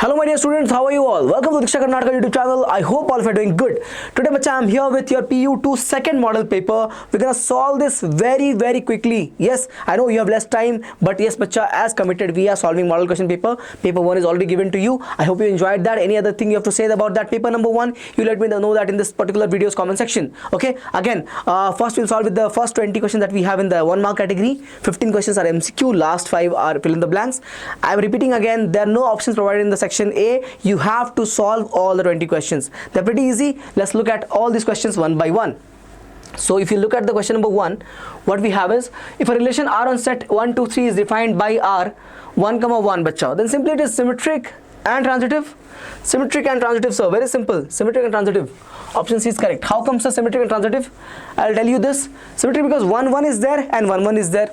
Hello my dear students, how are you all? Welcome to Diksha Karnataka YouTube channel. I hope all of you are doing good. Today bacha, I am here with your PU2 second model paper. We're gonna solve this very quickly. Yes, I know you have less time, but yes bacha, as committed we are solving model question paper. Paper 1 is already given to you. I hope you enjoyed that. Any other thing you have to say about that paper number 1, you let me know that in this particular video's comment section. Okay, again, first we'll solve with the first 20 questions that we have in the 1 mark category. 15 questions are MCQ, last 5 are fill in the blanks. I am repeating again, there are no options provided in the section A. You have to solve all the 20 questions. They're pretty easy. Let's look at all these questions one by one. So if you look at the question number 1, what we have is, if a relation R on set 1, 2, 3 is defined by R 1, 1 bacha, then simply it is symmetric and transitive. Symmetric and transitive, sir. Very simple. Symmetric and transitive. Option C is correct. How comes the symmetric and transitive? I'll tell you this. Symmetric because 1, 1 is there and 1, 1 is there.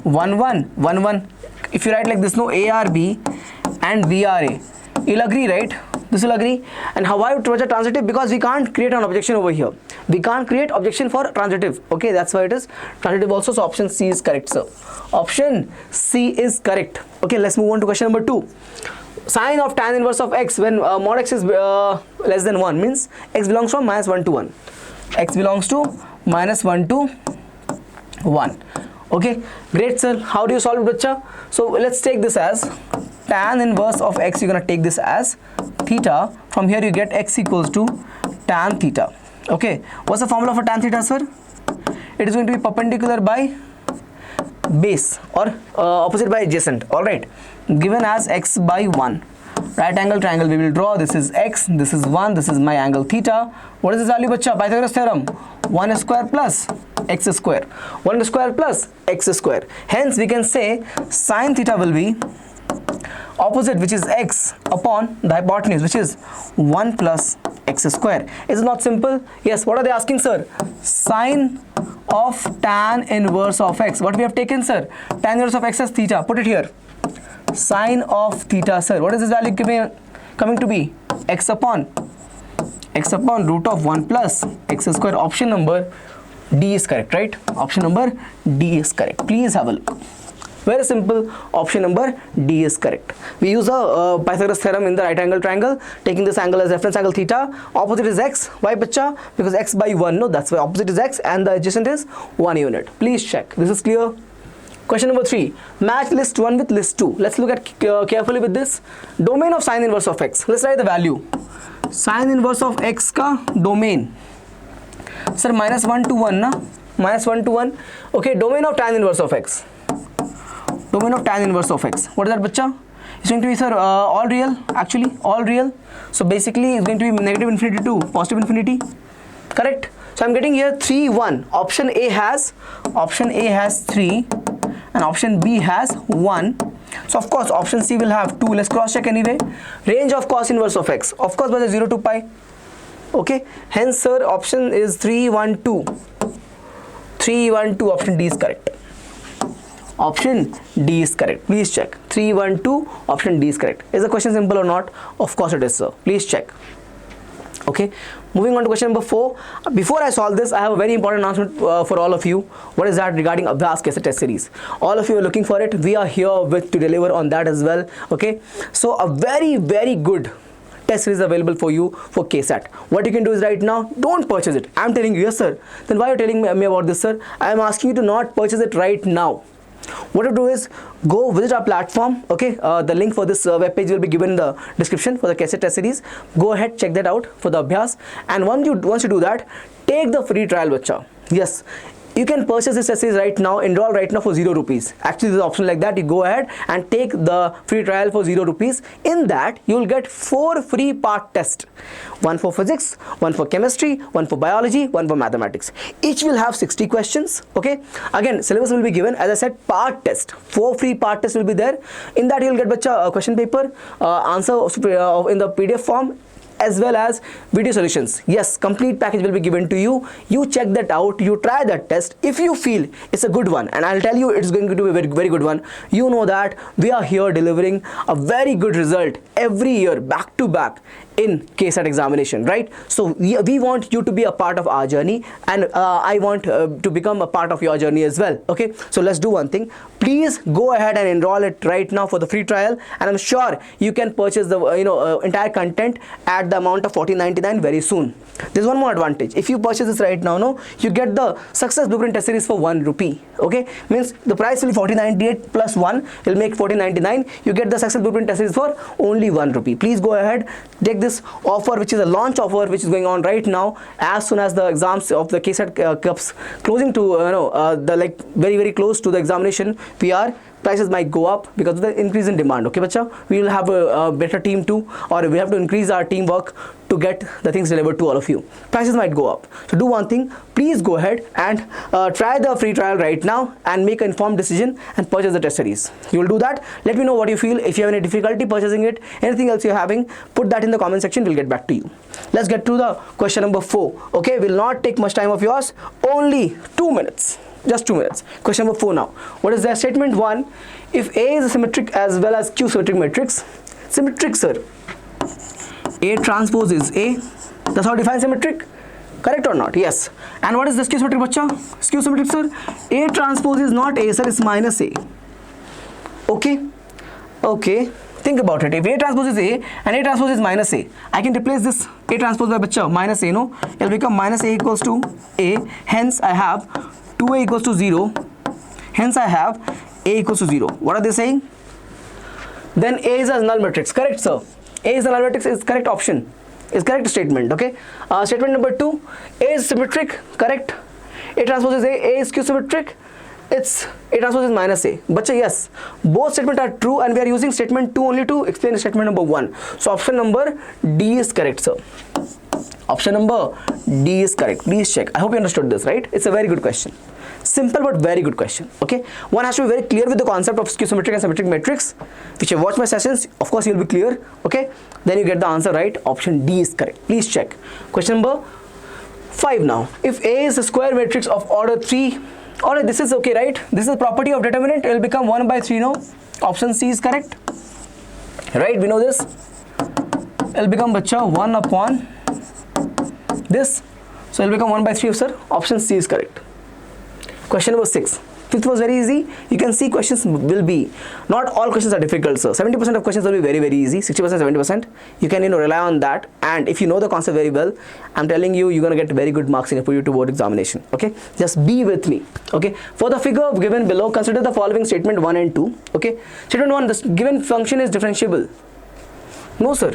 1, 1, 1, 1. If you write like this, no, A R B and B R A, you'll agree, right? This will agree. And how I would transitive? Because we can't create an objection over here. We can't create objection for transitive. Okay, that's why it is transitive also. So option C is correct, sir. Option C is correct. Okay, let's move on to question number 2. Sign of tan inverse of x when mod x is less than 1 means x belongs from minus 1 to 1. X belongs to minus 1 to 1. Okay, great, sir. How do you solve it, bacha? So let's take this as tan inverse of x. You're gonna take this as theta. From here you get x equals to tan theta. Okay, what's the formula for tan theta, sir? It is going to be perpendicular by base or opposite by adjacent. All right, given as x by 1. Right angle triangle we will draw. This is x, this is 1, this is my angle theta. What is this value, bacha? Pythagoras theorem. 1 square plus x square. 1 square plus x square. Hence we can say sin theta will be opposite, which is x, upon the hypotenuse, which is 1 plus x square. Is it not simple? Yes. What are they asking, sir? Sine of tan inverse of x. What we have taken, sir? Tan inverse of x as theta. Put it here. Sine of theta, sir. What is this value coming to be? X upon root of 1 plus x square. Option number D is correct, right? Option number D is correct. Please have a look. Very simple. Option number D is correct. We use a Pythagoras theorem in the right angle triangle, taking this angle as reference angle theta. Opposite is x. Why, bacha? Because x by 1. No, that's why opposite is x and the adjacent is 1 unit. Please check. This is clear. Question number 3. Match list 1 with list 2. Let's look at carefully with this. Domain of sine inverse of x. Let's write the value. Sine inverse of x ka domain. Sir, minus 1 to 1, na? Minus 1 to 1. Okay, domain of tan inverse of x. Domain of tan inverse of x. What is that, bacha? It's going to be, sir, all real. Actually, all real. So basically, it's going to be negative infinity to positive infinity. Correct? So I'm getting here 3, 1. Option A has 3 and option B has 1. So of course, option C will have 2. Let's cross check anyway. Range of cos inverse of x. Of course, by 0 to pi. Okay. Hence, sir, option is 3, 1, 2. 3, 1, 2. Option D is correct. Option D is correct. Please check. 3, 1, 2. Option D is correct. Is the question simple or not? Of course it is, sir. Please check. Okay. Moving on to question number 4. Before I solve this, I have a very important announcement for all of you. What is that? Regarding Abhyas KCET test series. All of you are looking for it. We are here to deliver on that as well. Okay. So a very good test series available for you for KCET. What you can do is right now, don't purchase it. I'm telling you, yes sir. Then why are you telling me about this, sir? I am asking you to not purchase it right now. What to do is go visit our platform. Okay, the link for this web page will be given in the description for the KCET test series. Go ahead, check that out for the Abhyas. And once you do that, take the free trial, bacha. Yes, you can purchase this test series right now, enroll right now for 0 rupees. Actually, there's an option like that. You go ahead and take the free trial for 0 rupees. In that, you will get 4 free part tests. 1 for physics, 1 for chemistry, 1 for biology, 1 for mathematics. Each will have 60 questions. Okay. Again, syllabus will be given. As I said, part test. 4 free part tests will be there. In that, you will get bacha question paper, answer in the PDF form. as well as video solutions. Yes, complete package will be given to you. You check that out, you try that test. If you feel it's a good one, and I'll tell you it's going to be a very, very good one, you know that we are here delivering a very good result every year back to back in KCET examination, right? So we want you to be a part of our journey, and I want to become a part of your journey as well. Okay, so let's do one thing. Please go ahead and enroll it right now for the free trial, and I'm sure you can purchase the entire content at the amount of $14.99 very soon. There's one more advantage. If you purchase this right now, no, you get the success blueprint test series for 1 rupee. Okay, means the price will be $14.98 plus 1 will make $14.99. You get the success blueprint test series for only 1 rupee. Please go ahead, take this offer, which is a launch offer, which is going on right now. As soon as the exams of the KCET cups closing to the like very close to the examination, prices might go up because of the increase in demand. Okay, bacha, we will have a better team too, or we have to increase our teamwork to get the things delivered to all of you. Prices might go up. So do one thing, please go ahead and try the free trial right now and make an informed decision and purchase the test series. You will do that. Let me know what you feel. If you have any difficulty purchasing it, anything else you're having, put that in the comment section. We'll get back to you. Let's get to the question number 4. Okay, will not take much time of yours, only 2 minutes. Just 2 minutes. Question number 4 now. What is that? Statement 1. If A is a symmetric as well as Q symmetric matrix, symmetric, sir. A transpose is A. That's how define symmetric. Correct or not? Yes. And what is this Q symmetric, bacha? Q symmetric, sir. A transpose is not A, sir. It's minus A. Okay. Okay. Think about it. If A transpose is A and A transpose is minus A, I can replace this A transpose by bacha minus A. No, it will become minus A equals to A. Hence, I have 2A equals to 0. Hence, I have A equals to 0. What are they saying? Then A is a null matrix. Correct, sir. A is a null matrix is correct option. Is correct statement. Okay. Statement number 2. A is symmetric. Correct. A transpose is A is Q symmetric. It's A transpose is minus A. But yes, both statements are true, and we are using statement 2 only to explain statement number 1. So option number D is correct, sir. Option number D is correct. Please check. I hope you understood this, right? It's a very good question. Simple but very good question. Okay. One has to be very clear with the concept of skew symmetric and symmetric matrix. If you watch my sessions, of course you'll be clear. Okay. Then you get the answer right. Option D is correct. Please check. Question number 5 now. If A is a square matrix of order 3, alright, this is okay, right? This is a property of determinant. It will become 1 by 3 now. Option C is correct. Right? We know this. It will become bacha 1 upon this. So it will become 1 by 3, sir. Option C is correct. Question number 6. Fifth was very easy. You can see questions will be, not all questions are difficult, sir. 70% of questions will be very easy. 60%, 70%. You can rely on that. And if you know the concept very well, I'm telling you, you're going to get very good marks in your board examination. Okay. Just be with me. Okay. For the figure given below, consider the following statement 1 and 2. Okay. Statement 1, the given function is differentiable. No, sir.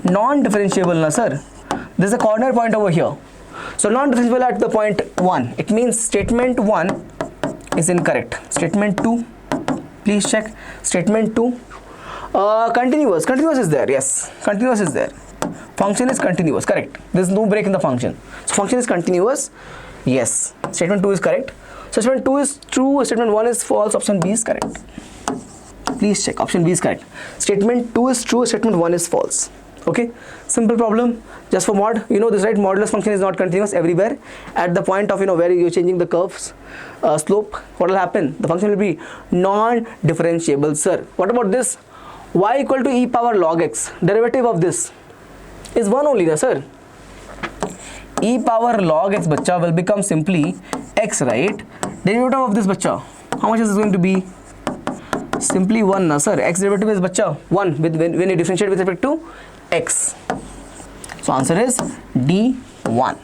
Non-differentiable, na, sir. There's a corner point over here. So non-differentiable at the point 1. It means statement 1 is incorrect. Statement 2, please check. Statement 2, continuous. Continuous is there. Yes, continuous is there. Function is continuous. Correct. There's no break in the function. So function is continuous. Yes. Statement 2 is correct. So statement 2 is true. Statement 1 is false. Option B is correct. Please check. Option B is correct. Statement 2 is true. Statement 1 is false. Okay, simple problem. Just for mod, you know this, right? Modulus function is not continuous everywhere. At the point of where you're changing the curves slope, what will happen? The function will be non-differentiable, sir. What about this? Y equal to e power log x. Derivative of this is 1 only, na, sir. E power log x, bacha, will become simply x, right? Derivative of this, bacha, how much is this going to be? Simply 1, na, sir. X derivative is, bacha, 1 when you differentiate with respect to x. So answer is D1.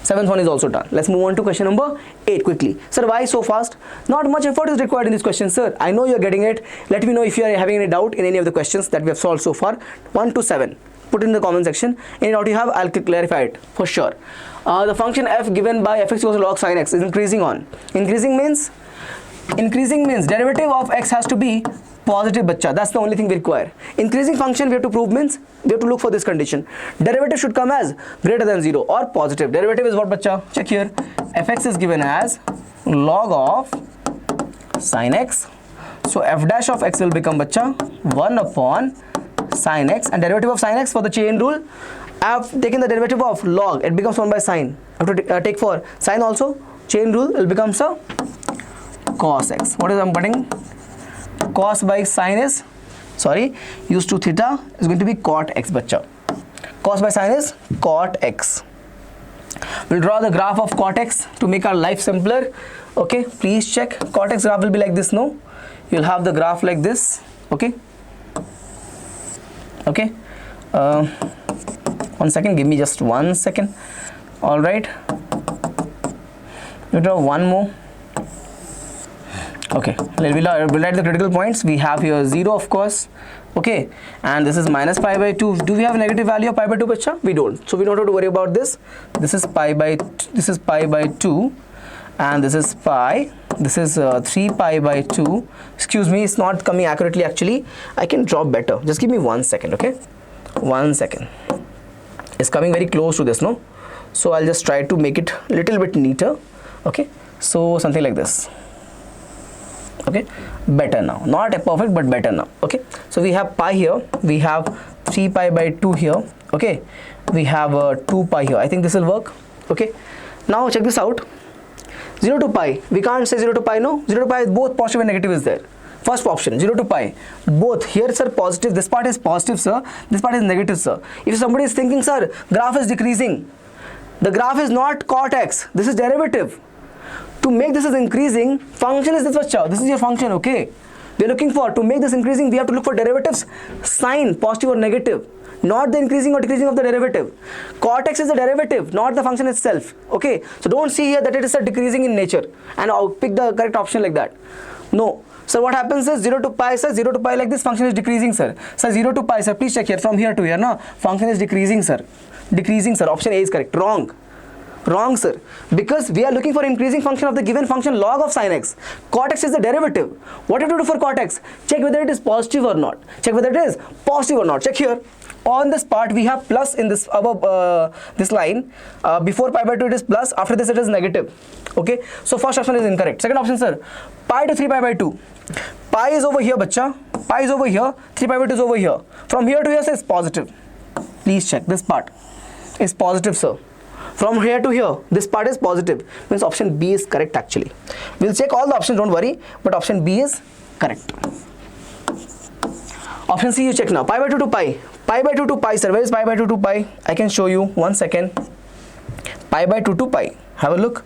7th one is also done. Let's move on to question number 8 quickly. Sir, why so fast? Not much effort is required in this question, sir. I know you're getting it. Let me know if you are having any doubt in any of the questions that we have solved so far. 1 to 7. Put in the comment section. Any doubt you have, I'll clarify it for sure. The function f given by fx equals to log sin x is increasing on. Increasing means derivative of x has to be positive, bacha. That's the only thing we require. Increasing function we have to prove means we have to look for this condition. Derivative should come as greater than 0 or positive. Derivative is what, bacha? Check here. Fx is given as log of sin x. So f dash of x will become, bacha, 1 upon sin x, and derivative of sin x for the chain rule, I have taken the derivative of log, it becomes 1 by sine. I have to take for sine also, chain rule, it becomes a cos x. What is I'm putting? Cos by sine is, sorry, used to theta is going to be cot x, bacha. Cos by sine is cot x. We'll draw the graph of cot x to make our life simpler. Okay, please check. Cot x graph will be like this, no? You'll have the graph like this. Okay. Okay. 1 second, give me just 1 second. All right. You draw one more. Okay, we'll write the critical points. We have here 0, of course. Okay, and this is minus pi by 2. Do we have a negative value of pi by 2, bacha? We don't. So we don't have to worry about this. This is pi by 2, and this is pi. This is 3 pi by 2. Excuse me, it's not coming accurately actually. I can draw better. Just give me 1 second, okay? 1 second. It's coming very close to this, no? So I'll just try to make it a little bit neater. Okay, so something like this. Okay, better now, not perfect but better now. Okay, so we have pi here, we have 3 pi by 2 here. Okay, we have 2 pi here. I think this will work. Okay, now check this out. 0 to pi, we can't say 0 to pi, no? 0 to pi, both positive and negative is there. First option, 0 to pi, both. Here sir, positive, this part is positive sir, this part is negative sir. If somebody is thinking sir, graph is decreasing, the graph is not cot x, this is derivative. To make this is increasing, function is this, bacha. This is your function, okay? We are looking for, to make this increasing, we have to look for derivatives, sign, positive or negative, not the increasing or decreasing of the derivative. Cot x is the derivative, not the function itself, okay? So don't see here that it is a decreasing in nature, and I'll pick the correct option like that. No. So what happens is 0 to pi, sir, 0 to pi like this, function is decreasing, sir. Sir, 0 to pi, sir, please check here, from here to here, no? Function is decreasing, sir. Decreasing, sir. Option A is correct. Wrong. Wrong, sir, because we are looking for increasing function of the given function log of sin x. Cot x is the derivative. What do you do for cot x? Check whether it is positive or not. Check whether it is positive or not. Check here. On this part we have plus in this above this line. Before pi by 2 it is plus. After this it is negative. Okay. So first option is incorrect. Second option, sir. Pi to 3 pi by 2. Pi is over here, bacha. Pi is over here. 3 pi by 2 is over here. From here to here, sir, is positive. Please check. This part is positive, sir. From here to here, this part is positive. Means option B is correct actually. We'll check all the options, don't worry. But option B is correct. Option C you check now. Pi by 2 to pi. Pi by 2 to pi, sir. Where is pi by 2 to pi? I can show you. 1 second. Pi by 2 to pi. Have a look.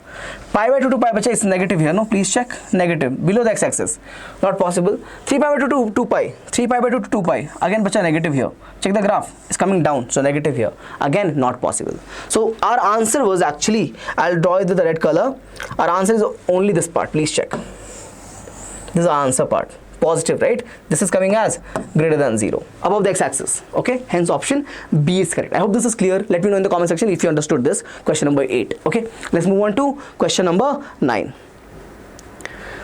Pi by 2 to pi, bacha, is negative here. No, please check. Negative. Below the x-axis. Not possible. 3 pi by 2 to 2 pi. 3 pi by 2 to 2 pi. Again, bacha, negative here. Check the graph. It's coming down. So, negative here. Again, not possible. So, our answer was actually, I'll draw it with the red color. Our answer is only this part. Please check. This is our answer part. Positive, right? This is coming as greater than 0 above the x-axis. Okay, hence option B is correct. I hope this is clear. Let me know in the comment section if you understood this. Question number 8. Okay, let's move on to question number 9.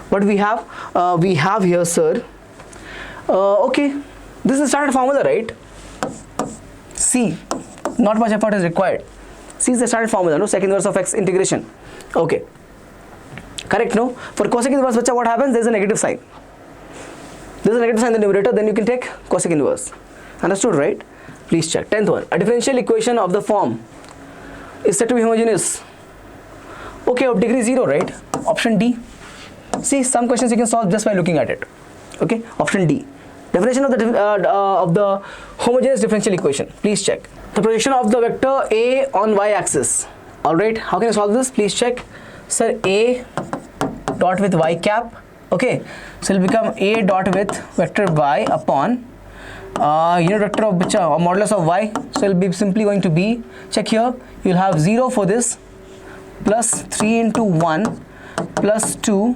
What we have? We have here, sir. Okay, this is standard formula, right? C. Not much effort is required. C is the standard formula, no? Second inverse of x integration. Okay, correct, no? For cosec inverse, bacha, what happens? There is a negative sign. There is a negative sign in the numerator, then you can take cosec inverse. Understood, right? Please check. 10th one. A differential equation of the form is said to be homogeneous. Okay, of degree 0, right? Option D. See, some questions you can solve just by looking at it. Okay, option D. Definition of the homogeneous differential equation. Please check. The projection of the vector A on y-axis. All right, how can you solve this? Please check. Sir, A dot with y cap. Okay, so it will become A dot with vector y upon unit vector of which or modulus of y. So it will be simply going to be, check here, you will have 0 for this, plus 3 into 1 plus 2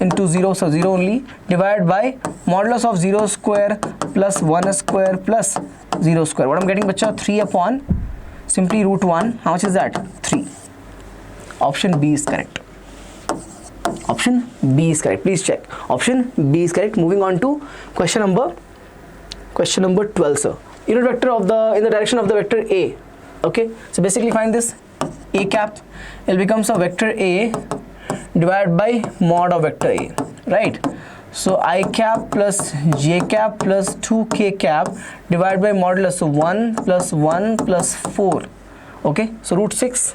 into 0, so 0 only, divided by modulus of 0 square plus 1 square plus 0 square. What I'm getting, bacha? 3 upon simply root 1. How much is that? 3. Option B is correct. Option B is correct. Please check. Option B is correct. Moving on to question number 12, sir. Unit vector of the in the direction of the vector A. Okay. So basically find this A cap. It becomes a vector A divided by mod of vector A. Right. So I cap plus j cap plus 2k cap divided by modulus, so 1 plus 1 plus 4. Okay, so root 6.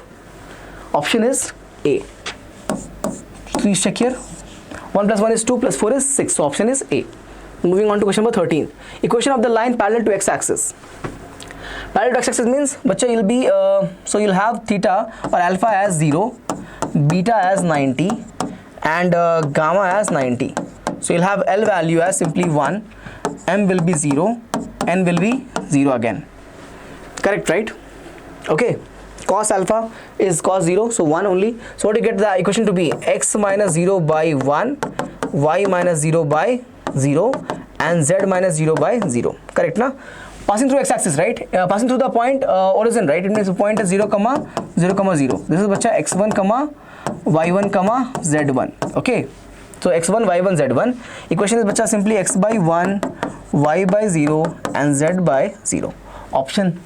Option is A. Please check here. 1 plus 1 is 2 plus 4 is 6. So option is A. Moving on to question number 13. Equation of the line parallel to x-axis. Parallel to x-axis means, bacha, you'll be so you'll have theta or alpha as 0, beta as 90, and gamma as 90. So you'll have L value as simply 1, M will be 0, N will be 0 again. Correct, right? Okay. Cos alpha is cos 0, so 1 only. So what do you get the equation to be? X minus 0 by 1, y minus 0 by 0, and z minus 0 by 0. Correct, na? Passing through x-axis, right? Passing through the point origin, right? It means the point is 0, 0, 0. This is bacha x1, y1, z1. Okay. So x1, y1, z1. Equation is bacha simply x by 1, y by 0, and z by 0. Option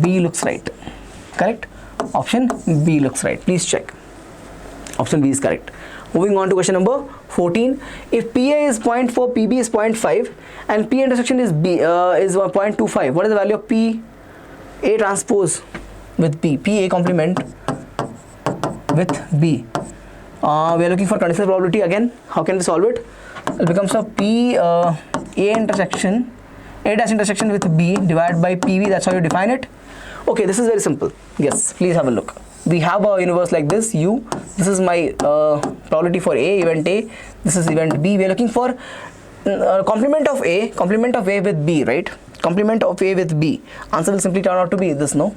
B looks right. Correct? Option B looks right. Please check. Option B is correct. Moving on to question number 14. If PA is 0.4, PB is 0.5, and P intersection is B is 0.25, what is the value of P A transpose with B? PA complement with B. We are looking for conditional probability again. How can we solve it? It becomes a P A intersection, A dash intersection with B divided by PB. That's how you define it. Okay, this is very simple. Yes, please have a look. We have a universe like this, U. This is my probability for A, event A. This is event B. We are looking for complement of A with B, right? Complement of A with B. Answer will simply turn out to be this, no?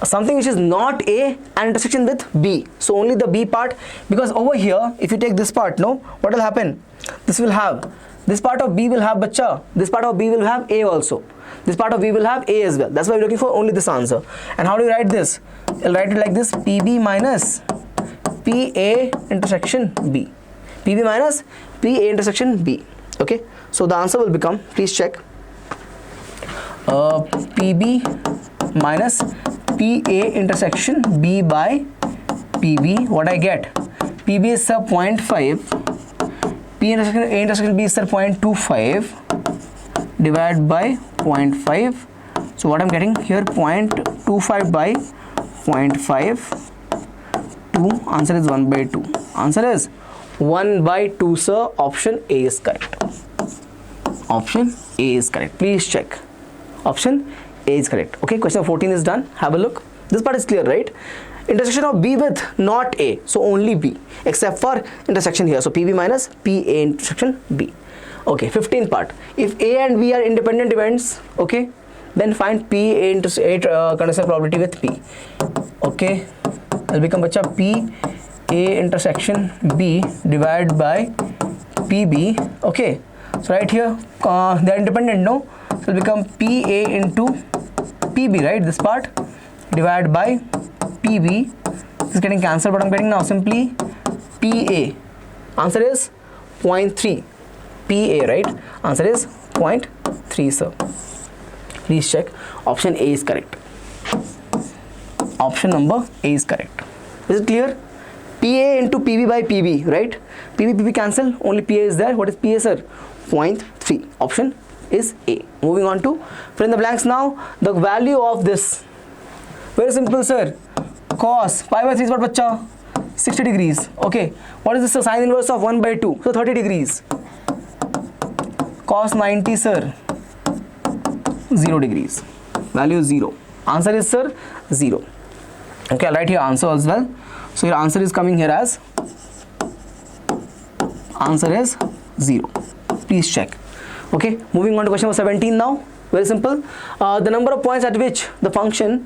Something which is not A and intersection with B. So only the B part, because over here, if you take this part, no, what will happen? This will have, this part of B will have bacha. This part of B will have A also. This part of B will have A as well. That's why we're looking for only this answer. And how do you write this? I'll write it like this: PB minus PA intersection B. PB minus PA intersection B. Okay. So the answer will become, please check, PB minus PA intersection B by PB. What I get? PB is 0.5. P intersection A intersection B is 0.25 divided by 0.5. So what I'm getting here, 0.25 by 0.5. 2. Answer is 1 by 2. Answer is 1 by 2, sir. Option A is correct. Option A is correct. Please check. Option A is correct. Okay, question 14 is done. Have a look. This part is clear, right? Intersection of B with not A, so only B, except for intersection here. So PB minus PA intersection B. Okay, 15 part. If A and B are independent events, okay, then find PA conditional probability with P. Okay, will become bacha PA intersection B divided by PB. Okay, so right here they are independent, no? So it will become PA into PB, right? This part divided by PB. This is getting cancelled, but I'm getting now simply PA. Answer is 0.3. PA, right? Answer is 0.3, sir. Please check. Option A is correct. Option number A is correct. Is it clear? PA into PB by PB, right? PB cancel, only PA is there. What is PA, sir? 0.3. Option is A. Moving on to fill in the blanks now. The value of this, very simple, sir. Cos pi by 3 is what, bacha? 60 degrees. Okay. What is this? The sine inverse of 1 by 2. So 30 degrees. Cos 90, sir. 0 degrees. Value is 0. Answer is, sir, 0. Okay, I'll write here answer as well. So your answer is coming here as, answer is 0. Please check. Okay, moving on to question number 17 now. Very simple. The number of points at which the function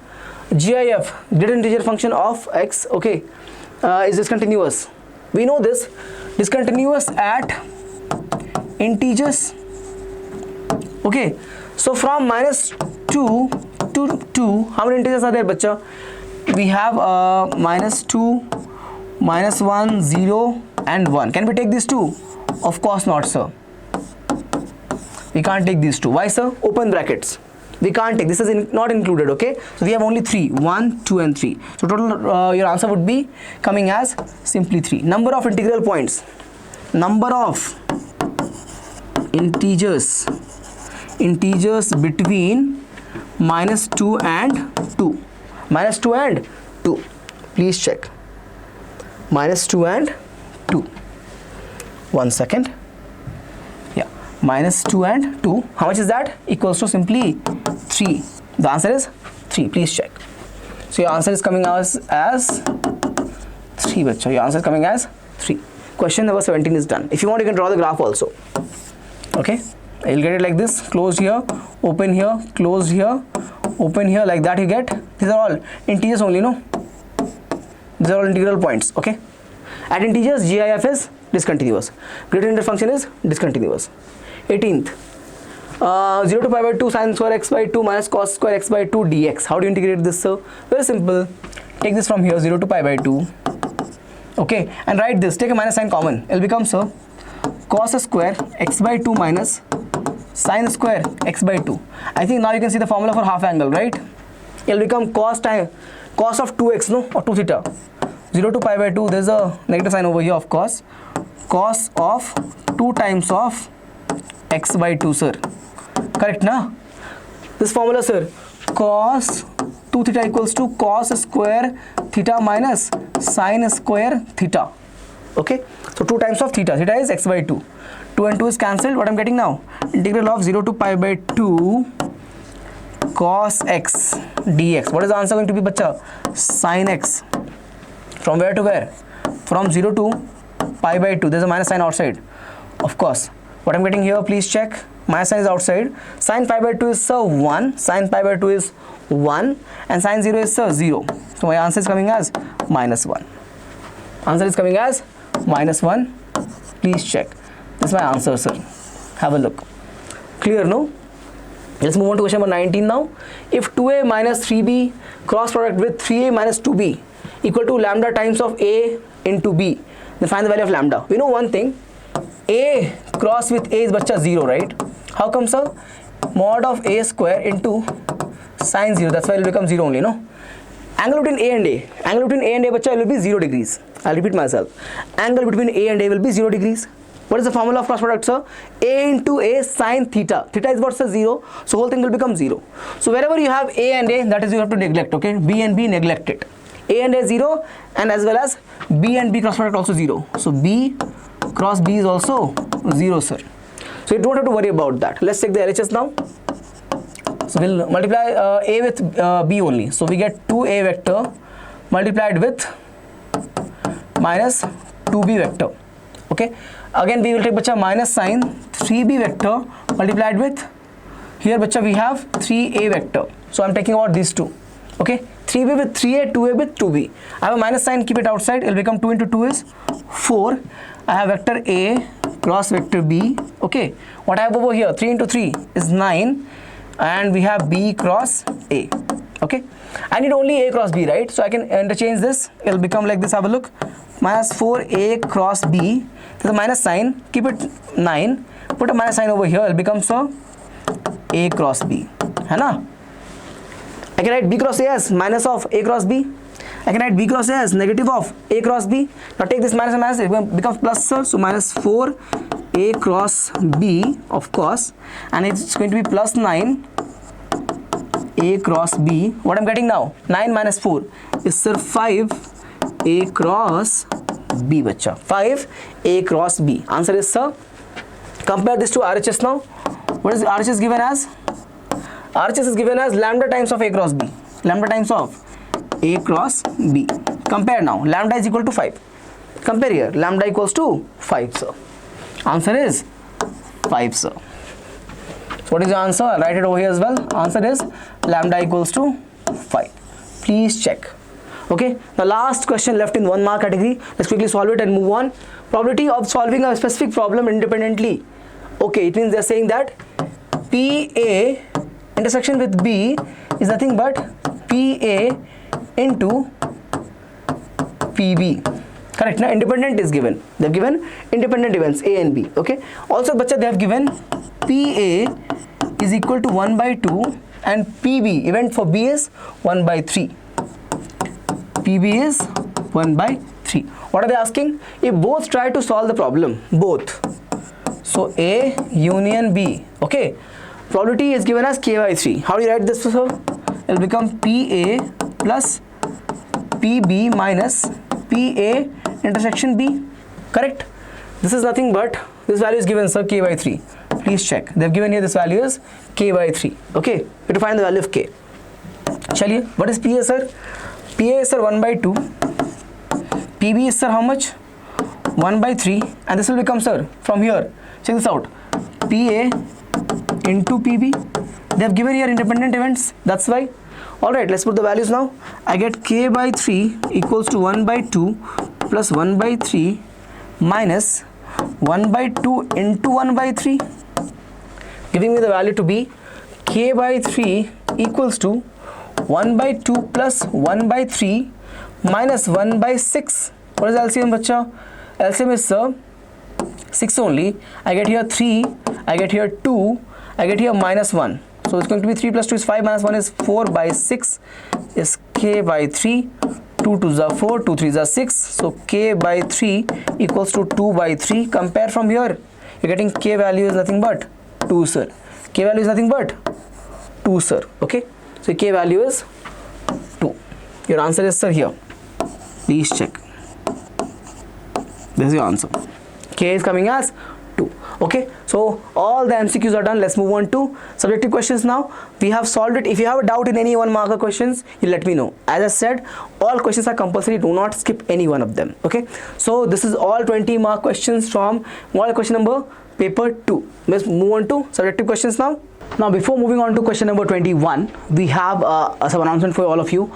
GIF, greater integer function of x, okay, is discontinuous. We know this. Discontinuous at integers. Okay, so from -2 to 2, how many integers are there, bacha? We have -2, -1, 0, and 1. Can we take these two? Of course not, sir. We can't take these two. Why, sir? Open brackets. We can't take. This is not included, okay? So we have only 3. 1, 2, and 3. So total, your answer would be coming as simply 3. Number of integral points. Number of integers between minus 2 and 2. Minus 2 and 2. Please check. Minus 2 and 2. 1 second. Yeah. Minus 2 and 2. How much is that? Equals to simply 3. The answer is 3. Please check. So your answer is coming as 3, bacha. Your answer is coming as 3. Question number 17 is done. If you want, you can draw the graph also. Okay. You'll get it like this. Closed here, open here, closed here, open here, like that you get. These are all integers only, no? These are all integral points, okay? At integers, GIF is discontinuous. Greater than function is discontinuous. 18th. 0 to pi by 2 sin square x by 2 minus cos square x by 2 dx. How do you integrate this, sir? Very simple. Take this from here, 0 to pi by 2. Okay, and write this. Take a minus sign common. It will become, sir, cos square x by 2 minus sin square x by 2. I think now you can see the formula for half angle, right? It will become cos of 2x, no? Or 2 theta. 0 to pi by 2, there is a negative sign over here of cos. Cos of 2 times of x by 2, sir. Correct, na? This formula, sir, cos 2 theta equals to cos square theta minus sin square theta. Okay, so 2 times of theta. Theta is x by 2. 2 and 2 is cancelled. What I'm getting now? Integral of 0 to pi by 2 cos x dx. What is the answer going to be, bacha? Sin x. From where to where? From 0 to pi by 2. There's a minus sign outside. Of course. What I'm getting here, please check. Minus sign is outside. Sin pi by 2 is 1. Sin pi by 2 is 1. And sin 0 is 0. So my answer is coming as minus 1. Answer is coming as minus 1. Please check. This is my answer, sir. Have a look. Clear, no? Let's move on to question number 19 now. If 2a minus 3b cross product with 3a minus 2b equal to lambda times of a into b, then find the value of lambda. We know one thing. A cross with a is bacha 0, right? How come, sir? Mod of a square into sin 0. That's why it will become 0 only, no? Angle between a and a. Angle between a and a, bacha, will be 0 degrees. I'll repeat myself. Angle between a and a will be 0 degrees. What is the formula of cross product, sir? A into a sin theta. Theta is what, sir? 0. So whole thing will become 0. So wherever you have a and a, that is you have to neglect, okay? B and b, neglect it. A and a 0, and as well as b and b cross product also 0. So b cross b is also 0, sir. So you don't have to worry about that. Let's take the LHS now. So we'll multiply a with b only. So we get 2a vector multiplied with minus 2b vector. Okay. Again we will take bacha minus sign 3b vector multiplied with, here bacha we have 3a vector. So I'm taking out these two. Okay. 3b with 3a, 2a with 2b. I have a minus sign, keep it outside. It will become 2 into 2 is 4. I have vector a cross vector b. Okay. What I have over here? 3 into 3 is 9. And we have b cross a. Okay. I need only a cross b, right? So I can interchange this. It will become like this. Have a look. Minus 4a cross b. There's a minus sign. Keep it 9. Put a minus sign over here. It becomes a cross b. Hai na? I can write b cross a as minus of a cross b. I can write b cross a as negative of a cross b. Now take this minus and minus, it becomes plus, sir. So minus 4 a cross b, of course, and it's going to be plus 9 a cross b. What I'm getting now? 9 minus 4 is, sir, 5 a cross b, bacha. 5 a cross b. Answer is, sir. Compare this to RHS now. What is RHS given as? RHS is given as lambda times of a cross b. Lambda times of a cross b. Compare now. Lambda is equal to 5. Compare here. Lambda equals to 5, sir. Answer is 5, sir. So what is the answer? I'll write it over here as well. Answer is lambda equals to 5. Please check. Okay. The last question left in 1 mark category. Let's quickly solve it and move on. Probability of solving a specific problem independently. Okay. It means they're saying that PA intersection with B is nothing but PA into PB. Correct, na? Independent is given. They have given independent events A and B. Okay. Also, bacha, they have given PA is equal to 1 by 2 and PB, event for B is 1 by 3. PB is 1 by 3. What are they asking? If both try to solve the problem, both. So A union B. Okay. Probability is given as K by 3. How do you write this, sir? It will become PA plus PB minus PA intersection B. Correct? This is nothing but, this value is given, sir, K by 3. Please check. They have given here this value is K by 3. Okay. We have to find the value of K. Chaliye, what is PA, sir? PA is, sir, 1 by 2. PB is, sir, how much? 1 by 3. And this will become, sir, from here, check this out, PA into PB. They have given here independent events. That's why. Alright, let's put the values now. I get K by 3 equals to 1 by 2 plus 1 by 3 minus 1 by 2 into 1 by 3. Giving me the value to be K by 3 equals to 1 by 2 plus 1 by 3 minus 1 by 6. What is LCM, bacha? LCM is, sir, 6 only. I get here 3, I get here 2, I get here minus 1. So it's going to be 3 plus 2 is 5 minus 1 is 4 by 6 is K by 3. 2 2s are 4, 2 3s are 6. So K by 3 equals to 2 by 3. Compare from here. You're getting K value is nothing but 2, sir. K value is nothing but 2, sir. Okay. So K value is 2. Your answer is, sir, here. Please check. This is your answer. K is coming as 2. Okay, so all the MCQs are done. Let's move on to subjective questions now. We have solved it. If you have a doubt in any one marker questions, you let me know. As I said, all questions are compulsory. Do not skip any one of them. Okay, so this is all 20 mark questions from model question number paper 2. Let's move on to subjective questions now. Now, before moving on to question number 21, we have some announcement for all of you.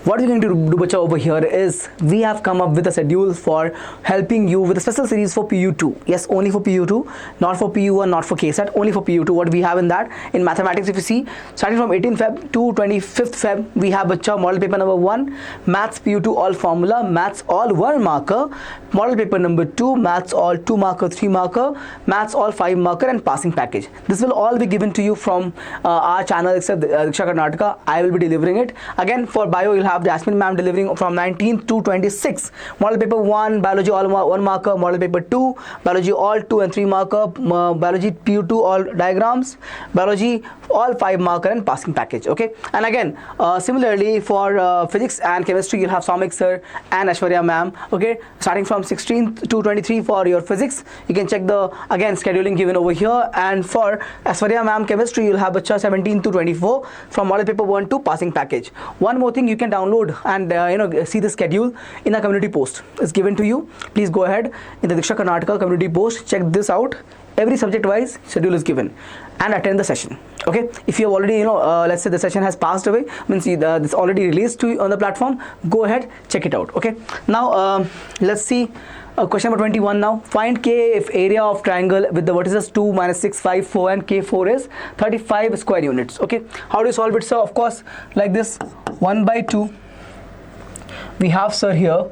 What we're going to do, bacha, over here is we have come up with a schedule for helping you with a special series for PU2. Yes, only for PU2, not for PU1, not for KCET, only for PU2. What we have in that, in mathematics, if you see, starting from 18th Feb to 25th Feb, we have, bacha, model paper number 1, maths PU2 all formula, maths all 1 marker, model paper number 2, maths all 2 marker, 3 marker, maths all 5 marker, and passing package. This will all be given to you from our channel, except Diksha Karnataka. I will be delivering it. Again, for bio, you'll have Jasmine ma'am delivering from 19th to 26th. Model paper 1, biology all 1 marker, model paper 2, biology all 2 and 3 marker, biology PU2 all diagrams, biology all 5 marker, and passing package. Okay, and again, similarly for physics and chemistry, you'll have Samik sir and Ashwarya ma'am. Okay, starting from 16th to 23 for your physics. You can check the, again, scheduling given over here. And for Ashwarya ma'am chemistry, you'll have, bacha, 17 to 24 from model paper 1 to passing package. One more thing, you can download and see the schedule in a community post. It's given to you. Please go ahead in the Diksha Karnataka community post, check this out. Every subject wise schedule is given, and attend the session. Okay, if you have already, let's say the session has passed away, means this already released to you on the platform, go ahead, check it out. Okay, now let's see question number 21 now. Find K if area of triangle with the vertices 2, -6, 5, 4 and K4 is 35 square units. Okay, how do you solve it, sir? Of course, like this, 1 by 2. We have, sir, here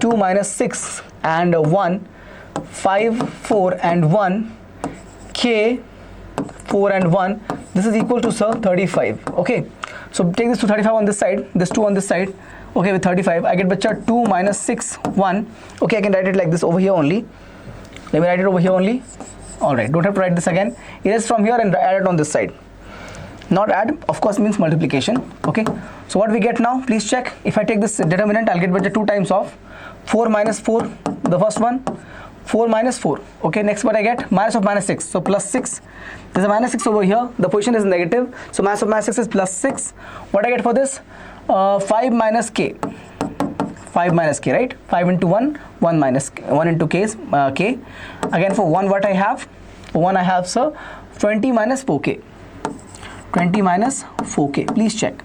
2 minus 6 and 1, 5, 4 and 1, K, 4 and 1. This is equal to, sir, 35. Okay, so take this to 35 on this side, this 2 on this side. Okay, with 35, I get, bacha, 2 minus 6, 1. Okay, I can write it like this over here only. Let me write it over here only. Alright, don't have to write this again. Erase from here and add it on this side. Not add, of course, means multiplication. Okay, so what we get now, please check. If I take this determinant, I'll get, bacha, 2 times of 4 minus 4, the first one, 4 minus 4. Okay, next what I get, minus of minus 6, so plus 6. There's a minus 6 over here, the position is negative, so minus of minus 6 is plus 6. What I get for this, 5 minus K. 5 minus K, right? 5 into 1, 1 minus K, 1 into K is K. Again, for 1, what I have? For 1, I have, sir, 20 minus 4K. 20 minus 4K. Please check.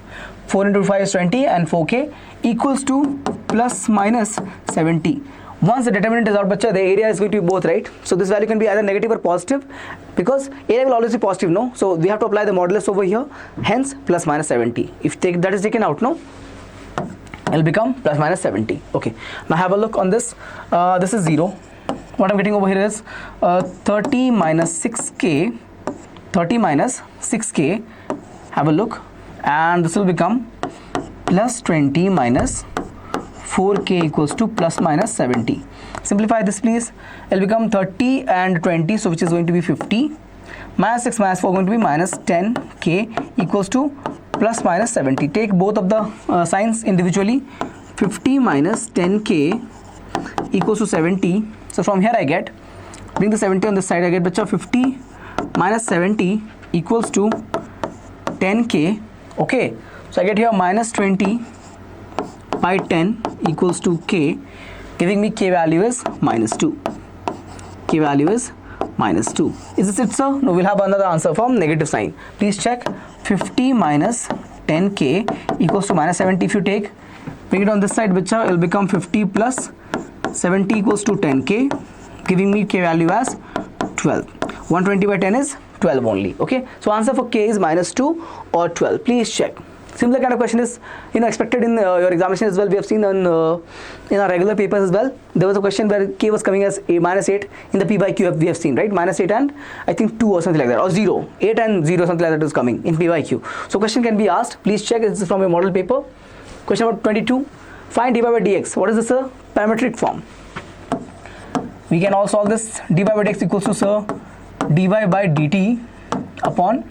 4 into 5 is 20 and 4K equals to plus minus 70. Once the determinant is out, bacha, the area is going to be both, right? So this value can be either negative or positive, because area will always be positive, no? So we have to apply the modulus over here, hence plus minus 70. If that is taken out, no, it will become plus minus 70. Okay, now have a look on this. This is 0. What I'm getting over here is 30 minus 6K. 30 minus 6K. Have a look, and this will become plus 20 minus 4k equals to plus minus 70. Simplify this please. It will become 30 and 20, so which is going to be 50. Minus 6 minus 4 going to be minus 10k equals to plus minus 70. Take both of the signs individually. 50 minus 10k equals to 70. So from here I get, bring the 70 on this side, I get bacha 50 minus 70 equals to 10k. Okay, so I get here minus 20 by 10 equals to k, giving me k value is minus 2. K value is minus 2. Is this it, sir? No, we'll have another answer from negative sign. Please check. 50 minus 10k equals to minus 70. If you take, bring it on this side, bacha, it will become 50 plus 70 equals to 10k, giving me k value as 12. 120 by 10 is 12 only. Okay, so answer for k is minus 2 or 12. Please check. Similar kind of question is expected in your examination as well. We have seen in our regular papers as well. There was a question where k was coming as a minus 8 in the p by q. We have seen, right? Minus 8 and I think 2 or something like that, or 0. 8 and 0 something like that is coming in p by q. So question can be asked. Please check. This is from a model paper. Question number 22. Find dy by dx. What is this, sir? Parametric form. We can all solve this. dy by dx equals to, sir, dy by dt upon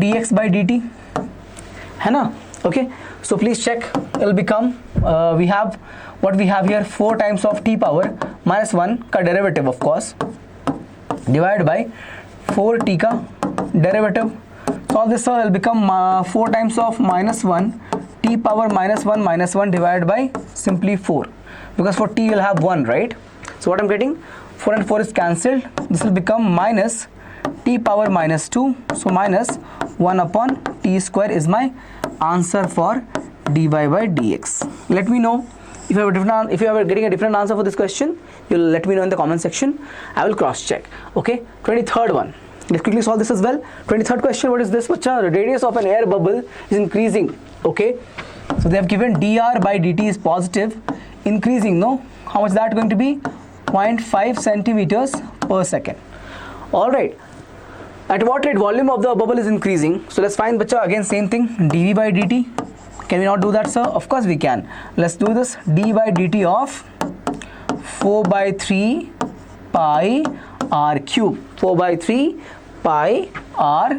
dx by dt. है ना? Okay, so please check. It will become we have what we have here, 4 times of t power minus 1 का derivative of course, divided by 4t का derivative. Solve this, sir. It will become 4 times of minus 1 t power minus 1 divided by simply 4, because for t will have 1, right? So what I'm getting, 4 and 4 is cancelled. This will become minus t power minus 2, so minus 1 upon t square is my answer for dy by dx. Let me know if you are getting a different answer for this question. You'll let me know in the comment section. I will cross check. Okay, 23rd one. Let's quickly solve this as well. 23rd question. What is this? The radius of an air bubble is increasing. Okay, so they have given dr by dt is positive, increasing. No, how much is that going to be? 0.5 centimeters per second. All right. At what rate volume of the bubble is increasing? So let's find, bacha, again same thing, dv by dt. Can we not do that, sir? Of course we can. Let's do this. d by dt of 4 by 3 pi r cube. 4 by 3 pi r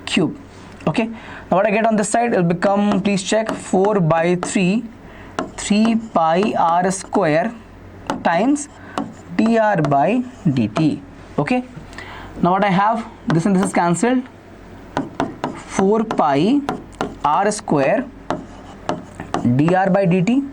cube. Okay. Now what I get on this side, it will become, please check, 4 by 3 pi r square times dr by dt. Okay. Now what I have, this and this is cancelled. 4 pi r square dr by dt.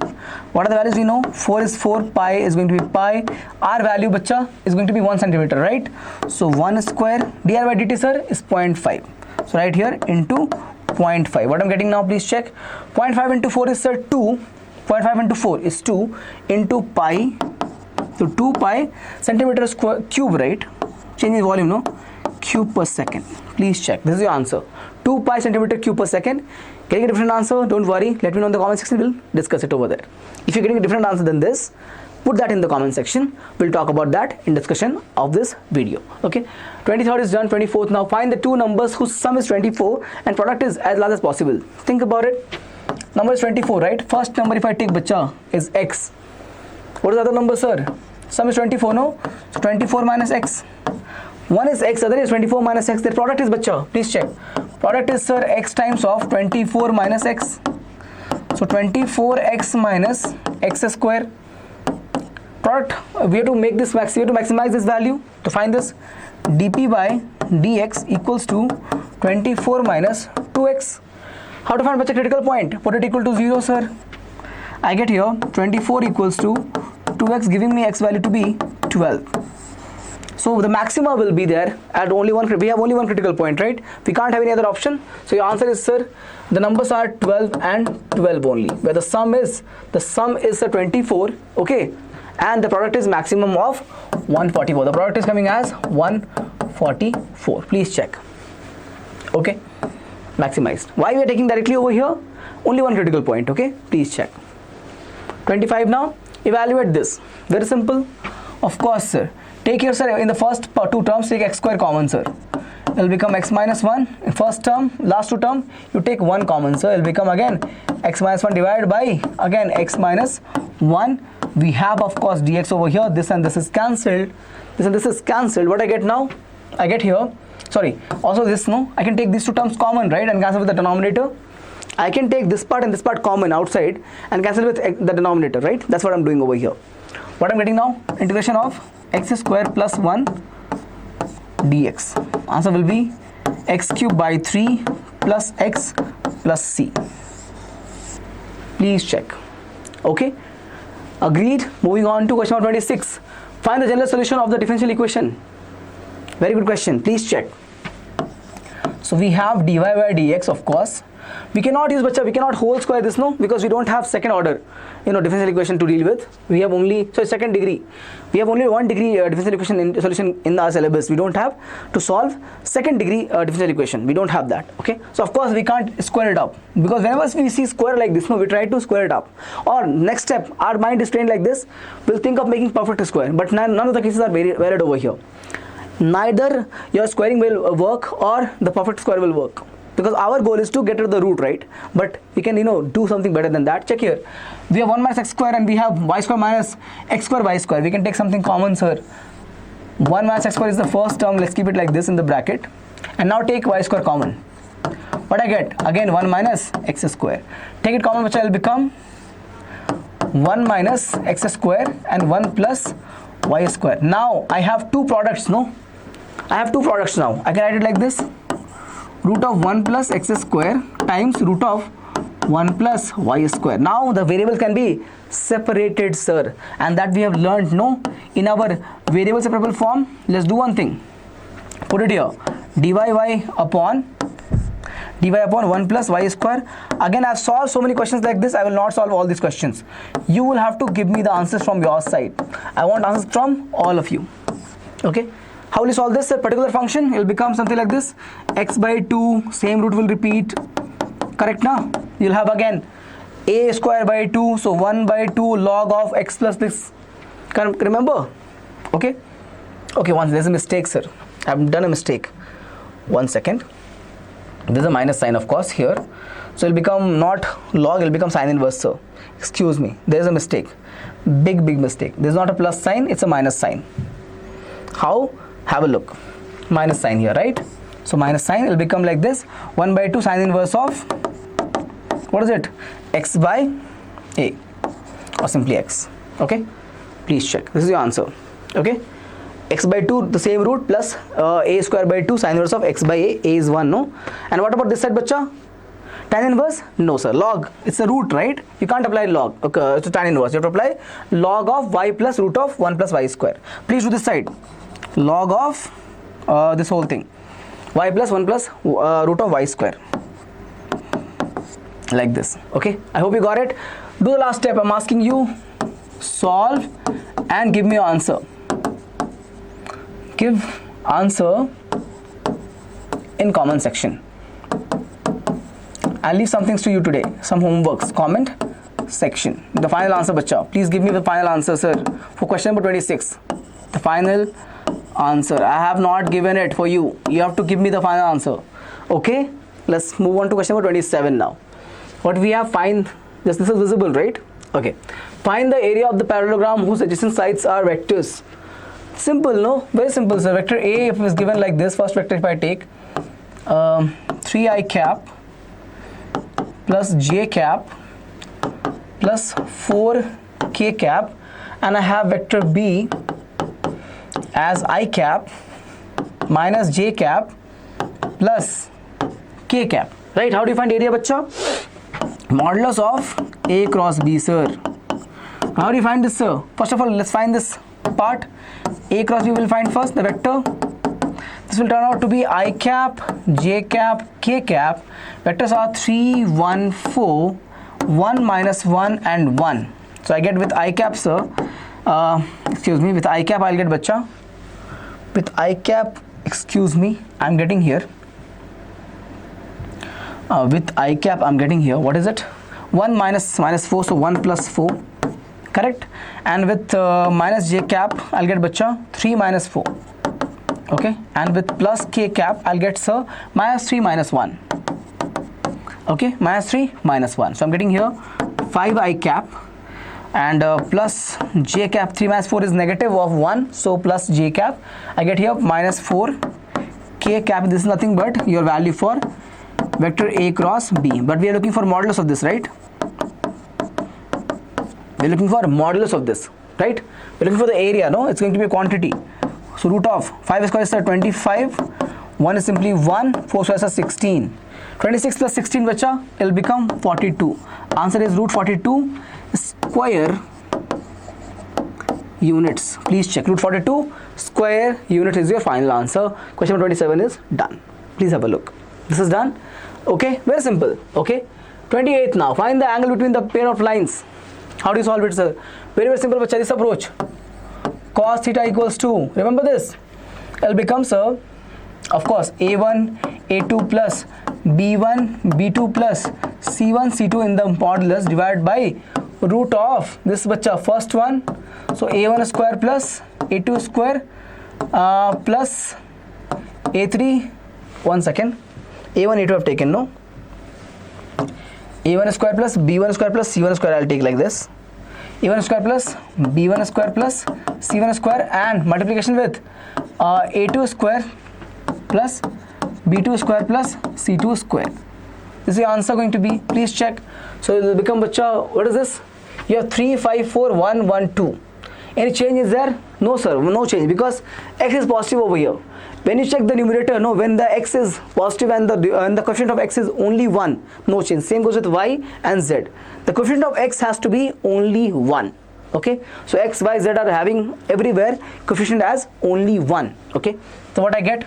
What are the values we know? 4 is 4, pi is going to be pi. R value, bacha, is going to be 1 centimeter, right? So 1 square dr by dt, sir, is 0.5. So right here into 0.5. What I'm getting now, please check. 0.5 into 4 is, sir, 2. 0.5 into 4 is 2 into pi. So 2 pi centimeter square cube, right? Change in volume, no? Cube per second. Please check. This is your answer. 2 pi centimeter cube per second. Getting a different answer? Don't worry. Let me know in the comment section. We'll discuss it over there. If you're getting a different answer than this, put that in the comment section. We'll talk about that in discussion of this video. Okay. 23rd is done. 24th. Now find the two numbers whose sum is 24 and product is as large as possible. Think about it. Number is 24, right? First number, if I take, bacha, is x. What is the other number, sir? Sum is 24, no? So 24 minus x. One is x, other is 24 minus x. Their product is, bacha, please check. Product is, sir, x times of 24 minus x. So 24x minus x square. Product, we have to make this max, we have to maximize this value. To find this, dp by dx equals to 24 minus 2x. How to find, bacha, critical point? Put it equal to 0, sir. I get here 24 equals to 2x, giving me x value to be 12. So the maxima will be there at only one. We have only one critical point, right? We can't have any other option. So your answer is, sir, the numbers are 12 and 12 only. Where the sum is a 24, okay, and the product is maximum of 144. The product is coming as 144. Please check. Okay, maximized. Why we are taking directly over here? Only one critical point. Okay, please check. 25 now. Evaluate this. Very simple. Of course, sir. Take here, sir, in the first two terms, take x square common, sir. it will become x minus 1. First term, last two term, you take 1 common, so it will become again x minus 1 divided by again x minus 1. We have of course dx over here. This and this is cancelled. This and this is cancelled. What I get now? I get here, sorry, also this, no, I can take these two terms common, right, and cancel with the denominator. I can take this part and this part common outside and cancel with the denominator, right? That's what I'm doing over here. What I'm getting now? Integration of x square plus 1 dx. Answer will be x cube by 3 plus x plus c. Please check. Okay, agreed. Moving on to question number 26. Find the general solution of the differential equation. Very good question. Please check. So we have dy by dx, of course. We cannot use, we cannot whole square this, no, because we don't have second order, differential equation to deal with. We have only, second degree. We have only 1 degree differential equation solution in our syllabus. We don't have to solve second degree differential equation. We don't have that. Okay. So of course we can't square it up, because whenever we see square like this, no, we try to square it up. Or next step, our mind is trained like this. We'll think of making perfect square, but none of the cases are valid over here. Neither your squaring will work or the perfect square will work, because our goal is to get to the root, right? But we can do something better than that. Check here, we have 1 minus x square and we have y square minus x square y square. We can take something common, sir. 1 minus x square is the first term. Let's keep it like this in the bracket, and now take y square common. What I get? Again 1 minus x square. Take it common, which will become 1 minus x square and 1 plus y square. Now I have two products, no? I have two products now. I can write it like this: root of 1 plus x square times root of 1 plus y square. Now the variables can be separated, sir, and that we have learned, no, in our variable separable form. Let's do one thing. Put it here: dy upon 1 plus y square. Again, I've solved so many questions like this. I will not solve all these questions. You will have to give me the answers from your side. I want answers from all of you. Okay. How will you solve this? A particular function, it will become something like this: x by 2, same root will repeat. Correct now? You'll have again a square by 2, so 1 by 2 log of x plus this. Can remember? Okay. Okay, once there's a mistake, sir. I've done a mistake. 1 second. There's a minus sign, of course, here. So it'll become not log, it'll become sine inverse, sir. Excuse me. There's a mistake. Big mistake. There's not a plus sign, it's a minus sign. How? Have a look. Minus sign here, right? So minus sign will become like this: 1 by 2 sine inverse of, what is it? X by a, or simply x. Okay, please check. This is your answer. Okay, x by 2, the same root, plus a square by 2 sine inverse of x by a. A is 1, no? And what about this side, bacha? Tan inverse? No, sir. Log, it's a root, right? You can't apply log. Okay, it's a tan inverse. You have to apply log of y plus root of 1 plus y square. Please do this side. Log of this whole thing, y plus 1 plus root of y square, like this. Okay, I hope you got it. Do the last step. I'm asking you, solve and give me your answer. Give answer in comment section. I'll leave some things to you today, some homeworks. Comment section. The final answer, bacha. Please give me the final answer, sir, for question number 26. The final answer. I have not given it for you. You have to give me the final answer. Okay, let's move on to question number 27 now. What we have, find this is visible, right? Okay, find the area of the parallelogram whose adjacent sides are vectors. Simple, no? Very simple, sir. Vector A, if it is given like this, first vector if I take 3i cap plus j cap plus 4k cap, and I have vector B as I cap minus j cap plus k cap, right? How do you find area, bacha? Modulus of A cross B, sir. How do you find this, sir? First of all, let's find this part. A cross B will find first, the vector. This will turn out to be I cap, j cap, k cap. Vectors are 3, 1, 4, 1 minus 1 and 1. So I get with I cap, sir. Excuse me, with I cap I'll get, bacha. With I cap, excuse me, I'm getting here. With I cap I'm getting here, what is it? 1 minus 4, so 1 plus 4, correct? And with minus j cap I'll get, bacha, 3 minus 4. okay, and with plus k cap I'll get sir minus 3 minus 1, okay, minus 3 minus 1. So I'm getting here 5I cap and plus j cap. 3 minus 4 is negative of 1, so plus j cap. I get here minus 4 k cap. This is nothing but your value for vector a cross b, but we are looking for modulus of this, right? We're looking for modulus of this, right? We're looking for the area, no? It's going to be a quantity. So root of 5 square is 25, 1 is simply 1, 4 square is 16. 26 plus 16 bacha, it will become 42. Answer is root 42 square units. Please check. Root 42 square unit is your final answer. Question number 27 is done. Please have a look. This is done. Okay, very simple. Okay, 28 now. Find the angle between the pair of lines. How do you solve it, sir? Very, very simple, bacha. This approach. Cos theta equals to, remember this, it will become, sir, of course, a1, a2 plus b1, b2 plus c1, c2 in the modulus divided by root of this, bacha, first one. So a1 square plus a2 square plus a3, 1 second, a1, a2 have taken, no? a1 square plus b1 square plus c1 square I'll take like this. a1 square plus b1 square plus c1 square and multiplication with a2 square plus b2 square plus c2 square. This is the answer going to be. Please check. So it will become, bacha, what is this? You have 3, 5, 4, 1, 1, 2. Any change is there? No, sir, no change, because x is positive over here. When you check the numerator, no, when the x is positive and the coefficient of x is only 1, no change. Same goes with y and z. The coefficient of x has to be only 1. Okay, so x, y, z are having everywhere coefficient as only 1. Okay, so what I get?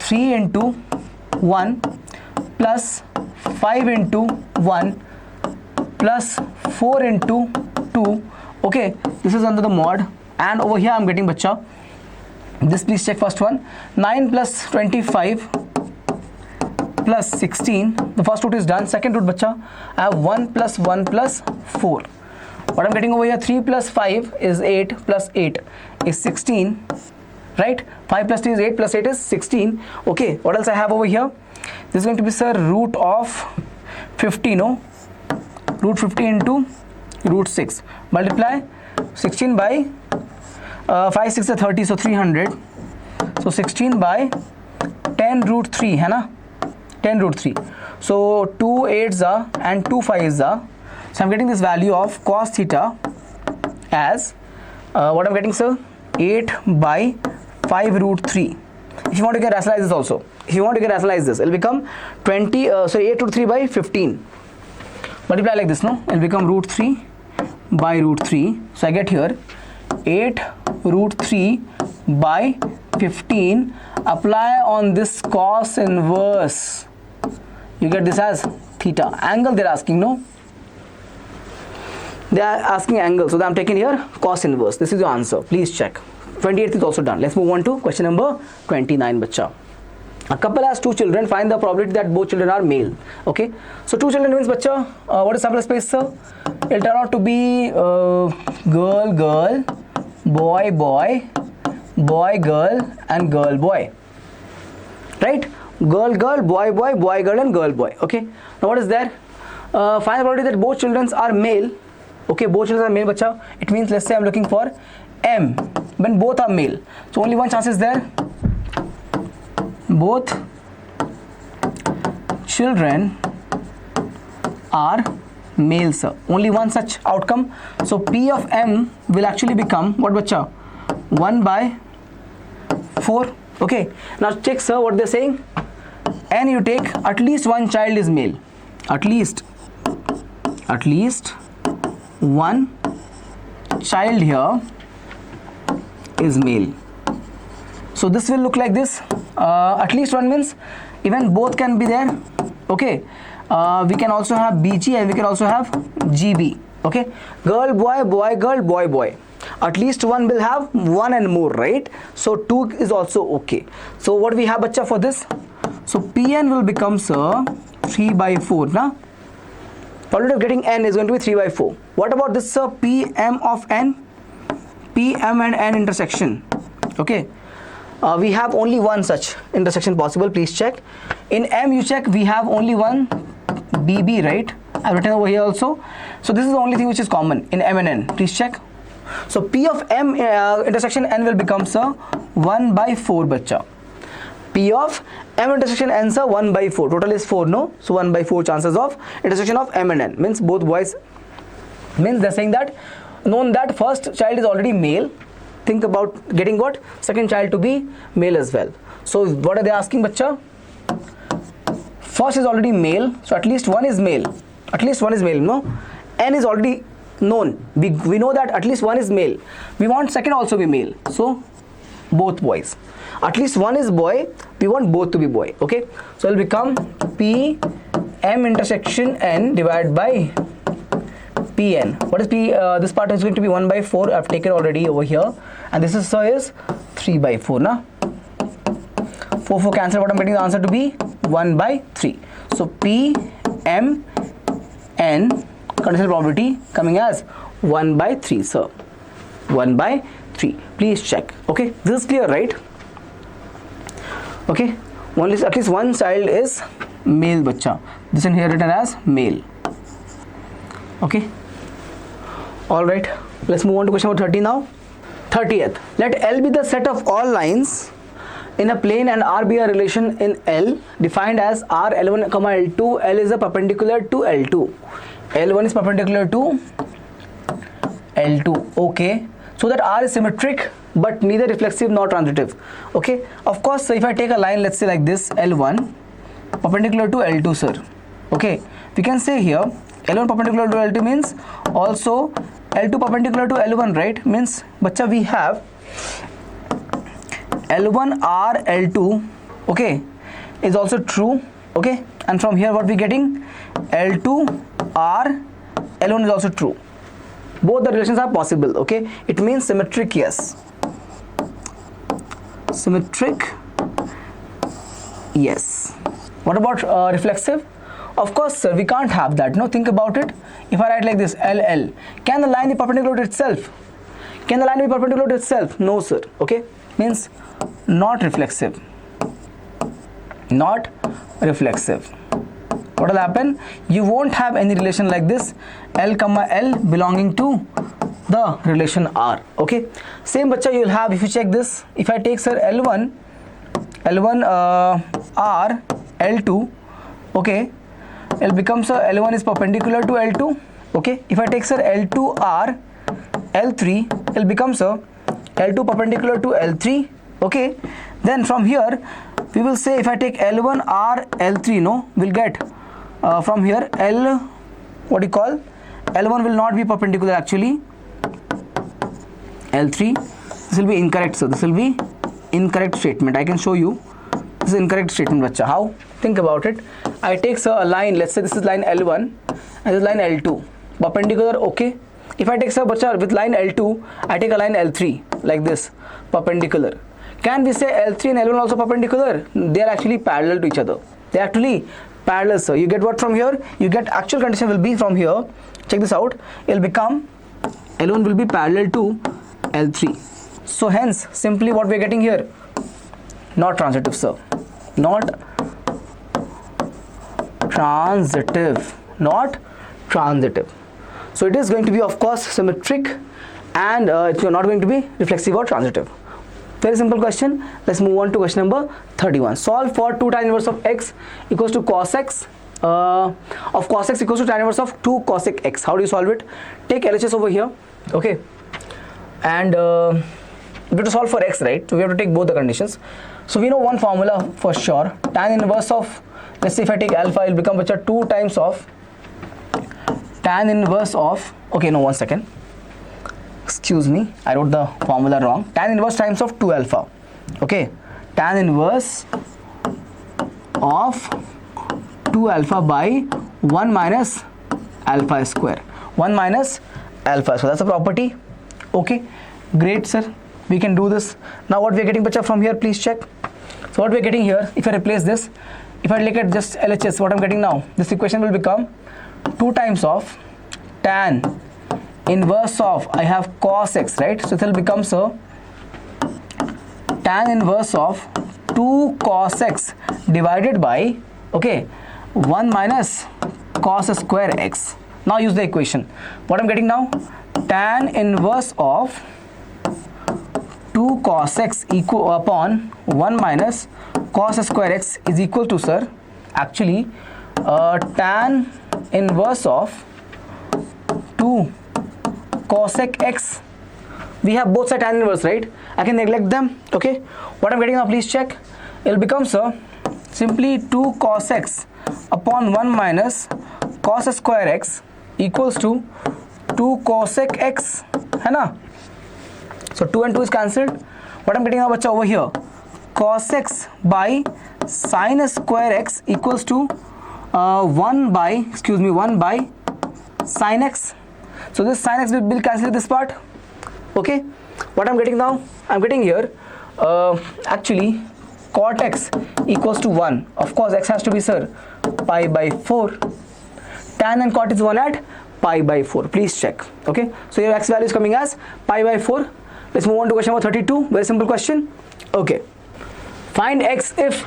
3 into 1 plus 5 into 1 plus 4 into 2. Okay, this is under the mod, and over here I'm getting, bacha, this, please check first one. 9 plus 25 plus 16. The first root is done. Second root, bacha, I have 1 plus 1 plus 4. What I'm getting over here, 3 plus 5 is 8 plus 8 is 16, right? 5 plus 3 is 8 plus 8 is 16. Okay, what else I have over here? This is going to be, sir, root of 50, no? Root 50 into root 6. Multiply 16 by 5, 6 is 30, so 300. So 16 by 10 root 3, है ना? 10 root 3. So 2 8s are and 2 5s are. So I'm getting this value of cos theta as what I'm getting, sir? 8 by 5 root 3. If you want to get rationalize this also, if you want to get rationalize this, it will become 8 root 3 by 15. Multiply like this, no? It will become root 3 by root 3. So I get here 8 root 3 by 15. Apply on this cos inverse. You get this as theta. Angle they're asking, no? They are asking angle. So I'm taking here cos inverse. This is your answer. Please check. 28th is also done. Let's move on to question number 29, bacha. A couple has 2 children. Find the probability that both children are male. Okay. So 2 children means, bacha, what is sample space, sir? It'll turn out to be girl, girl, boy, boy, boy, girl, and girl, boy. Right? Girl, girl, boy, boy, boy, girl, and girl, boy. Okay. Now what is there? Find the probability that both children are male. Okay, both children are male, bacha. It means, let's say I'm looking for M when both are male. So only one chance is there. Both children are male, sir. Only one such outcome. So P of M will actually become what, bacha? 1 by 4. Okay. Now check, sir, what they're saying. And you take at least one child is male. At least one child here is male. So this will look like this. At least one means even both can be there. Okay. We can also have BG and we can also have GB. Okay. Girl, boy, boy, girl, boy, boy. At least one will have one and more, right? So 2 is also okay. So what we have, bacha, for this? So Pn will become, sir, 3 by 4. Now, probability of getting n is going to be 3 by 4. What about this, sir? Pm of n? Pm and n intersection. Okay. we have only one such intersection possible. Please check. In M you check, we have only one BB, right? I've written over here also. So this is the only thing which is common in M and N. Please check. So P of M intersection N will become sir 1 by 4 bacha. P of M intersection N sir 1 by 4. Total is 4, no? So 1 by 4 chances of intersection of M and N. Means both boys. Means they're saying that, known that first child is already male. Think about getting what? Second child to be male as well. So what are they asking, bacha? First is already male. So at least one is male. At least one is male, no? N is already known. We know that at least one is male. We want second also be male. So both boys. At least one is boy. We want both to be boy. Okay. So it will become P M intersection N divided by Pn. What is P? This part is going to be 1 by 4. I've taken already over here. And this is 3 by 4. Na? 4 cancel. What I'm getting the answer to be 1 by 3. So P M N conditional probability coming as 1 by 3, sir. 1 by 3. Please check. Okay. This is clear, right? Okay. At least one child is male, bacha. This is here written as male. Okay. Alright, let's move on to question number 30 now. 30th. Let L be the set of all lines in a plane and R be a relation in L defined as R L1, L2. L is a perpendicular to L2. L1 is perpendicular to L2. Okay. So that R is symmetric but neither reflexive nor transitive. Okay. Of course, so if I take a line, let's say like this, L1 perpendicular to L2, sir. Okay. We can say here L1 perpendicular to L2 means also L2 perpendicular to L1, right? Means, bacha, we have L1 R L2, okay, is also true, okay, and from here what we getting? L2 R L1 is also true. Both the relations are possible, okay. It means symmetric, yes. Symmetric, yes. What about reflexive? Of course, sir, we can't have that. No, think about it. If I write like this, LL, can the line be perpendicular to itself? Can the line be perpendicular to itself? No, sir. Okay, means not reflexive. Not reflexive. What will happen? You won't have any relation like this, L comma L belonging to the relation R. Okay, same, bacha, you will have, if you check this, if I take, sir, L1 R L2, okay, L becomes L1 is perpendicular to L2. Okay. If I take, sir, L2 R L3, L becomes L2 perpendicular to L3. Okay. Then from here we will say, if I take L1 R L3, no, we'll get from here L, what do you call, L1 will not be perpendicular actually. L3, this will be incorrect, so this will be incorrect statement. I can show you. This is incorrect statement, bacha. How? Think about it. I take, sir, a line, let's say this is line L1 and this is line L2. Perpendicular, okay. If I take, sir, bacha, with line L2, I take a line L3 like this, perpendicular. Can we say L3 and L1 also perpendicular? They are actually parallel to each other. They are actually parallel, sir. You get what from here? You get actual condition will be from here. Check this out. It will become L1 will be parallel to L3. So hence, simply what we are getting here? Not transitive, sir. Not transitive. Not transitive. So it is going to be, of course, symmetric, and it's not going to be reflexive or transitive. Very simple question. Let's move on to question number 31. Solve for 2 tan inverse of x equals to cos x of cos x equals to tan inverse of 2 cosec x. How do you solve it? Take LHS over here, okay, and we have to solve for x, right? So we have to take both the conditions. So we know one formula for sure. Tan inverse of, let's say if I take alpha, it will become 2 times of tan inverse of, okay, no, 1 second. Excuse me, I wrote the formula wrong. Tan inverse times of 2 alpha. Okay, tan inverse of 2 alpha by 1 minus alpha square. 1 minus alpha. So that's a property. Okay, great, sir. We can do this. Now what we are getting, bacha, from here, please check. So what we are getting here, if I replace this, if I look at just LHS, what I'm getting now, this equation will become 2 times of tan inverse of, I have cos x, right? So it will become, so tan inverse of 2 cos x divided by, okay, 1 minus cos square x. Now use the equation. What I'm getting now? Tan inverse of 2 cos x equal upon 1 minus cos square x is equal to, sir, actually tan inverse of 2 cosec x. We have both side tan inverse, right? I can neglect them. Okay, what I'm getting now, please check. It will become, sir, simply 2 cos x upon 1 minus cos square x equals to 2 cosec x, है ना? So 2 and 2 is cancelled. What I'm getting now, बच्चा, over here, cos x by sin square x equals to 1 by sin x. So this sin x will cancel this part. Okay, what I'm getting now? I'm getting here actually cot x equals to 1. Of course, x has to be, sir, pi by 4. Tan and cot is 1 at pi by 4. Please check. Okay, so your x value is coming as pi by 4. Let's move on to question number 32. Very simple question. Okay, find x if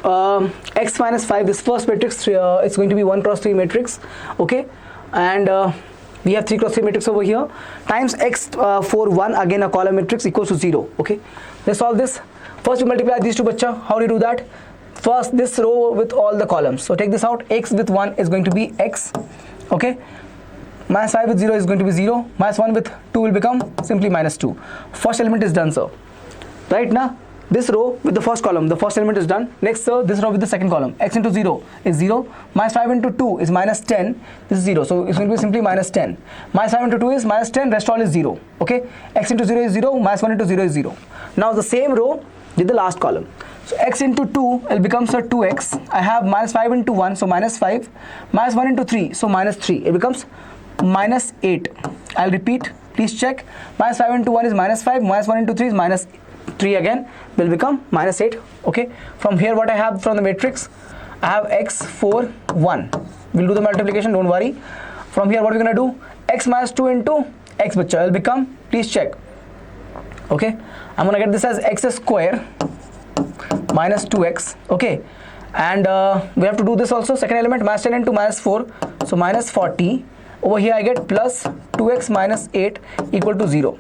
x minus 5, this first matrix, it's going to be 1 cross 3 matrix. Okay, and we have 3 cross 3 matrix over here, times x for 1, again a column matrix, equals to 0. Okay, let's solve this. First we multiply these two, bacha. How do you do that? First this row with all the columns, so take this out. X with 1 is going to be x. Okay, minus 5 with 0 is going to be 0, minus 1 with 2 will become simply minus 2. First element is done, sir. Right now, this row with the first column, the first element is done. Next, sir, this row with the second column, x into 0 is 0, minus 5 into 2 is minus 10, this is 0, so it's going to be simply minus 10. Minus 5 into 2 is minus 10, rest all is 0. Okay, x into 0 is 0, minus 1 into 0 is 0. Now the same row with the last column. So x into 2 will become, sir, 2x. I have minus 5 into 1, so minus 5, minus 1 into 3, so minus 3. It becomes minus 8. I'll repeat, please check. Minus 5 into 1 is minus 5, minus 1 into 3 is minus 3 again, will become minus 8. Okay, from here what I have from the matrix, I have x 4 1. We'll do the multiplication, don't worry. From here what we're gonna do, x minus 2 into x, which will become, please check. Okay, I'm gonna get this as x square minus 2x. Okay, and we have to do this also. Second element, minus 10 into minus 4, so minus 40. Over here I get plus 2x minus 8 equal to 0.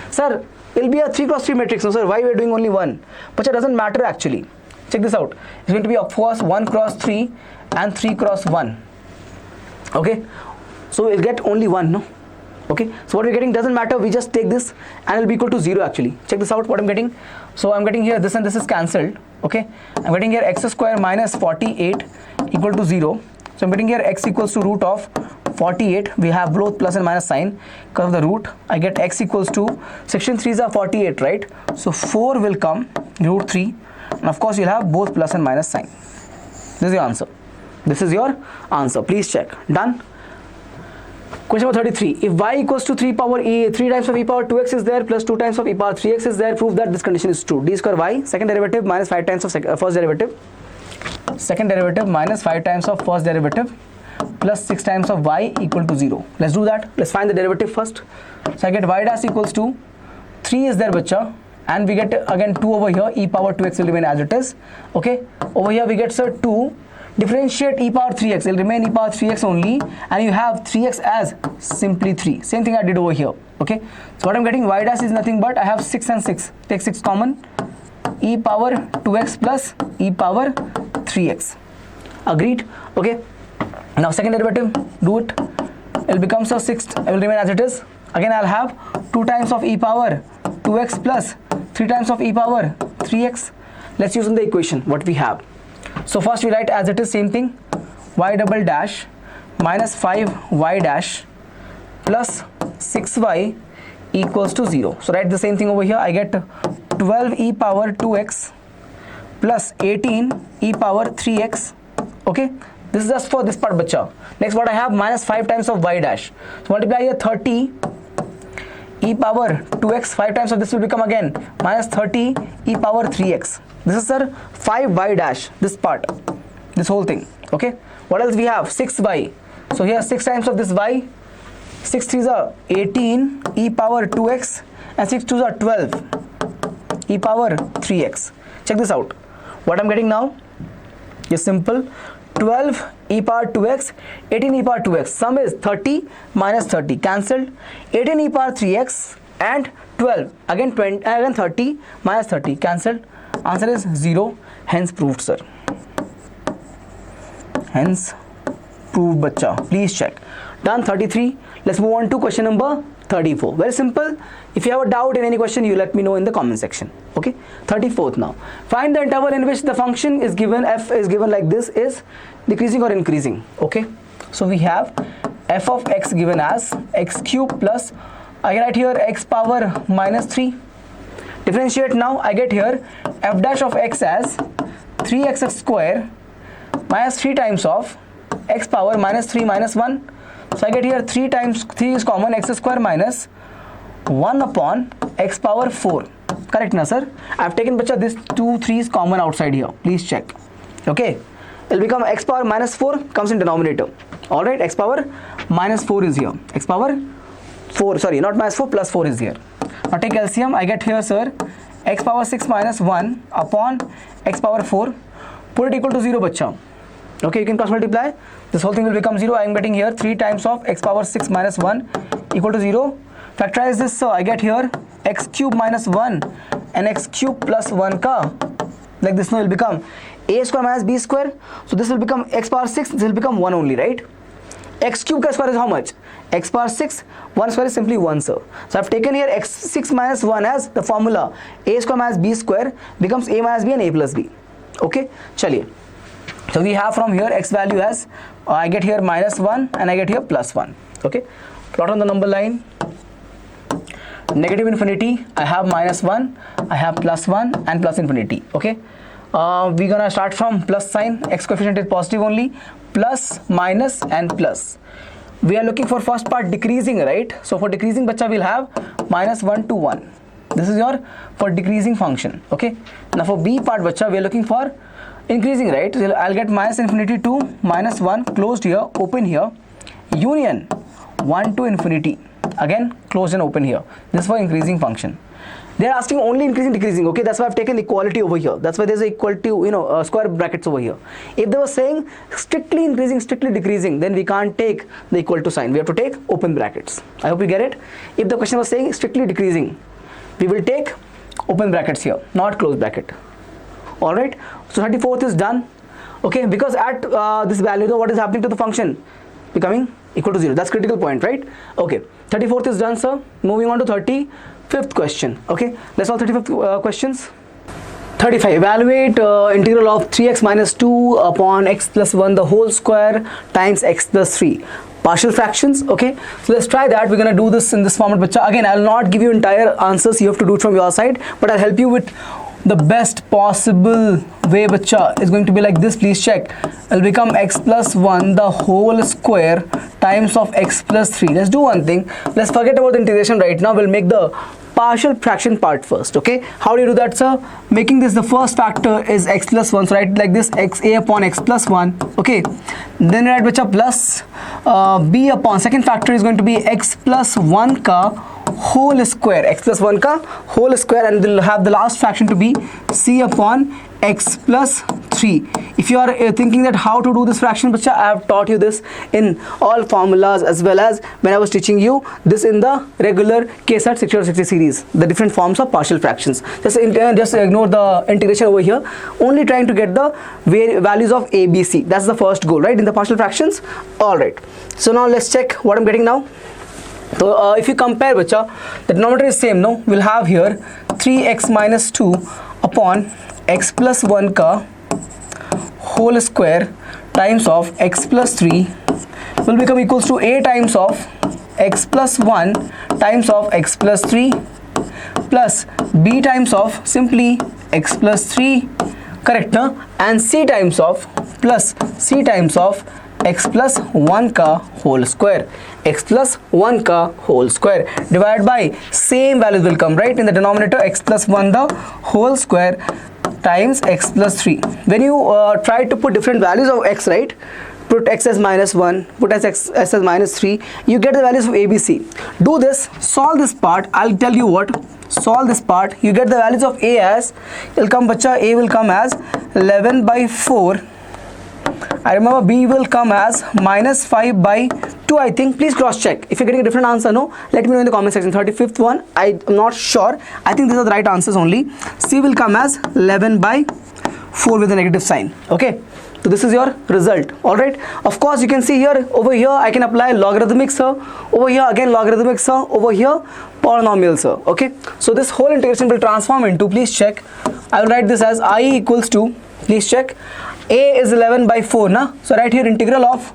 Sir, it will be a 3 cross 3 matrix. No, sir, why we are doing only 1? But it doesn't matter actually. Check this out. It's going to be, of course, 1 cross 3 and 3 cross 1. Okay, so we'll get only 1, no? Okay, so what we're getting doesn't matter. We just take this and it will be equal to 0 actually. Check this out, what I'm getting. So I'm getting here this and this is cancelled. Okay, I'm getting here x square minus 48 equal to 0. So I'm getting here x equals to root of 48. We have both plus and minus sign. Because of the root, I get x equals to, section 3s are 48, right? So 4 will come, root 3. And of course, you'll have both plus and minus sign. This is your answer. This is your answer. Please check. Done. Question number 33. If y equals to 3 power e, 3 times of e power 2x is there, plus 2 times of e power 3x is there, prove that this condition is true. D square y, second derivative minus 5 times of first derivative. Second derivative minus 5 times of first derivative plus 6 times of y equal to 0. Let's do that. Let's find the derivative first. So I get y dash equals to 3 is there, bacha, and we get again 2 over here, e power 2x will remain as it is. Okay, over here we get, sir, 2. Differentiate e power 3x, it will remain e power 3x only, and you have 3x as simply 3. Same thing I did over here. Okay, so what I'm getting, y dash is nothing but I have 6 and 6. Take 6 common, e power 2x plus e power 3x. Agreed? Okay. Now second derivative, do it. It will become, so 6, it will remain as it is. Again I'll have 2 times of e power 2x plus 3 times of e power 3x. Let's use in the equation what we have. So first we write as it is, same thing, y double dash minus 5y dash plus 6y equals to 0. So write the same thing over here. I get 12 e power 2x plus 18 e power 3x. Okay, this is just for this part, bacha. Next what I have, minus 5 times of y dash. So multiply here 30 e power 2x, 5 times of this will become again minus 30 e power 3x. This is, sir, 5y dash, this part, this whole thing. Okay, what else we have, 6y. So here 6 times of this y, 6 3s are 18 e power 2x and 6 2s are 12 e power 3x. check this out. What I'm getting now is simple. 12 e power 2x, 18 e power 2x. Sum is 30 minus 30, cancelled. 18 e power 3x and 12, again 20, again 30 minus 30, cancelled. Answer is 0, hence proved, sir. Hence proved, bacha. Please check. Done. 33. Let's move on to question number 34. Very simple. If you have a doubt in any question, you let me know in the comment section. Okay. 34th now. Find the interval in which the function is given, f is given like this, is decreasing or increasing. Okay. So we have f of x given as x cube plus, I write here x power minus 3. Differentiate now. I get here f dash of x as 3x square minus 3 times of x power minus 3 minus 1. So I get here 3 times 3 is common, x square minus 1 upon x power 4. Correct na, sir? I have taken, bacha, this 2 3 is common outside here. Please check. Okay. It will become x power minus 4 comes in denominator. Alright, x power minus 4 is here. X power 4, sorry, not minus 4, plus 4 is here. Now take LCM. I get here, sir, x power 6 minus 1 upon x power 4. Put it equal to 0, bacha. Okay, you can cross multiply. This whole thing will become 0. I am getting here 3 times of x power 6 minus 1 equal to 0. Factorize this, so I get here x cube minus 1 and x cube plus 1 ka. Like this now will become a square minus b square. So this will become x power 6. This will become 1 only, right? X cube ka square is how much? X power 6. 1 square is simply 1, sir. So I have taken here x6 minus 1 as the formula. A square minus b square becomes a minus b and a plus b. Okay, chaliye. So we have from here x value as I get here minus 1 and I get here plus 1. Okay, plot on the number line. Negative infinity, I have minus 1, I have plus 1 and plus infinity. Okay, we're gonna start from plus sign. X coefficient is positive only. Plus, minus and plus. We are looking for first part decreasing, right? So for decreasing, bacha, we'll have minus 1 to 1. This is your for decreasing function. Okay, now for b part, bacha, we are looking for increasing, right? So I'll get minus infinity to minus 1, closed here, open here, union 1 to infinity, again closed and open here. This for increasing function. They are asking only increasing, decreasing. Okay, that's why I've taken equality over here. That's why there's a equal to, square brackets over here. If they were saying strictly increasing, strictly decreasing, then we can't take the equal to sign. We have to take open brackets. I hope you get it. If the question was saying strictly decreasing, we will take open brackets here, not closed bracket. Alright, so 34th is done. Okay, because at this value, what is happening to the function? Becoming equal to 0. That's critical point, right? Okay, 34th is done, sir. Moving on to 35th question. Okay, let's solve 35th questions. 35. Evaluate integral of 3x minus 2 upon x plus 1 the whole square times x plus 3. Partial fractions. Okay, so let's try that. We're gonna do this in this format, bacha. Again, I'll not give you entire answers. You have to do it from your side, but I'll help you with the best possible way, bacha. Is going to be like this. Please check. It'll become x plus 1 the whole square times of x plus 3. Let's do one thing. Let's forget about the integration right now. We'll make the partial fraction part first. Okay, how do you do that, sir? Making this the first factor is x plus 1, so write like this, x a upon x plus 1. Okay, then write, bacha, plus b upon second factor is going to be x plus 1 ka whole square, x plus 1 ka whole square, and we'll have the last fraction to be c upon x plus 3. If you are thinking that how to do this fraction, bacha, I have taught you this in all formulas, as well as when I was teaching you this in the regular KCET 60 or 60 series, the different forms of partial fractions. Just ignore the integration over here, only trying to get the values of a, b, c. That's the first goal, right, in the partial fractions. Alright, so now let's check what I'm getting now. So if you compare, bacha, the denominator is same, no? We'll have here 3x minus 2 upon x plus 1 ka whole square times of x plus 3 will become equals to a times of x plus 1 times of x plus 3 plus b times of simply x plus 3, correct, na? And c times of plus c times of x plus 1 ka whole square, x plus 1 ka whole square divided by same values will come, right, in the denominator, x plus 1 the whole square times x plus 3. When you try to put different values of x, right, put x as minus 1, put x as minus 3, you get the values of a, b, c. Do this, solve this part. I'll tell you what, solve this part, you get the values of a as, it'll come bacha, a will come as 11 by 4. I remember b will come as minus 5 by 2, I think. Please cross check. If you're getting a different answer, no, let me know in the comment section. 35th one, I'm not sure. I think these are the right answers only. C will come as 11 by 4 with a negative sign. Okay, so this is your result. All right, of course you can see here, over here I can apply logarithmic, sir. Over here again logarithmic, sir. Over here polynomial, sir. Okay, so this whole integration will transform into, please check, I will write this as I equals to, please check, a is 11 by 4 na, so right here integral of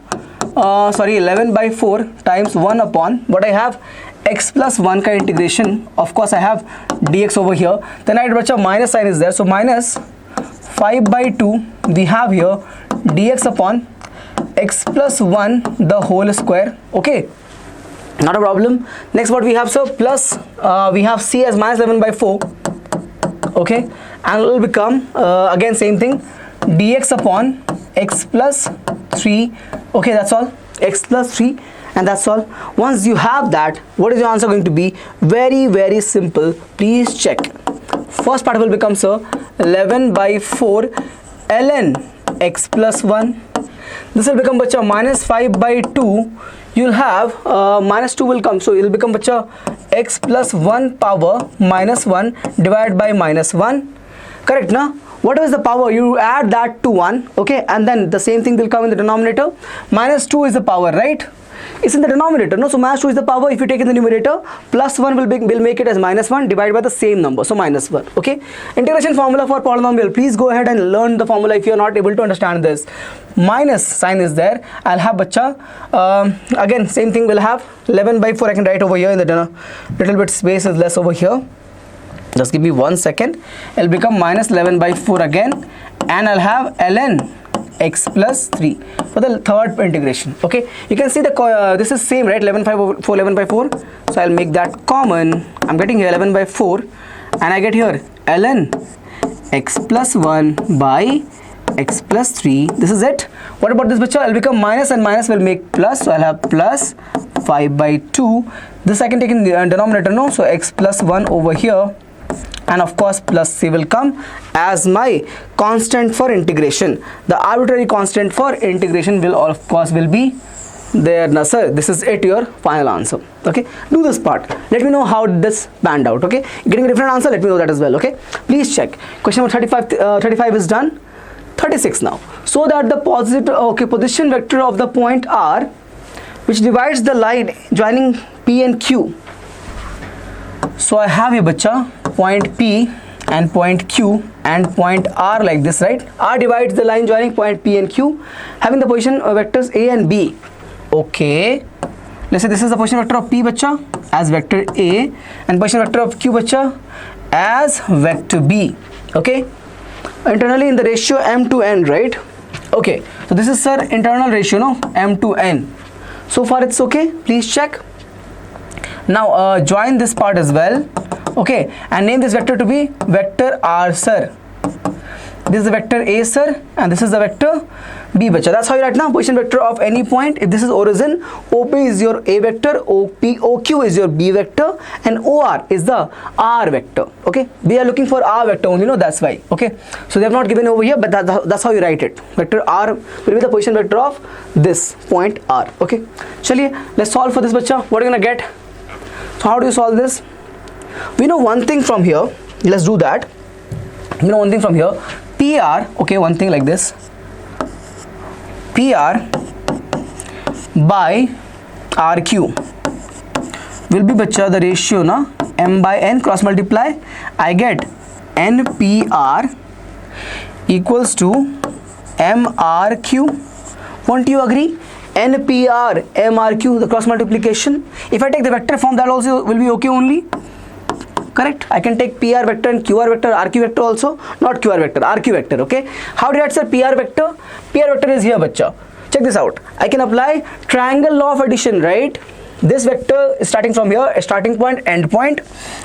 11 by 4 times 1 upon what I have, x plus 1 ka integration. Of course I have dx over here, then I write a minus sign is there, so minus 5 by 2 we have here dx upon x plus 1 the whole square. Okay, not a problem. Next what we have, sir, plus we have c as minus 11 by 4. Okay, and it will become again same thing, dx upon x plus 3. Okay, that's all, x plus 3, and that's all. Once you have that, what is your answer going to be? Very, very simple. Please check. First part will become, sir, 11 by 4 ln x plus 1. This will become bacha minus 5 by 2. You'll have minus 2 will come, so it will become bacha x plus 1 power minus 1 divided by minus 1. Correct, na? What is the power? You add that to 1, okay, and then the same thing will come in the denominator. Minus 2 is the power, right? It's in the denominator, no? So minus 2 is the power. If you take in the numerator, plus 1 will make it as minus 1 divided by the same number, so minus 1. Okay, integration formula for polynomial. Please go ahead and learn the formula if you are not able to understand this. Minus sign is there. I'll have bacha again same thing will have 11 by 4. I can write over here in the little bit space is less over here. Just give me 1 second. It'll become minus 11 by 4 again, and I'll have ln x plus 3 for the third integration. Okay, you can see the this is same, right? 11 by 4. So I'll make that common. I'm getting here 11 by 4, and I get here ln x plus 1 by x plus 3. This is it. What about this bacha? I'll become minus, and minus will make plus, so I'll have plus 5 by 2. This I can take in the denominator, no? So x plus 1 over here, and of course plus c will come as my constant for integration. The arbitrary constant for integration will of course will be there. Now sir, this is it, your final answer. Okay, do this part, let me know how this panned out. Okay, getting a different answer, let me know that as well. Okay, please check. Question number 35 is done. 36 now. So that the position vector of the point R which divides the line joining P and Q. So I have here bacha point P and point Q and point R like this, right? R divides the line joining point P and Q, having the position vectors A and B. Okay, let's say this is the position vector of P bacha as vector A, and position vector of Q bacha as vector B. Okay, internally in the ratio m to n, right? Okay, so this is, sir, internal ratio, no, m to n. So far it's okay. Please check. Now join this part as well. Okay, and name this vector to be vector R, sir. This is the vector A, sir, and this is the vector B bacha. That's how you write now position vector of any point. If this is origin, OP is your A vector, OQ is your B vector, and OR is the R vector. Okay, we are looking for R vector only, no, that's why. Okay, so they have not given over here, but that's how you write it. Vector R will be the position vector of this point R. Okay, chaliye, let's solve for this bacha. What are you gonna get? So how do you solve this? We know one thing from here. Let's do that. We know one thing from here. PR, okay, one thing like this. PR by RQ will be bacha the ratio, na, m by n, cross multiply. I get NPR equals to MRQ. Won't you agree? NPR, MRQ, the cross multiplication. If I take the vector form, that also will be okay only. Correct? I can take PR vector and QR vector, RQ vector also, not QR vector, RQ vector. Okay, how did I say PR vector? PR vector is here bacha. Check this out. I can apply triangle law of addition, right? This vector is starting from here, starting point, end point.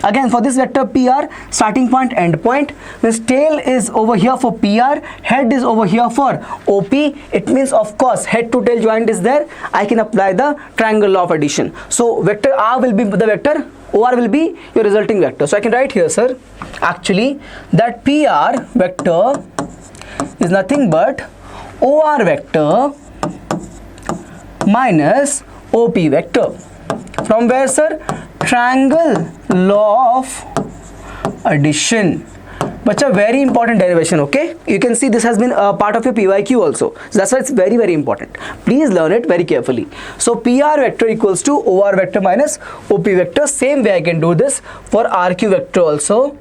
Again for this vector PR, starting point, end point. Means tail is over here for PR, head is over here for OP. It means of course head to tail joint is there. I can apply the triangle law of addition. So vector R will be the vector OR will be your resulting vector. So I can write here, sir, actually that PR vector is nothing but OR vector minus OP vector. From where, sir? Triangle law of addition. But a very important derivation, okay? You can see this has been a part of your PYQ also. So that's why it's very, very important. Please learn it very carefully. So PR vector equals to OR vector minus OP vector. Same way I can do this for RQ vector also.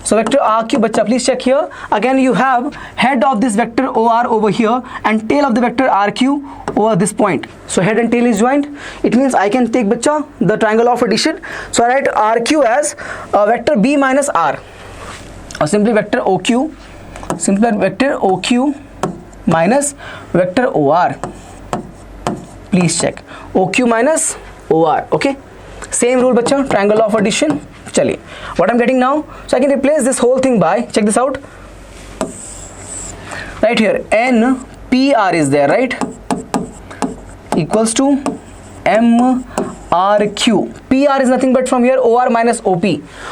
So vector RQ, bacha, please check here. Again, you have head of this vector OR over here and tail of the vector RQ over this point. So head and tail is joined. It means I can take, bacha, the triangle of addition. So I write RQ as vector B minus R. Or simply vector OQ, minus vector OR. Please check OQ minus OR. Okay, same rule, bacha, triangle of addition. Chali, what I'm getting now, so I can replace this whole thing by, check this out, right here, NPR is there, right, equals to MRQ. PR is nothing but from here OR minus OP.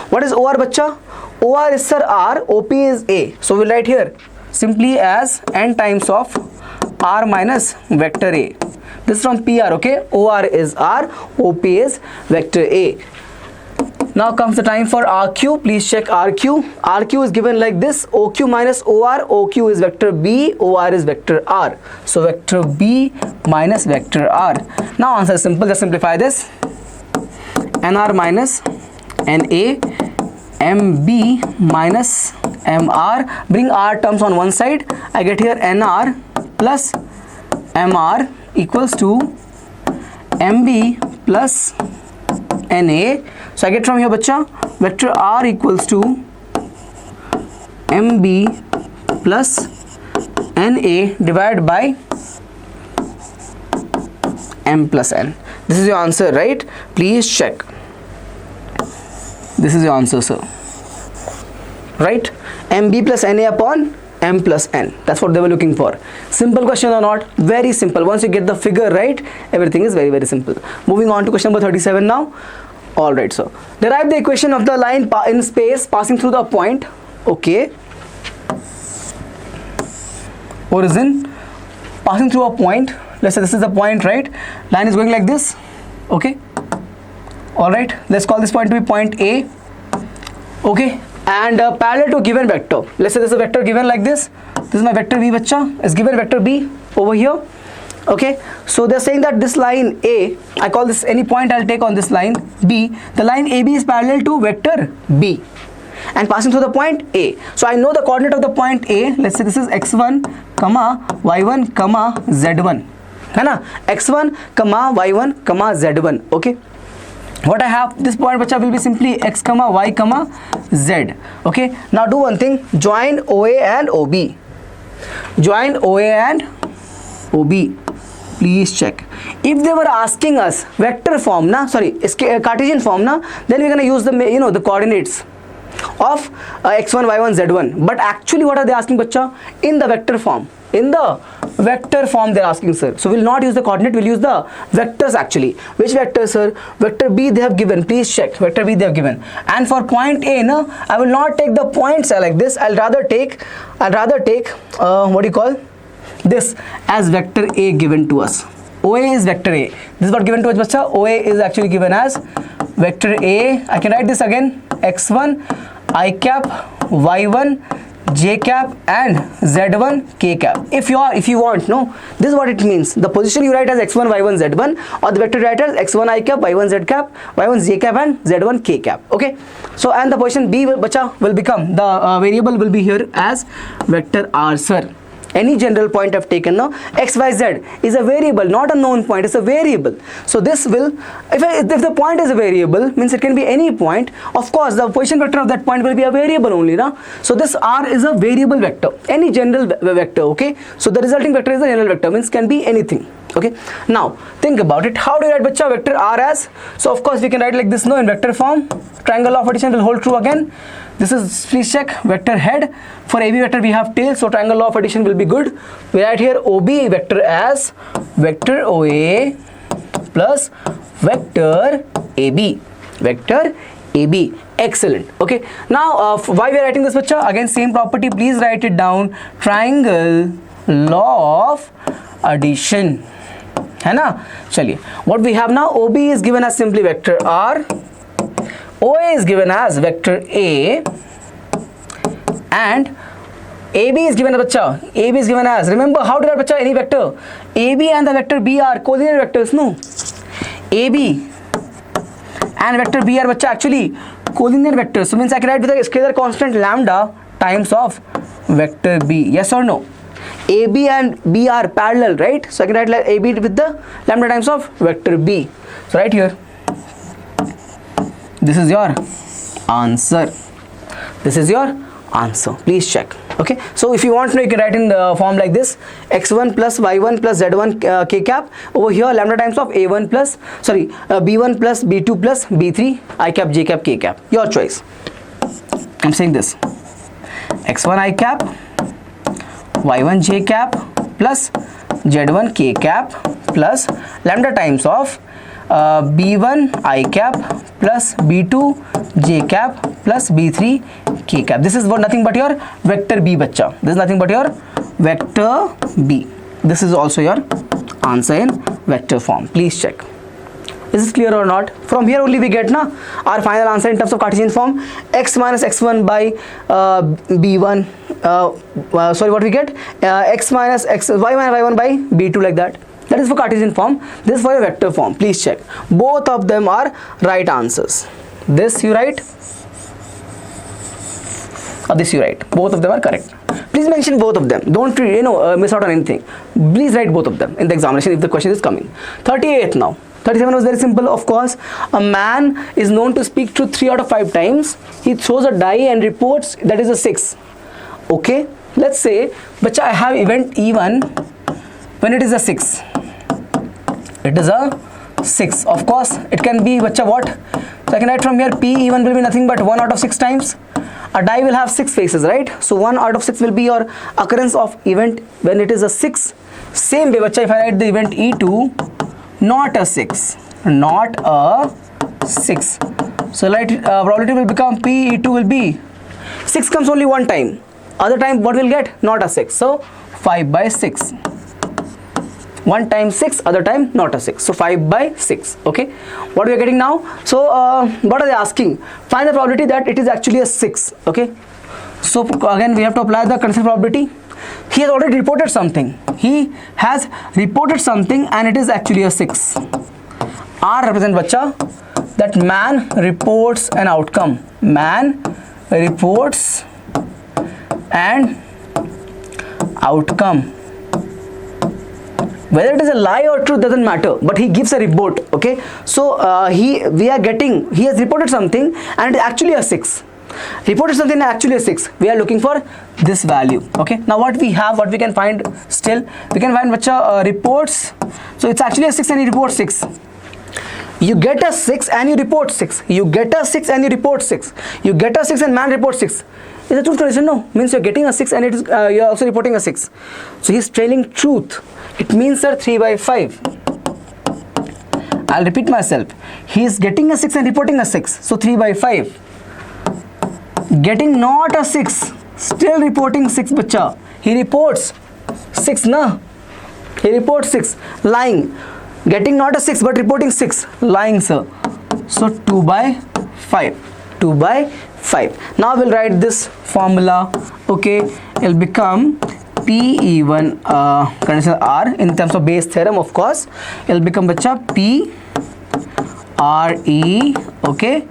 What is OR, bacha? OR is, sir, R, OP is A. So we'll write here simply as N times of R minus vector A. This is from PR, okay? OR is R, OP is vector A. Now comes the time for RQ. Please check RQ. RQ is given like this: OQ minus OR. OQ is vector B, OR is vector R. So vector B minus vector R. Now answer is simple. Just simplify this. NR minus NA, MB minus MR. Bring R terms on one side. I get here NR plus MR equals to MB plus NA. So I get from here, bacha, vector R equals to MB plus NA divided by M plus N. This is your answer, right? Please check. This is your answer, sir. Right? MB plus NA upon M plus N. That's what they were looking for. Simple question or not? Very simple. Once you get the figure right, everything is very, very simple. Moving on to question number 37 now. Alright, so derive the equation of the line in space passing through the point. Okay. Origin passing through a point. Let's say this is the point, right? Line is going like this. Okay. Alright, let's call this point to be point A. Okay. And parallel to given vector. Let's say this is a vector given like this. This is my vector B, bacha. Is given vector B over here. Okay, so they're saying that this line A, I call this any point I'll take on this line B, the line AB is parallel to vector B and passing through the point A. So I know the coordinate of the point A. Let's say this is x1 comma y1 comma z1, है ना, x1 comma y1 comma z1. Okay, what I have, this point, bacha, will be simply x comma y comma z. Okay, now do one thing, join OA and OB. Join OA and OB. Please check. If they were asking us vector form, na, sorry, Cartesian form, na, then we're gonna use the, you know, the coordinates of x1, y1, z1. But actually, what are they asking, bacha? In the vector form. In the vector form, they're asking, sir. So we'll not use the coordinate. We'll use the vectors actually. Which vector, sir? Vector B they have given. Please check. Vector B they have given. And for point A, no, I will not take the points like this. I'll rather take what do you call this as vector A given to us. OA is vector A. This is what given to us, bacha. OA is actually given as vector A. I can write this again. X1 I cap, Y1 J cap and Z1 K cap. If you want, no, this is what it means. The position you write as x1 y1 z1, or the vector write as x1 I cap, y1 z cap, y1 j cap and z1 k cap. Okay, so and the position B, bacha, will become the variable will be here as vector R, sir. Any general point I've taken now, x, y, z is a variable, not a known point, it's a variable. So this will, if the point is a variable, means it can be any point. Of course, the position vector of that point will be a variable only, na? So this R is a variable vector, any general vector, okay? So the resulting vector is a general vector, means can be anything, okay? Now, think about it. How do you write, bacha, vector R as? So of course, we can write like this, no, in vector form. Triangle of addition will hold true again. This is, please check, vector head. For AB vector we have tail, so triangle law of addition will be good. We write here OB vector as vector OA plus vector AB. vector AB. Excellent. Okay, now why we are writing this bacha? Again same property, please write it down. Triangle law of addition, है ना? चलिए, what we have now, OB is given as simply vector R, OA is given as vector A, and AB is given as bacha. AB is given as, remember how to write bacha any vector? AB and the vector B are collinear vectors, no? AB and vector B are bacha actually collinear vectors. So means I can write with a scalar constant lambda times of vector B. Yes or no? AB and B are parallel, right? So I can write like AB with the lambda times of vector B. So right here, this is your answer. This is your answer. Please check. Okay, so if you want to know, you can write in the form like this: x1 plus y1 plus z1 k cap. Over here, lambda times of a1 plus b1 plus b2 plus b3 I cap j cap k cap. Your choice. I'm saying this: x1 I cap, y1 j cap plus z1 k cap plus lambda times of b1 I cap plus b2 j cap plus b3 k cap. This is nothing but your vector B, bacha. This is nothing but your vector B. This is also your answer in vector form. Please check. Is this clear or not? From here only we get our final answer in terms of Cartesian form. X minus x1 by b1. What we get? X minus x, y minus y1 by b2, like that. That is for Cartesian form. This is for your vector form. Please check. Both of them are right answers. This you write, or this you write. Both of them are correct. Please mention both of them. Don't miss out on anything. Please write both of them in the examination if the question is coming. 38th now. 37 was very simple, of course. A man is known to speak truth 3 out of 5 times. He throws a die and reports that is a 6. Okay, let's say, bacha, I have event E1 when it is a 6. It is a 6. Of course, it can be, bacha, what? So I can write from here, P E1 will be nothing but 1 out of 6 times. A die will have 6 faces, right? So 1 out of 6 will be your occurrence of event when it is a 6. Same way, bacha, if I write the event E2, not a 6, not a 6. So probability will become P E2 will be 6 comes only one time. Other time what will get? Not a 6. So 5 by 6. One time 6, other time not a 6. So 5 by 6. Okay. What we are getting now? So what are they asking? Find the probability that it is actually a 6. Okay. So again we have to apply the conditional probability. He has already reported something. He has reported something and it is actually a 6. R represent, bacha, that man reports an outcome. Man reports an outcome. Whether it is a lie or truth doesn't matter, but he gives a report. Okay. So he has reported something and it is actually a 6. Reported something actually a 6. We are looking for this value. Okay. Now what we can find still, we can find bacha reports. So it's actually a 6 and he reports 6. You get a 6 and you report 6. You get a 6 and you report 6. You get a 6 and man reports 6. Is a truth condition? No. Means you're getting a 6 and it is you're also reporting a 6. So he's trailing truth. It means, sir, 3 by 5. I'll repeat myself. He is getting a 6 and reporting a 6. So 3 by 5. Getting not a 6, still reporting 6, bacha. He reports 6, na? He reports 6, lying. Getting not a 6 but reporting 6, lying, sir. So 2 by 5. 2 by 5. Now we'll write this formula. Okay, it'll become PE1 conditional R in terms of Bayes theorem, of course. It'll become, bacha, P RE. Okay,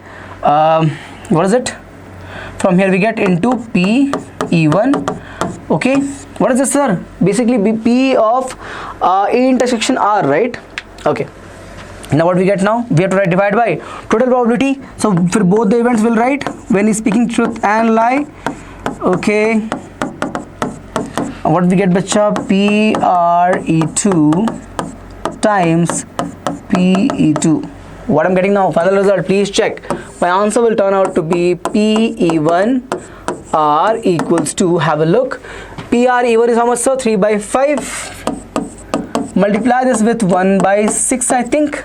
what is it? From here we get into P E1. Okay, what is this, sir? Basically P of A intersection R, right? Okay. Now what we get now? We have to divide by total probability. So for both the events we'll write when he's speaking truth and lie. Okay. What we get, bacha? PRE2 times PE2. What I'm getting now, final result, please check. My answer will turn out to be PE1 R equals to, have a look, PRE1 is how much, sir? 3 by 5. Multiply this with 1 by 6, I think.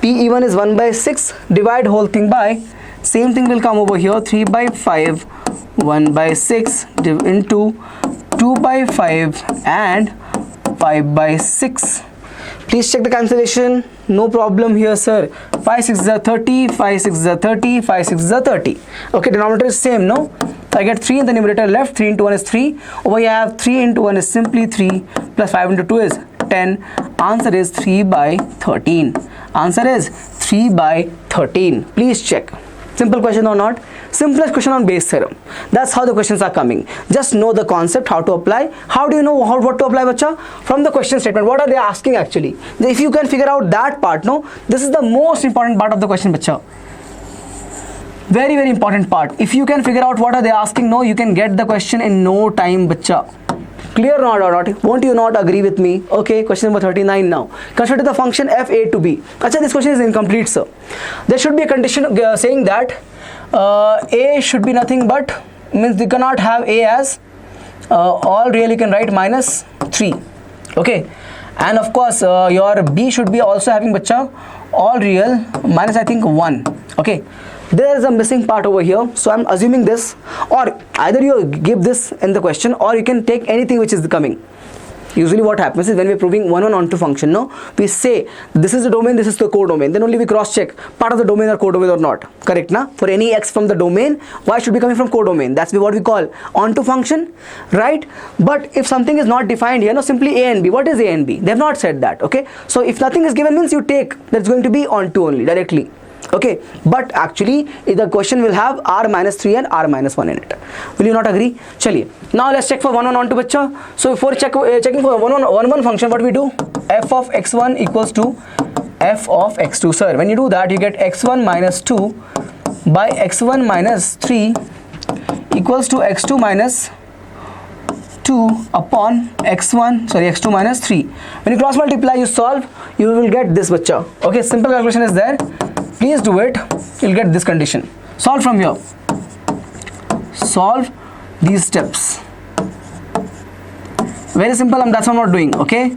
PE1 is 1 by 6. Divide whole thing by, same thing will come over here, 3 by 5, 1 by 6 into 2 by 5 and 5 by 6. Please check the cancellation. No problem here, sir. 5 6 is 30, 5 6 is 30, 5 6 is 30. Okay, denominator is same, no? So I get 3 in the numerator left, 3 into 1 is 3. Over here I have 3 into 1 is simply 3 plus 5 into 2 is 10. Answer is 3 by 13. Answer is 3 by 13. Please check. Simple question or not? Simplest question on base theorem. That's how the questions are coming. Just know the concept, how to apply. How do you know what to apply, bacha? From the question statement. What are they asking actually? If you can figure out that part, no? This is the most important part of the question, bacha. Very, very important part. If you can figure out what are they asking, no, you can get the question in no time, bacha. Clear or not? Won't you not agree with me? Okay, question number 39 now. Consider the function f a to b. Achha, this question is incomplete, sir. There should be a condition saying that a should be nothing but, means you cannot have a as all real, you can write minus 3. Okay, and of course your b should be also having, bacha, all real minus I think 1. Okay, there is a missing part over here, so I'm assuming this, or either you give this in the question or you can take anything which is coming. Usually what happens is when we're proving one onto function, no, we say this is the domain, this is the codomain, then only we cross check part of the domain or codomain or not. Correct, na? For any x from the domain, y should be coming from codomain. That's what we call onto function, right? But if something is not defined here, no, simply a and b. What is a and b? They have not said that. Okay, so if nothing is given, means you take that's going to be onto only directly. Okay, but actually the question will have r minus 3 and r minus 1 in it. Will you not agree? Chaliye. Now let's check for 1 onto, bacha. So for checking for 1 function, what we do? F of x1 equals to f of x2. Sir, when you do that, you get x1 minus 2 by x1 minus 3 equals to x2 minus 2 upon x2 minus 3. When you cross multiply, you solve, you will get this, bacha. Okay, simple calculation is there. Please do it. You'll get this condition. Solve from here. Solve these steps. Very simple, and that's what I'm not doing. Okay,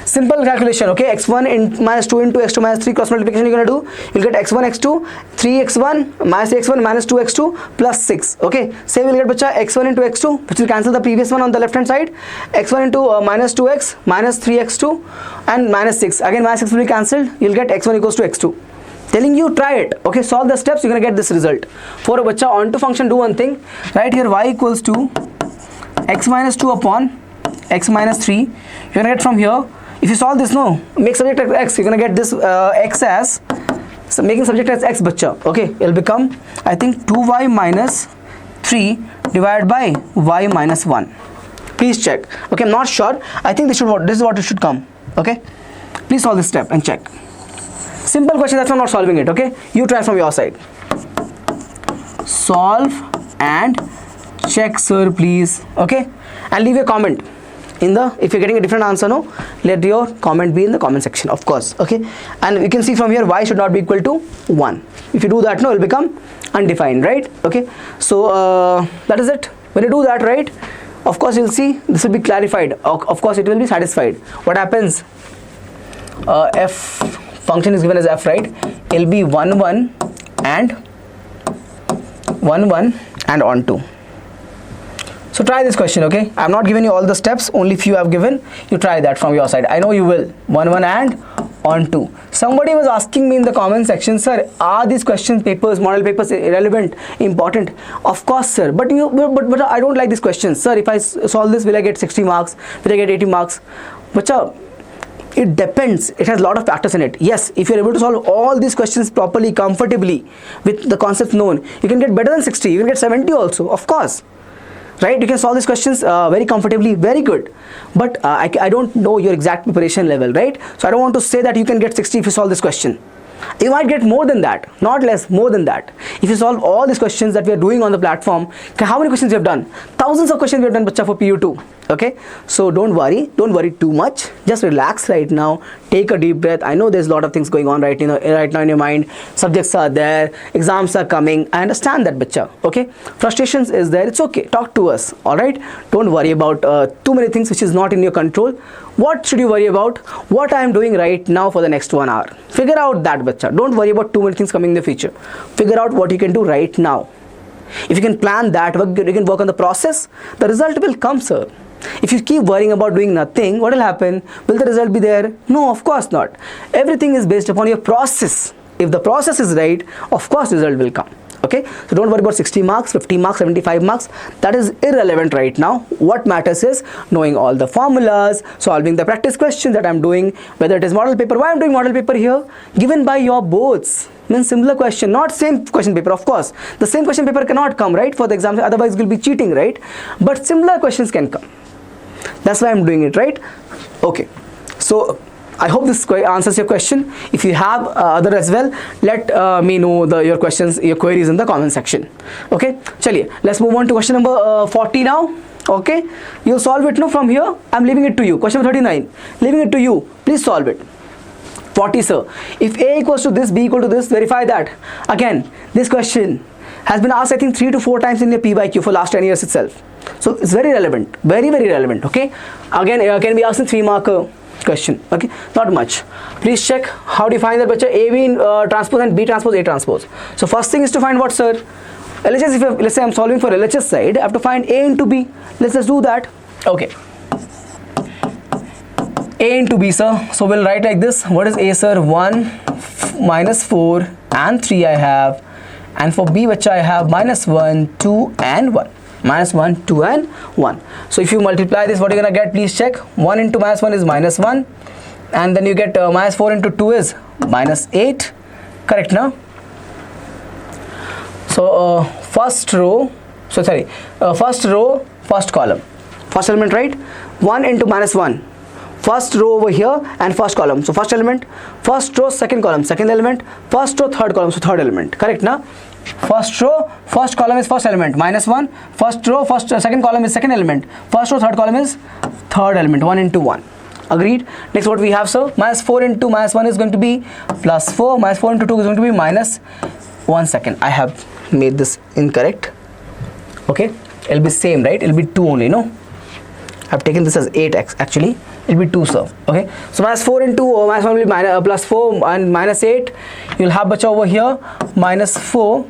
simple calculation. Okay, x1 in minus 2 into x2 minus 3 cross multiplication you're gonna do. You'll get x1 x2 3x1 minus x1 minus 2x2 plus 6. Okay, same will get, bacha, x1 into x2, which will cancel the previous one on the left hand side. x1 into minus 2x minus 3x2 and minus 6. Again minus 6 will be cancelled. You'll get x1 equals to x2. Telling you, try it. Okay, solve the steps, you're gonna get this result. For a bacha onto function, do one thing. Right here y equals to x minus 2 upon x minus 3. You're gonna get from here, if you solve this, no, make subject as x, you're gonna get this x as, so making subject as x, bacha. Okay, it'll become I think 2y minus 3 divided by y minus 1. Please check. Okay, I'm not sure. I think this is what it should come. Okay, please solve this step and check. Simple question, that's why I'm not solving it. Okay, you try from your side. Solve and check, sir, please. Okay, and leave a comment in the, if you're getting a different answer, no, let your comment be in the comment section, of course. Okay, and you can see from here y should not be equal to 1. If you do that, no, it will become undefined, right? Okay, so that is it. When you do that, right, of course you'll see this will be clarified. Of course it will be satisfied. What happens? F function is given as f, right? It'll be 1 1 and 1 1 and onto. So try this question. Okay, I'm not giving you all the steps, only few I've given. You try that from your side. I know you will. 1 1 and onto. Somebody was asking me in the comment section, sir, are these question papers, model papers irrelevant, important? Of course, sir, but I don't like these questions, sir. If I solve this, will I get 60 marks? Will I get 80 marks? But it depends. It has a lot of factors in it. Yes, if you're able to solve all these questions properly, comfortably, with the concepts known, you can get better than 60. You can get 70 also, of course. Right? You can solve these questions very comfortably, very good. But I don't know your exact preparation level, right? So I don't want to say that you can get 60 if you solve this question. You might get more than that, not less, more than that. If you solve all these questions that we are doing on the platform, how many questions we have done? Thousands of questions we have done, bacha, for PU2. Okay, so don't worry too much. Just relax right now. Take a deep breath. I know there's a lot of things going on right now in your mind. Subjects are there, exams are coming. I understand that, bacha. Okay, frustrations is there. It's okay. Talk to us. All right. Don't worry about too many things which is not in your control. what should you worry about? What I am doing right now for the next 1 hour. Figure out that, bacha. Don't worry about too many things coming in the future. Figure out what you can do right now. If you can plan that, you can work on the process, the result will come, sir. If you keep worrying about doing nothing, what will happen? Will the result be there? No, of course not. Everything is based upon your process. If the process is right, of course result will come. Okay, so don't worry about 60 marks, 50 marks, 75 marks. That is irrelevant right now. What matters is knowing all the formulas, solving the practice questions that I'm doing, whether it is model paper. Why I'm doing model paper here? Given by your boards. Means similar question, not same question paper, of course. The same question paper cannot come, right, for the exam, otherwise it will be cheating, right? But similar questions can come. That's why I'm doing it, right? Okay, so I hope this answers your question. If you have other as well, let me know your questions, your queries in the comment section. Okay, chaliye, let's move on to question number 40 now. Okay, you solve it now from here. I'm leaving it to you. Question number 39, leaving it to you. Please solve it. 40, sir. If A equals to this, B equal to this, verify that. Again, this question has been asked, I think, 3 to 4 times in your P by Q for last 10 years itself. So it's very relevant, very relevant. Okay, again, can be asked in 3 mark question. Okay, not much. Please check how do you find that, bacha? A B transpose and B transpose A transpose. So first thing is to find what, sir? LHS. If let's say I'm solving for LHS side, I have to find A into B. Let's just do that. Okay, A into B, sir. So we'll write like this. What is A, sir? 1 minus 4 and 3 I have, and for B, which I have minus 1, 2 and 1. Minus 1, 2 and 1. So if you multiply this, what you're gonna get? Please check. 1 into minus 1 is minus 1, and then you get minus 4 into 2 is minus 8. Correct now? So first row, first row, first column, first element, right? 1 into minus 1, first row over here and first column. So first element, first row, second column, second element, first row, third column, so third element. Correct now? First row, first column is first element, minus 1. First row, second column is second element. First row, third column is third element, 1 into 1. Agreed? Next, what we have, sir? Minus 4 into minus 1 is going to be plus 4. Minus 4 into 2 is going to be minus 1 second. I have made this incorrect. Okay, it'll be same, right? It'll be 2 only, no? I've taken this as 8x actually. It'll be 2, sir. Okay, so minus 4 into minus 1 will be plus 4 and minus 8. You'll have, bacha, over here minus 4.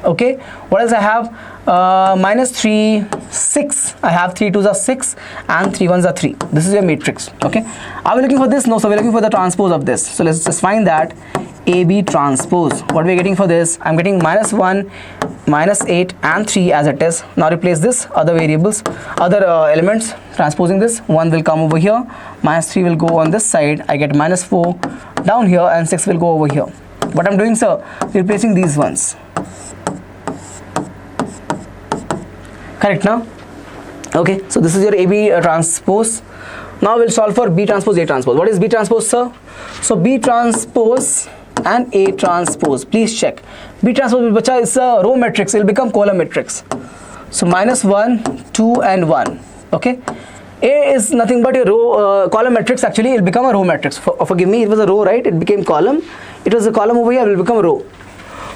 Okay, what else I have? Minus 3, 6. I have 3 2s are 6 and 3 1s are 3. This is your matrix. Okay, are we looking for this? No, so we're looking for the transpose of this. So let's just find that. AB transpose. What we're getting for this? I'm getting minus 1, minus 8 and 3 as it is. Now replace this, other variables, other elements, transposing this. 1 will come over here, minus 3 will go on this side. I get minus 4 down here and 6 will go over here. What I'm doing, sir? Replacing these ones. Correct now? Okay, so this is your AB transpose. Now we'll solve for B transpose, A transpose. What is B transpose, sir? So B transpose and A transpose. Please check. B transpose, bacha, is a row matrix. It will become column matrix. So minus 1, 2 and 1. Okay. A is nothing but a row column matrix. Actually, it will become a row matrix. Forgive me, it was a row, right? It became column. It was a column over here. It will become a row.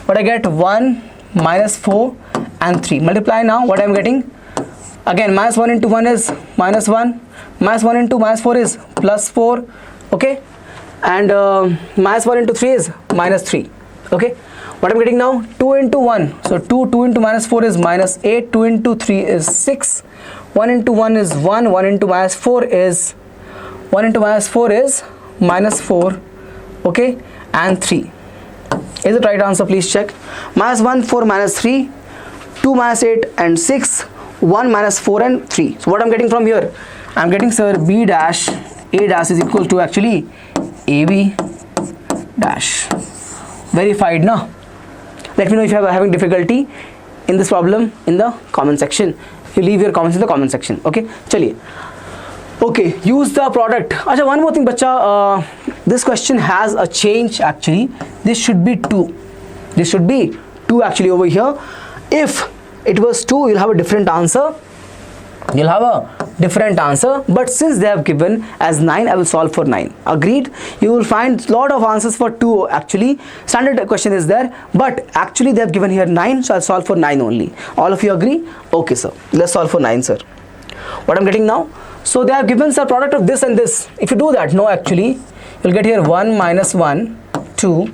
But I get 1, minus 4 and 3. Multiply now. What I am getting? Again, minus 1 into 1 is minus 1. Minus 1 into minus 4 is plus 4. Okay. And minus 1 into 3 is minus 3. Okay. What I'm getting now? 2 into 1. So 2 into minus 4 is minus 8. 2 into 3 is 6. 1 into 1 is 1. 1 into minus 4 is minus 4. Okay. And 3. Is it right answer? Please check. Minus 1, 4, minus 3. 2, minus 8 and 6. 1, minus 4 and 3. So what I'm getting from here? I'm getting, sir, B dash A dash is equal to actually AB dash. Verified now. Let me know if you are having difficulty in this problem in the comment section. You leave your comments in the comment section. Okay, chaliye. Okay, use the product. Acha, one more thing, bacha. This question has a change actually. This should be 2. This should be 2 actually over here. If it was 2, you'll have a different answer. You'll have a different answer. But since they have given as 9, I will solve for 9. Agreed? You will find lot of answers for 2 actually. Standard question is there. But actually they have given here 9. So I'll solve for 9 only. All of you agree? Okay, sir. Let's solve for 9, sir. What I'm getting now? So they have given the product of this and this. If you do that, no, actually you'll get here 1 minus 1 2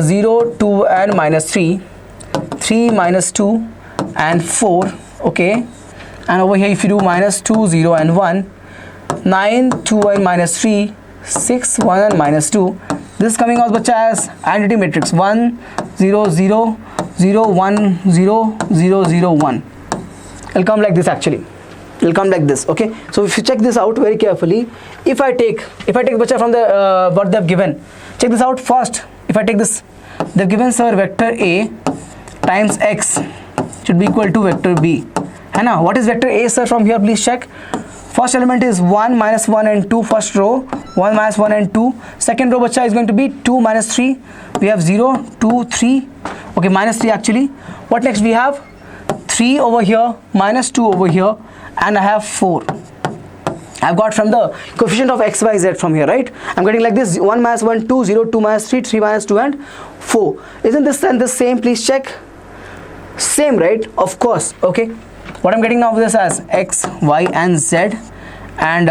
0 2 and minus 3 3 minus 2 and 4. Okay, and over here if you do minus 2 0 and 1 9 2 and minus 3 6 1 and minus 2, this is coming out bacha as identity matrix 1 0 0 0 1 0 0 0 1. It'll come like this. Actually it'll come like this. Okay, so if you check this out very carefully, if I take bacha from the what they've given, check this out first. If I take this, they've given sir vector A times x should be equal to vector B. And now what is vector A, sir? From here please check. First element is 1 minus 1 and 2, first row 1 minus 1 and 2. Second row bacha is going to be 2 minus 3. We have 0 2 3. Okay, minus 3 actually. What next we have? 3 over here, minus 2 over here, and I have 4. I've got from the coefficient of x, y, z from here, right? I'm getting like this: 1 minus 1 2, 0 2 minus 3, 3 minus 2 and 4. Isn't this and this same? Please check. Same, right? Of course. Okay, what I'm getting now this as x, y and z, and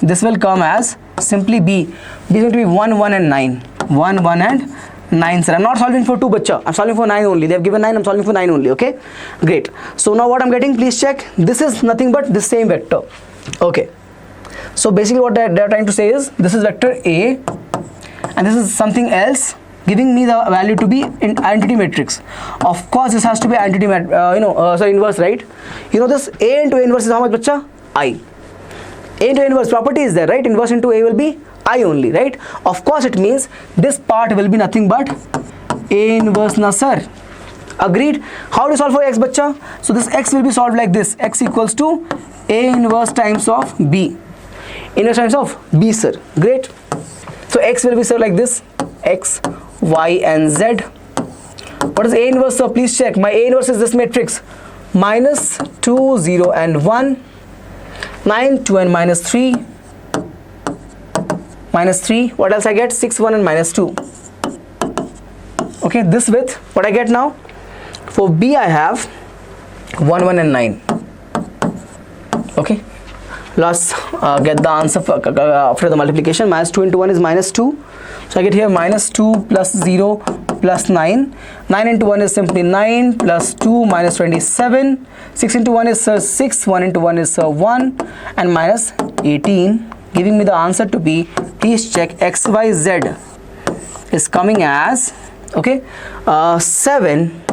this will come as simply b. B is going to be 1 1 and 9. 1 1 and 9, sir. I'm not solving for 2 bacha, I'm solving for 9 only. They have given 9, I'm solving for 9 only. Okay, great. So now what I'm getting, please check. This is nothing but the same vector. Okay, so basically what they're trying to say is this is vector A and this is something else, giving me the value to be in identity matrix. Of course this has to be identity inverse, right? You know this A into A inverse is how much bacha? I. A into A inverse property is there, right? Inverse into A will be I only, right? Of course it means this part will be nothing but A inverse na, sir. Agreed? How to solve for x bacha? So this x will be solved like this: x equals to A inverse times of B. Inverse times of B, sir. Great. So x will be, sir, like this: x, y and z. What is A inverse, sir? Please check. My A inverse is this matrix: minus 2 0 and 1, 9 2 and minus 3, minus 3. What else I get? 6 1 and minus 2. Okay, this with what I get now. For B I have 1 1 and 9. Okay, let's get the answer for, after the multiplication. Minus 2 into 1 is minus 2, so I get here minus 2 plus 0 plus 9. 9 into 1 is simply 9 plus 2 minus 27. 6 into 1 is 6, 1 into 1 is 1 and minus 18, giving me the answer to be, please check, xyz is coming as, okay, 7.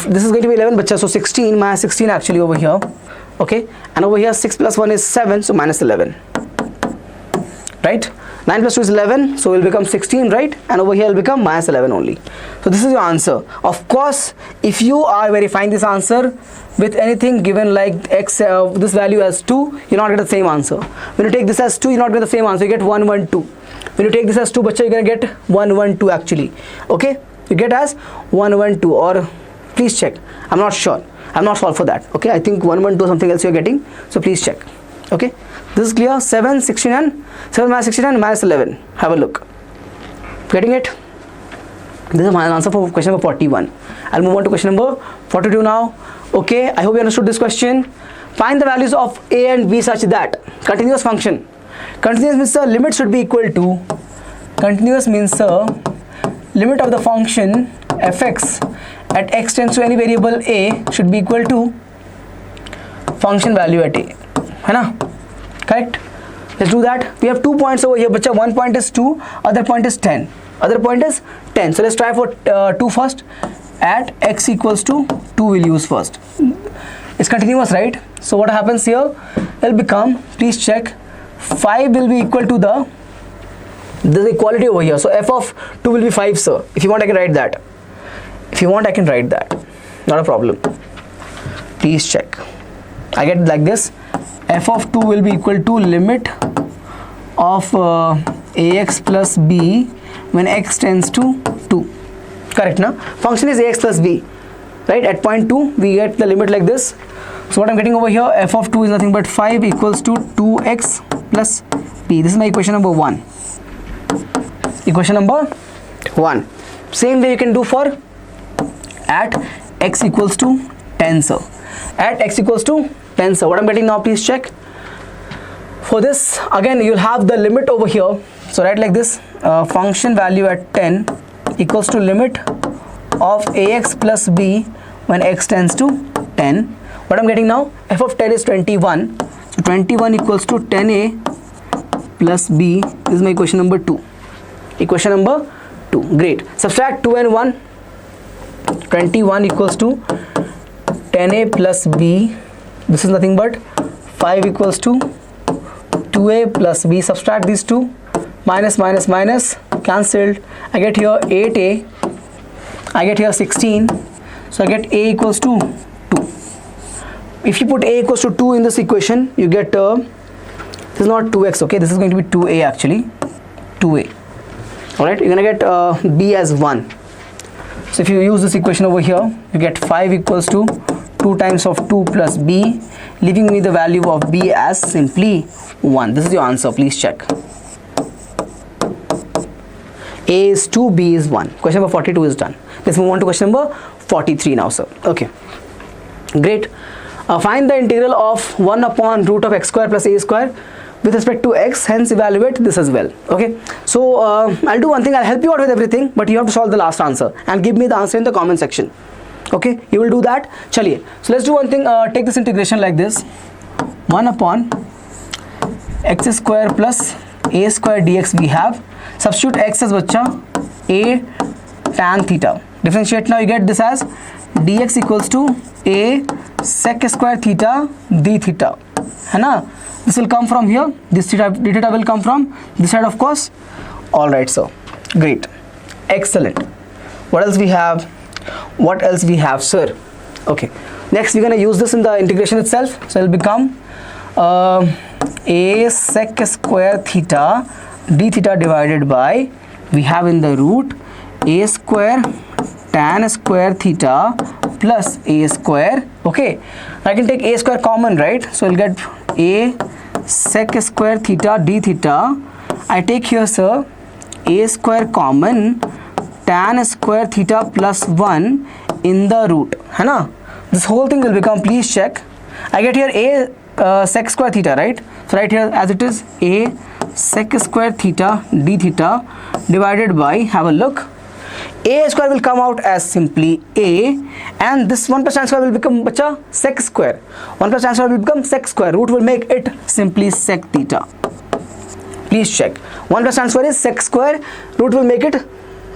This is going to be 11 bacha, so 16 minus 16 actually over here. Okay, and over here 6 plus 1 is 7, so minus 11, right? 9 plus 2 is 11, so it will become 16, right? And over here it will become minus 11 only. So this is your answer. Of course, if you are verifying this answer with anything given like x, this value as 2, you're not get the same answer. When you take this as 2, you're not get the same answer. You get 1 1 2. When you take this as 2 bacha, you're gonna get 1 1 2 actually. Okay, you get as 1 1 2, or please check. I'm not sure. I'm not solved for that. Okay, I think 1 1 2 something else you're getting. So please check. Okay, this is clear. 7 16 and 7 minus 16 and minus 11. Have a look. Getting it? This is my answer for question number 41. I'll move on to question number 42 now. Okay, I hope you understood this question. Find the values of a and b such that continuous function. Continuous means the limit should be equal to. Continuous means the limit of the function fx at x tends to any variable a should be equal to function value at a. है ना? Correct? Let's do that. We have 2 points over here, bacha. One point is 2, other point is 10. Other point is 10. So let's try for 2 first. At x equals to 2 we'll use first. It's continuous, right? So what happens here? It'll become, please check, 5 will be equal to the equality over here. So f of 2 will be 5, sir. If you want, I can write that. If you want, I can write that. Not a problem. Please check. I get like this. F of 2 will be equal to limit of ax plus b when x tends to 2. Correct, na? Function is ax plus b, right? At point 2 we get the limit like this. So what I'm getting over here, f of 2 is nothing but 5 equals to 2x plus b. This is my equation number 1. Equation number 1. Same way you can do for at x equals to 10, sir. At x equals to 10 sir. What I'm getting now, please check. For this again you'll have the limit over here, so write like this, function value at 10 equals to limit of ax plus b when x tends to 10. What I'm getting now, f of 10 is 21, so 21 equals to 10a plus b. This is my equation number 2. Equation number 2. Great. Subtract 2 and 1. 21 equals to 10a plus b. This is nothing but 5 equals to 2a plus b. Subtract these two. Minus minus minus cancelled. I get here 8a. I get here 16. So I get a equals to 2. If you put a equals to 2 in this equation, you get this is not 2x, okay, this is going to be 2a actually, 2a. Alright, you're going to get b as 1. So if you use this equation over here, you get 5 equals to 2 times of 2 plus b, leaving me the value of b as simply 1. This is your answer, please check. A is 2, b is 1. Question number 42 is done. Let's move on to question number 43 now, sir. Okay, great. Find the integral of 1 upon root of x square plus a square with respect to x, hence evaluate this as well. Okay, so I'll do one thing, I'll help you out with everything, but you have to solve the last answer and give me the answer in the comment section. Okay, you will do that. Chaliye. So let's do one thing, take this integration like this, 1 upon x square plus a square dx we have. Substitute x as bacha a tan theta. Differentiate now, you get this as dx equals to a sec square theta d theta. है ना? This will come from here. This theta d theta will come from this side, of course. All right, so great, excellent. What else we have? What else we have, sir? Okay. Next, we're gonna use this in the integration itself. So it will become a sec square theta d theta divided by, we have in the root a square tan square theta plus a square. Okay, I can take a square common, right? So I'll get a sec square theta d theta. I take here, sir, a square common, tan square theta plus 1 in the root, है ना? This whole thing will become, please check, I get here a sec square theta, right? So right here as it is a sec square theta d theta divided by, have a look, a square will come out as simply a, and this 1 plus tan square will become bacha sec square. 1 plus tan square will become sec square. Root will make it simply sec theta. Please check. 1 plus tan square is sec square. Root will make it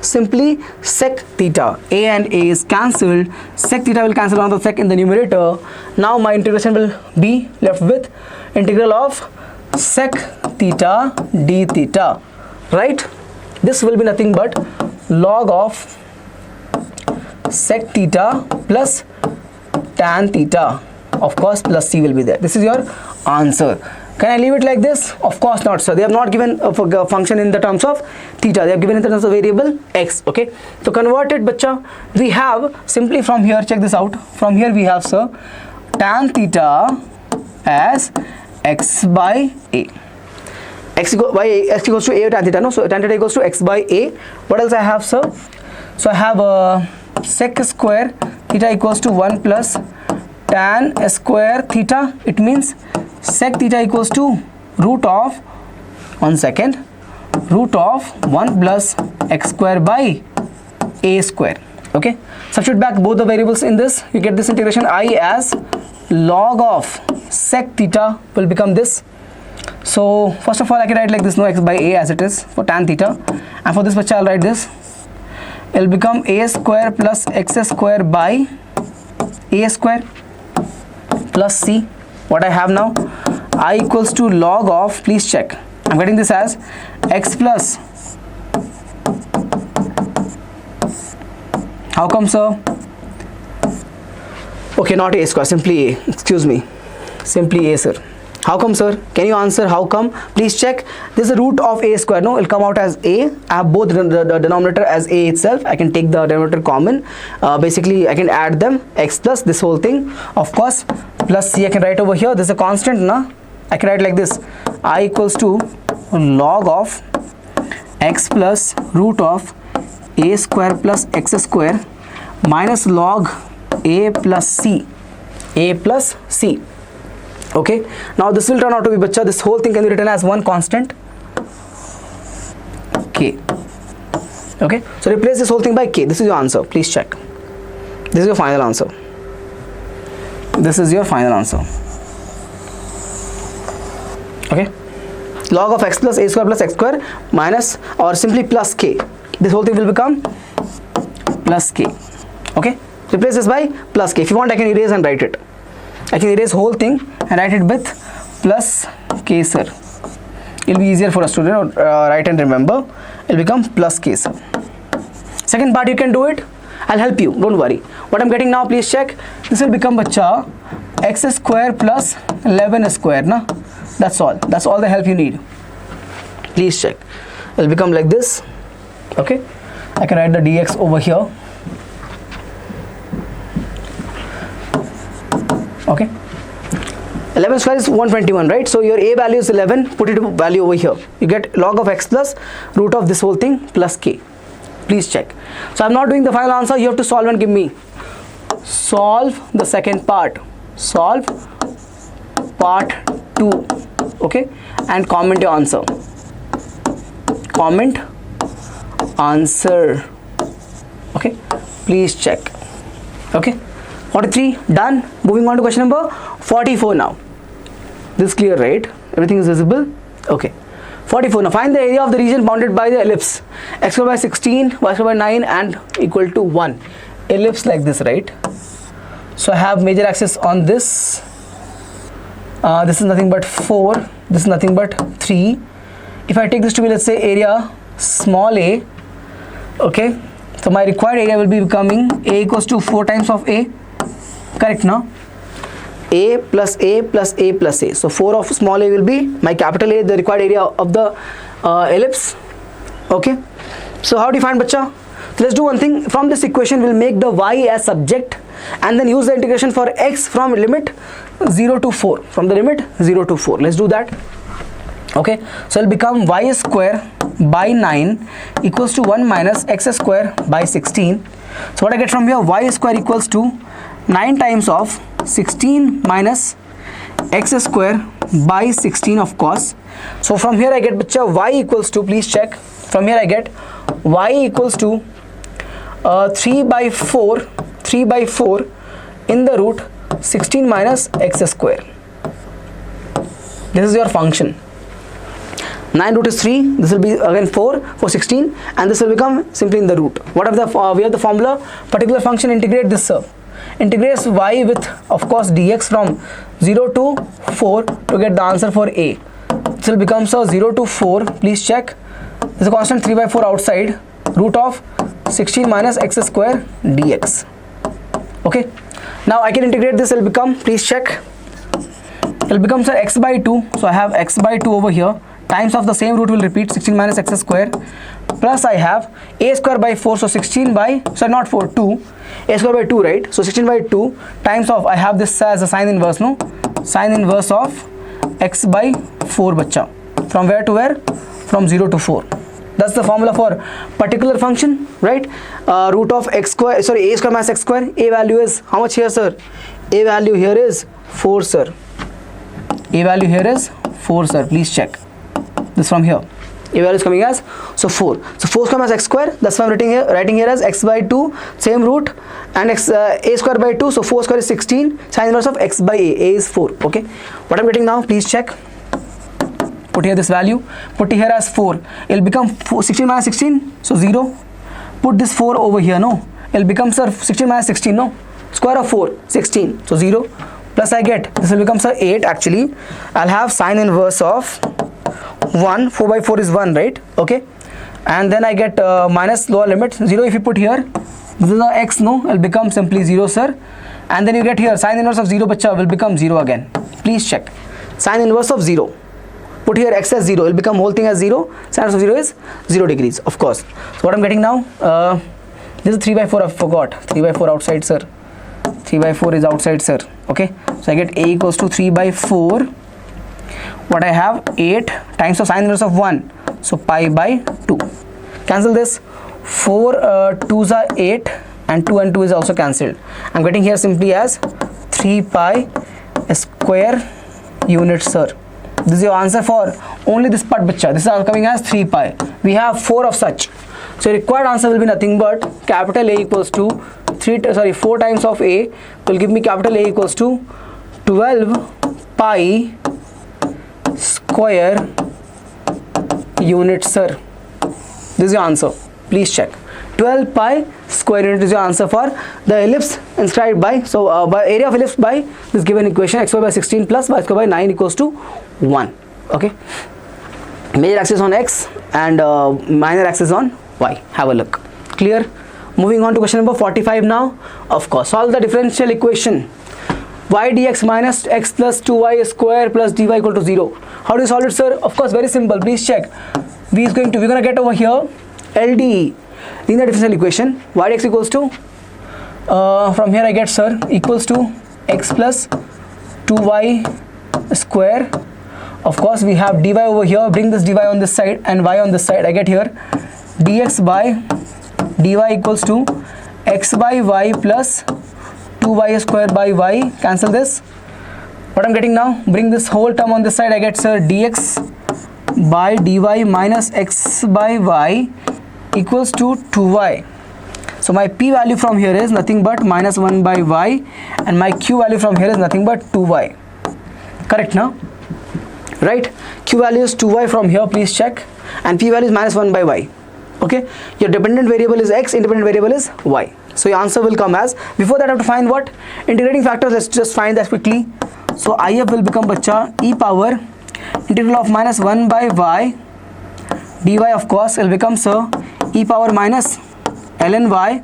simply sec theta. A and a is cancelled. Sec theta will cancel on the sec in the numerator. Now my integration will be left with integral of sec theta d theta. Right? This will be nothing but log of sec theta plus tan theta, of course, plus c will be there. This is your answer. Can I leave it like this? Of course not, sir. They have not given a function in the terms of theta. They have given in the terms of variable x. Okay, so convert it, bacha. We have simply from here, check this out. From here we have, sir, tan theta as x by a. X equals to a tan theta, no? So tan theta equals to x by a. What else I have, sir? So I have sec square theta equals to 1 plus tan square theta. It means sec theta equals to root of, 1 second, root of 1 plus x square by a square. Okay, substitute back both the variables in this. You get this integration I as log of sec theta will become this. So first of all, I can write like this, no, x by a as it is for tan theta, and for this much I'll write this. It will become a square plus x square by a square plus c. What I have now, I equals to log of, please check, I'm getting this as x plus, how come, sir? Okay, not a square, simply a, excuse me, simply a, sir. How come, sir? Can you answer how come? Please check. This is the root of a square. No, it will come out as a. I have both the denominator as a itself. I can take the denominator common. Basically, I can add them. X plus this whole thing, of course, plus c. I can write over here. This is a constant, na? I can write like this. I equals to log of x plus root of a square plus x square minus log a plus c. A plus c. Okay, now this will turn out to be, bacha, this whole thing can be written as one constant k. Okay, so replace this whole thing by k. This is your answer. Please check. This is your final answer. This is your final answer. Okay, log of x plus a square plus x square minus, or simply plus k. This whole thing will become plus k. Okay, replace this by plus k. If you want, I can erase and write it. I can erase whole thing and write it with plus k, sir. It'll be easier for a student write and remember. It'll become plus k, sir. Second part, you can do it. I'll help you. Don't worry. What I'm getting now, please check. This will become, bacha, x square plus 11 square. Na? That's all. That's all the help you need. Please check. It'll become like this. Okay. I can write the dx over here. Okay. 11 square is 121, right? So your a value is 11. Put it value over here. You get log of x plus root of this whole thing plus k. Please check. So I'm not doing the final answer. You have to solve and give me. Solve the second part. Solve part 2. Okay. And comment your answer. Comment answer. Okay. Please check. Okay. 43 done. Moving on to question number 44 now. This is clear, right? Everything is visible. Okay. 44. Now find the area of the region bounded by the ellipse. X square by 16, y square by 9 and equal to 1. Ellipse like this, right? So I have major axis on this. This is nothing but 4. This is nothing but 3. If I take this to be, let's say, area small a. Okay. So my required area will be becoming a equals to 4 times of a. Correct now? A plus a plus a plus a. So 4 of small a will be my capital A, the required area of the ellipse. Okay. So how do you find, bacha? So let's do one thing. From this equation, we'll make the y as subject and then use the integration for x from limit 0 to 4. From the limit 0 to 4. Let's do that. Okay. So it'll become y square by 9 equals to 1 minus x square by 16. So what I get from here, y square equals to 9 times of 16 minus x square by 16, of course. So from here I get, bacha, y equals to, please check. From here I get y equals to 3 by 4 in the root 16 minus x square. This is your function. 9 root is 3. This will be again 4 for 16 and this will become simply in the root. What are the we have the formula? Particular function, integrate this, sir. Integrates y with, of course, dx from 0 to 4 to get the answer for a. This will become, so 0 to 4. Please check. This is a constant 3 by 4 outside. Root of 16 minus x square dx. Okay. Now I can integrate this. It will become, please check. It will become, sir, x by 2. So I have x by 2 over here. Times of the same root will repeat, 16 minus x square. Plus I have a square by 4. So 16 by, sorry, not 4, 2. A square by 2, right? So 16 by 2 times of, I have this as a sine inverse, no? Sine inverse of x by 4, bacha. From where to where? From 0 to 4. That's the formula for particular function, right? Root of x square, sorry, a square minus x square. A value is how much here, sir? A value here is 4, sir. A value here is 4, sir. Please check. This from here. A value is coming as, so 4. So 4 square minus x square. That's why I'm writing here as x by 2, same root, and x a square by 2. So 4 square is 16. Sine inverse of x by a. A is 4. Okay. What I'm getting now, please check. Put here this value. Put here as 4. It'll become 16 minus 16. So 0. Put this 4 over here. No. It'll become, sir, 16 minus 16. No. Square of 4, 16. So 0. Plus I get, this will become, sir, 8 actually. I'll have sine inverse of 1. 4 by 4 is 1, right? Okay. And then I get minus lower limit 0. If you put here, this is the x, no, it will become simply 0, sir. And then you get here sine inverse of 0, bacha, will become 0 again. Please check. Sine inverse of 0. Put here x as 0, it will become whole thing as 0. Sine inverse of 0 is 0 degrees, of course. So what I'm getting now, this is 3 by 4, I forgot. 3 by 4 outside, sir. 3 by 4 is outside, sir. Okay. So I get a equals to 3 by 4. What I have, 8 times of sine inverse of 1. So pi by 2. Cancel this. 4 2s are 8 and 2 and 2 is also cancelled. I'm getting here simply as 3 pi square units, sir. This is your answer for only this part, bacha. This is coming as 3 pi. We have 4 of such. So required answer will be nothing but capital A equals to 4 times of A will give me capital A equals to 12 pi square units, sir. This is your answer. Please check. 12 pi square unit is your answer for the ellipse inscribed by, so by area of ellipse by this given equation, x square by 16 plus y square by 9 equals to 1. Okay. Major axis on x and minor axis on y. Have a look. Clear? Moving on to question number 45 now. Of course, solve the differential equation y dx minus x plus 2y square plus dy equal to 0. How do you solve it, sir? Of course, very simple. Please check. We're gonna get over here LDE, linear differential equation. Y dx equals to from here I get, sir, equals to x plus 2y square. Of course, we have dy over here. Bring this dy on this side and y on this side. I get here dx by dy equals to x by y plus 2y square by y. Cancel this. What I'm getting now, bring this whole term on this side. I get, sir, dx by dy minus x by y equals to 2y. So my p value from here is nothing but minus 1 by y, and my q value from here is nothing but 2y. Correct now? Right? Q value is 2y from here, please check, and p value is minus 1 by y. Okay, your dependent variable is x, independent variable is y. So your answer will come as, before that I have to find what? Integrating factors. Let's just find that quickly. So if will become, bacha, e power integral of minus 1 by y dy, of course, will become, sir, e power minus ln y.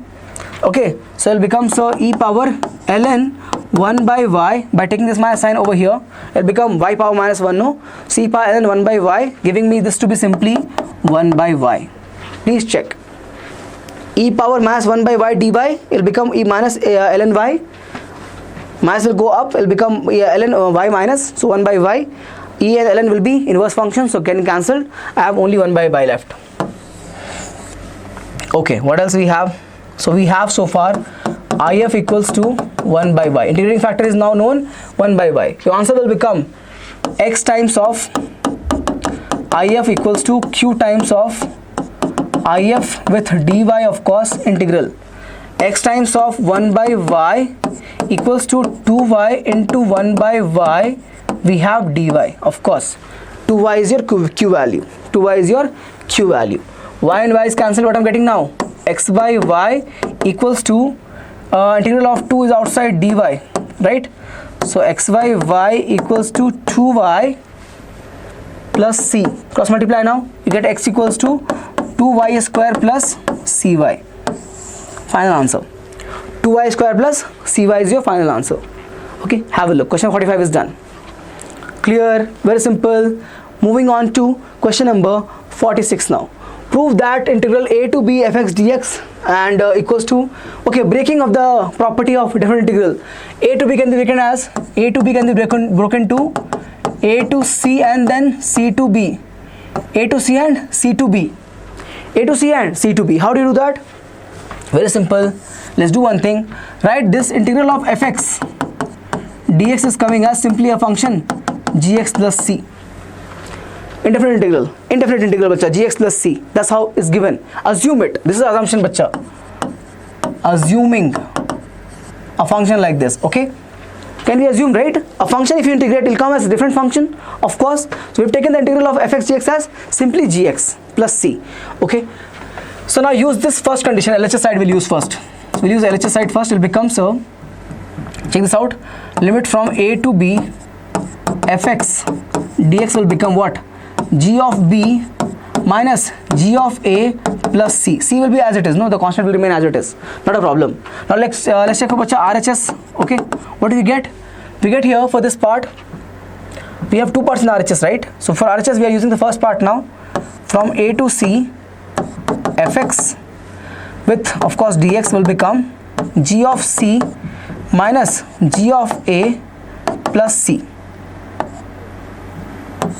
Okay, so it will become, sir, e power ln 1 by y. By taking this minus sign over here, it will become y power minus 1, no? So e power ln 1 by y, giving me this to be simply 1 by y. Please check. E power minus 1 by y dy, it will become e minus ln y. Minus will go up, it will become ln y minus, so 1 by y. E and ln will be inverse function, so getting cancelled. I have only 1 by y left. Okay, what else we have? So we have so far if equals to 1 by y. Integrating factor is now known, 1 by y. Your answer will become x times of if equals to q times of if with dy, of course, integral. X times of 1 by y equals to 2y into 1 by y. We have dy, of course. 2y is your q value. 2y is your q value. Y and y is cancelled. What I'm getting now? X by y equals to integral of 2 is outside dy, right? So x by y equals to 2y plus c. Cross multiply now. You get x equals to 2y square plus cy. Final answer. 2y square plus cy is your final answer. Okay, have a look. Question 45 is done. Clear? Very simple. Moving on to question number 46 now. Prove that integral a to b fx dx and equals to, okay, breaking of the property of different integral. A to b can be written as, a to b can be broken to a to c and then c to b. A to c and c to b. A to c and c to b. How do you do that? Very simple. Let's do one thing. Write this integral of fx dx is coming as simply a function gx plus c. Indefinite integral, bacha, gx plus c. That's how it's given. Assume it. This is assumption, bacha. Assuming a function like this, okay? Can we assume, right? A function, if you integrate, will come as a different function, of course. So we've taken the integral of fx dx as simply gx plus c, okay? So now use this first condition. LHS side we'll use first. So we'll use LHS side first. It will become, so check this out. Limit from a to b fx dx will become what? G of b minus g of a plus c. C will be as it is, no? The constant will remain as it is. Not a problem. Now let's check for RHS. Okay, what do we get? We get here for this part, we have two parts in RHS, right? So for RHS we are using the first part now. From a to c fx with, of course, dx will become g of c minus g of a plus c.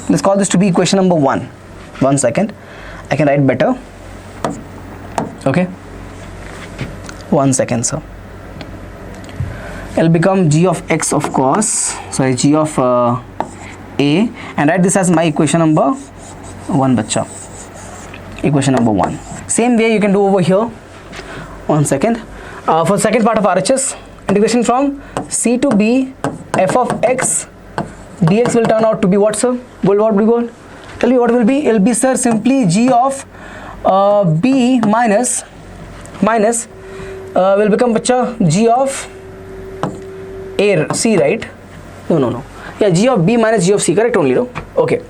Let's call this to be equation number 1. 1 second, I can write better. Okay, 1 second, sir. It'll become g of x, of course, sorry, g of a and write this as my equation number 1 bacha. Equation number 1. Same way you can do over here. 1 second. For second part of RHS, integration from c to b f of x dx will turn out to be what, sir? What will tell me what will be? It will be, sir, simply g of b minus will become bacha g of a c, right? No. Yeah, g of b minus g of c, correct only, no? Okay.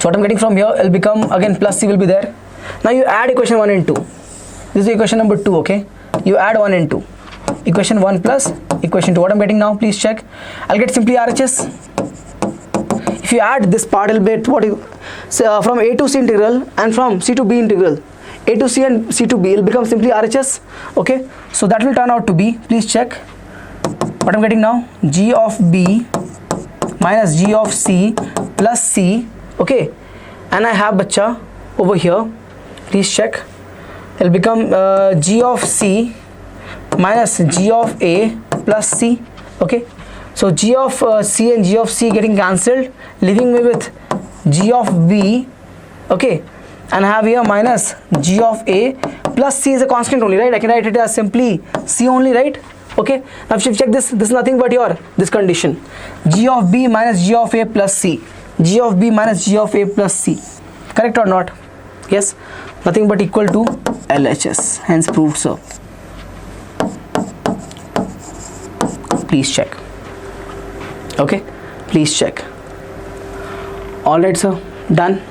So what I'm getting from here, it'll become again plus c will be there. Now you add equation 1 and 2. This is equation number 2, okay? You add 1 and 2. Equation 1 plus equation 2. What I'm getting now, please check. I'll get simply RHS. If you add this part, it'll be what you from a to c integral and from c to b integral. A to c and c to b will become simply RHS. Okay, so that will turn out to be, please check what I'm getting now, g of b minus g of c plus c. Okay, and I have bacha over here, please check, it will become g of c minus g of a plus c. Okay, so g of c and g of c getting cancelled, leaving me with g of b. Okay, and I have here minus g of a plus c is a constant only, right? I can write it as simply c only, right? Okay, now if you check this is nothing but your this condition, g of b minus g of a plus c, g of b minus g of a plus c, correct or not? Yes, nothing but equal to LHS, hence proved, sir. Please check. Okay, please check. All right, sir, done,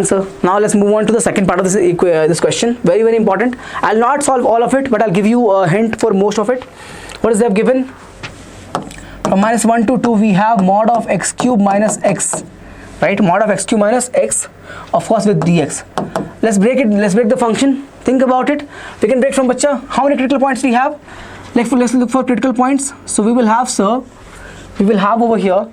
sir. Now let's move on to the second part of this question. Very, very important. I'll not solve all of it, but I'll give you a hint for most of it. What is they have given? From minus 1 to 2 we have mod of x cube minus x, right? Mod of x cube minus x, of course, with dx. Let's break it. Let's break the function. Think about it. We can break from bacha. How many critical points we have? Let's look for critical points. So we will have, sir, we will have over here,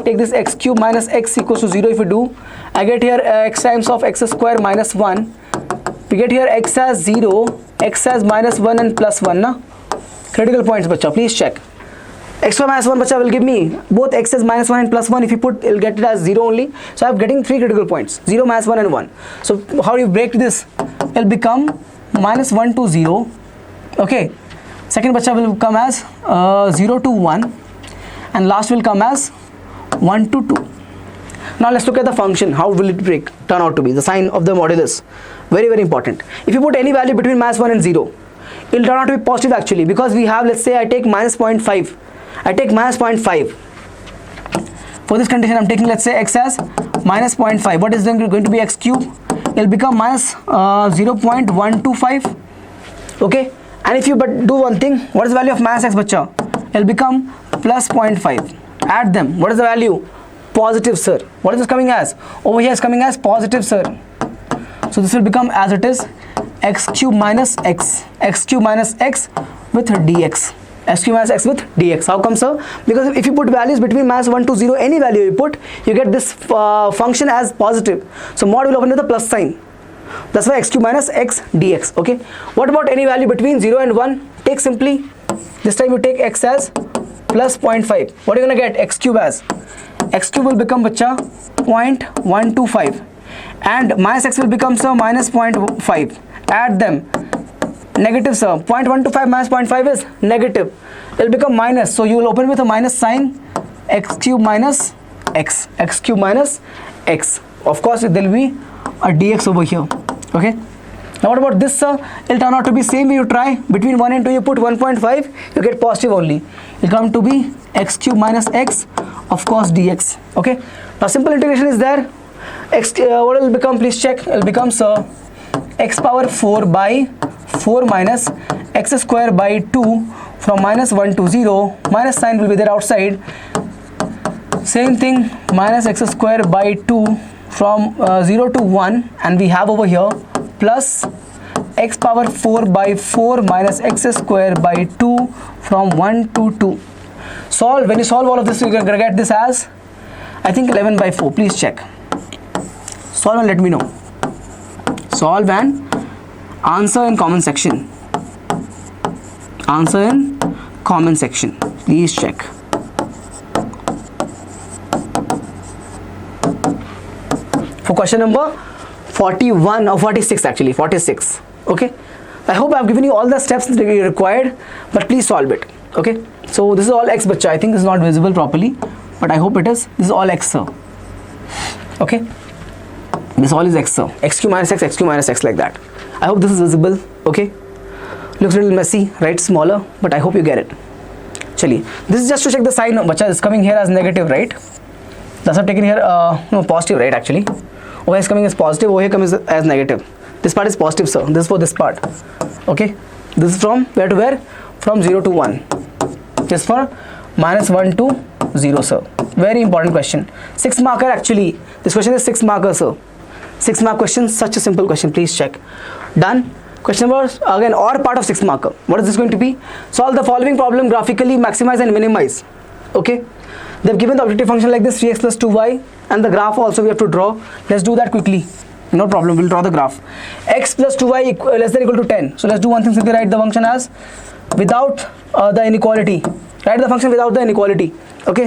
take this x cube minus x equals to 0. If we do, I get here x times of x square minus 1. We get here x as 0, x as minus 1 and plus 1. Na? Critical points, bacha. Please check. X square minus 1, bacha, will give me both x as minus 1 and plus 1. If you put, it'll get it as 0 only. So I'm getting 3 critical points, 0, minus 1 and 1. So how do you break this? It'll become minus 1 to 0. Okay. Second bacha will come as 0 to 1. And last will come as 1 to 2. Now let's look at the function. How will it turn out to be? The sign of the modulus. Very, very important. If you put any value between minus 1 and 0, it will turn out to be positive actually, because we have, let's say I take minus 0.5. I take minus 0.5. For this condition, I'm taking, let's say, x as minus 0.5. What is then going to be x cube? It will become minus 0.125. Okay. And if you do one thing, what is the value of minus x, bacha? It will become plus 0.5. Add them. What is the value? Positive, sir. What is this coming as? Over here is coming as positive, sir. So this will become as it is, x cube minus x with dx. X cube minus x with dx. How come, sir? Because if you put values between minus 1 to 0, any value you put, you get this function as positive. So mod will open with a plus sign. That's why x cube minus x dx. Okay. What about any value between 0 and 1? Take simply, this time you take x as plus 0.5. What are you going to get? X cube as, x cube will become, bacha, 0.125. And minus x will become, sir, minus 0.5. Add them. Negative, sir. 0.125 minus 0.5 is negative. It will become minus. So you will open with a minus sign. X cube minus x. X cube minus x. Of course, there will be a dx over here. Okay. Now what about this, sir? It will turn out to be same way you try. Between 1 and 2 you put 1.5. You get positive only. It will come to be x cube minus x. Of course, dx. Okay. Now simple integration is there. X, what will become? Please check. It will become, sir, x power 4 by 4 minus x square by 2 from minus 1 to 0. Minus sign will be there outside. Same thing, minus x square by 2 from 0 to 1, and we have over here plus x power 4 by 4 minus x square by 2 from 1 to 2. Solve. When you solve all of this, you're going to get this as, I think, 11 by 4. Please check. Solve and let me know. Solve and answer in comment section. Answer in comment section. Please check. question number 41 or 46 actually, 46. Okay, I hope I have given you all the steps that you required, but please solve it. Okay, so this is all x bacha. I think this is not visible properly, but I hope it is. This is all x, sir. Okay, this all is x, sir. Xq minus x, xq minus x, like that. I hope this is visible. Okay, looks a little messy, right? Smaller, but I hope you get it. Chali, this is just to check the sign. Bacha is coming here as negative, right? That's not taken here. No, positive, right? Actually, over here is coming as positive. Over here comes as negative. This part is positive, sir. This is for this part. Okay, this is from where to where? From 0 to 1. This is for -1 to 0, sir. Very important question. 6 marker actually. This question is 6 marker, sir. 6 mark question. Such a simple question. Please check. Done. Question number again, or part of 6 marker. What is this going to be? Solve the following problem graphically, maximize and minimize. Okay. They've given the objective function like this, 3x plus 2y, and the graph also we have to draw. Let's do that quickly. No problem, we'll draw the graph. X plus 2y less than or equal to 10. So let's do one thing, simply write the function as without the inequality. Write the function without the inequality. Okay,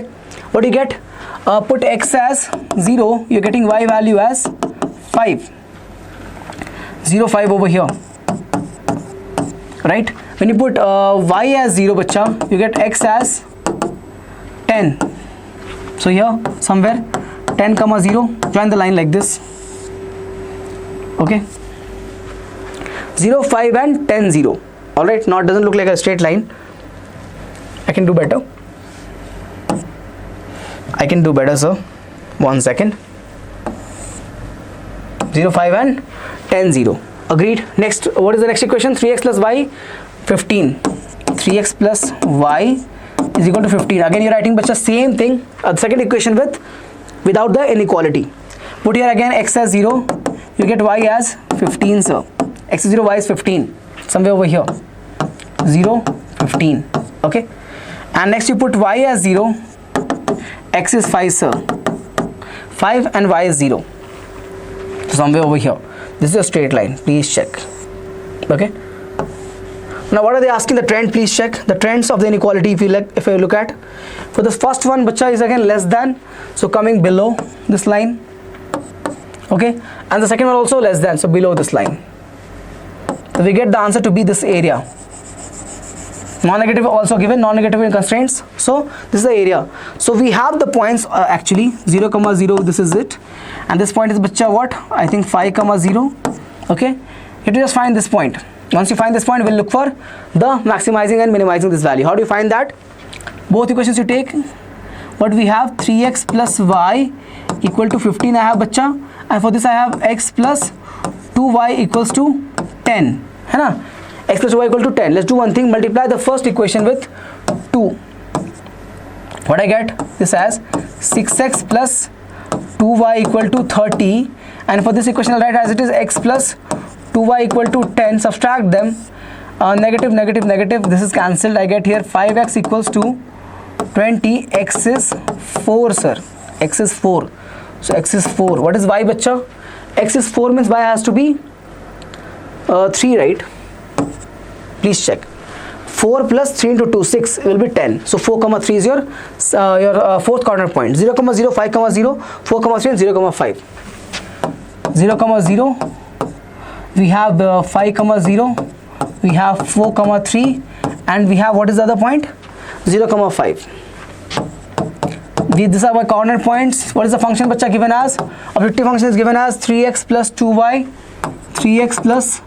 what do you get? Put x as 0, you're getting y value as 5. 0, 5 over here. Right? When you put y as 0, bacha, you get x as 10. So here, somewhere, 10, 0, join the line like this. Okay, 0, 5 and 10, 0. Alright, now it doesn't look like a straight line. I can do better. I can do better, sir. 1 second. 0, 5 and 10, 0. Agreed. Next, what is the next equation? 3x plus y, 15. 3x plus y is equal to 15. Again, you're writing bacha same thing. The second equation without the inequality. Put here again x as 0. You get y as 15, sir. X is 0, y is 15. Somewhere over here. 0, 15. Okay. And next you put y as 0. X is 5, sir. 5 and y is 0. So somewhere over here. This is a straight line. Please check. Okay. Now what are they asking? The trend. Please check the trends of the inequality. If you look at, for the first one, bacha is again less than. So coming below this line. Okay, and the second one also less than, so below this line. So we get the answer to be this area. Non-negative also given, non-negative in constraints. So this is the area. So we have the points actually 0, 0. This is it, and this point is bacha what? I think 5, 0. Okay, you have to just find this point. Once you find this point, we'll look for the maximizing and minimizing this value. How do you find that? Both equations you take. What we have? 3x plus y equal to 15. I have bacha. And for this I have x plus 2y equals to 10. है ना? X plus 2y equal to 10. Let's do one thing. Multiply the first equation with 2. What I get? This as 6x plus 2y equal to 30. And for this equation I'll write as it is x plus 2y equal to 10. Subtract them. Negative, negative, negative. This is cancelled. I get here 5x equals to 20. X is 4, sir. X is 4. So x is 4. What is y, bacha? X is 4 means y has to be 3, right? Please check. 4 plus 3 into 2, 6 will be 10. So 4, 3 is your fourth corner point. 0, 0, 5, 0, 4, 3 and 0, 5. 0, 0. We have 5, 0. We have 4, 3. And we have, what is the other point? 0, 5. These are my corner points. What is the function bacha given as? Objective function is given as 3x plus 2y. 3x plus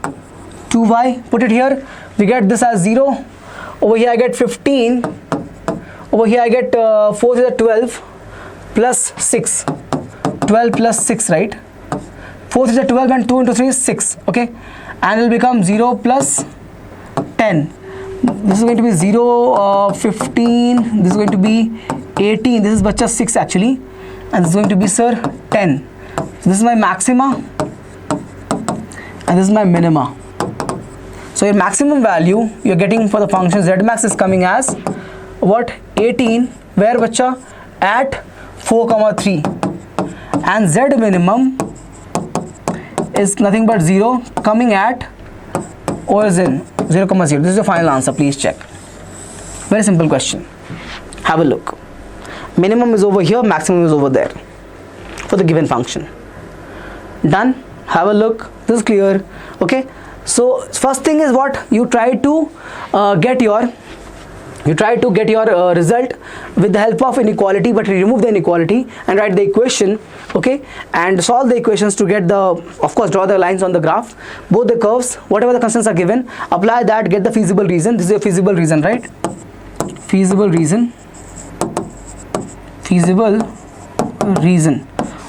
2y. Put it here. We get this as 0. Over here I get 15. Over here I get 4 is 12 plus 6. 12 plus 6, right? 4 is 12 and 2 into 3 is 6. Okay. And it will become 0 plus 10. This is going to be 0, 15. This is going to be 18. This is bacha 6 actually. And this is going to be, sir, 10. So this is my maxima. And this is my minima. So your maximum value you're getting for the function z max is coming as what? 18. Where bacha? At 4, 3. And z minimum is nothing but 0 coming at origin 0, 0. This is the final answer. Please check. Very simple question. Have a look. Minimum is over here, maximum is over there for the given function. Done. Have a look. This is clear. Okay. So first thing is what you try to get your result with the help of inequality, but remove the inequality and write the equation, okay, and solve the equations to get the, of course, draw the lines on the graph, both the curves, whatever the constants are given, apply that, get the feasible reason. This is a feasible reason, right? Feasible reason.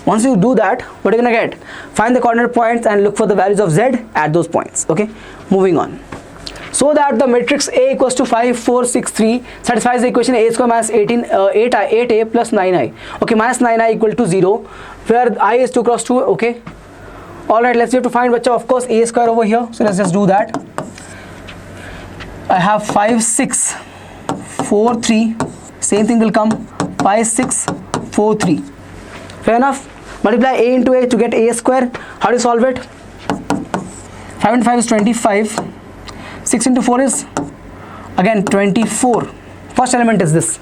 Once you do that, what are you gonna get? Find the coordinate points and look for the values of z at those points. Okay, moving on. So that the matrix A equals to 5, 4, 6, 3 satisfies the equation A square minus 8a plus 9i. Okay, minus 9i equal to 0, where I is 2 cross 2. Okay, alright, let's have to find, bacha, of course, A square over here. So let's just do that. I have 5, 6, 4, 3. Same thing will come. 5, 6, 4, 3. Fair enough. Multiply A into A to get A square. How do you solve it? 5 into 5 is 25. 6 into 4 is again 24. First element is this.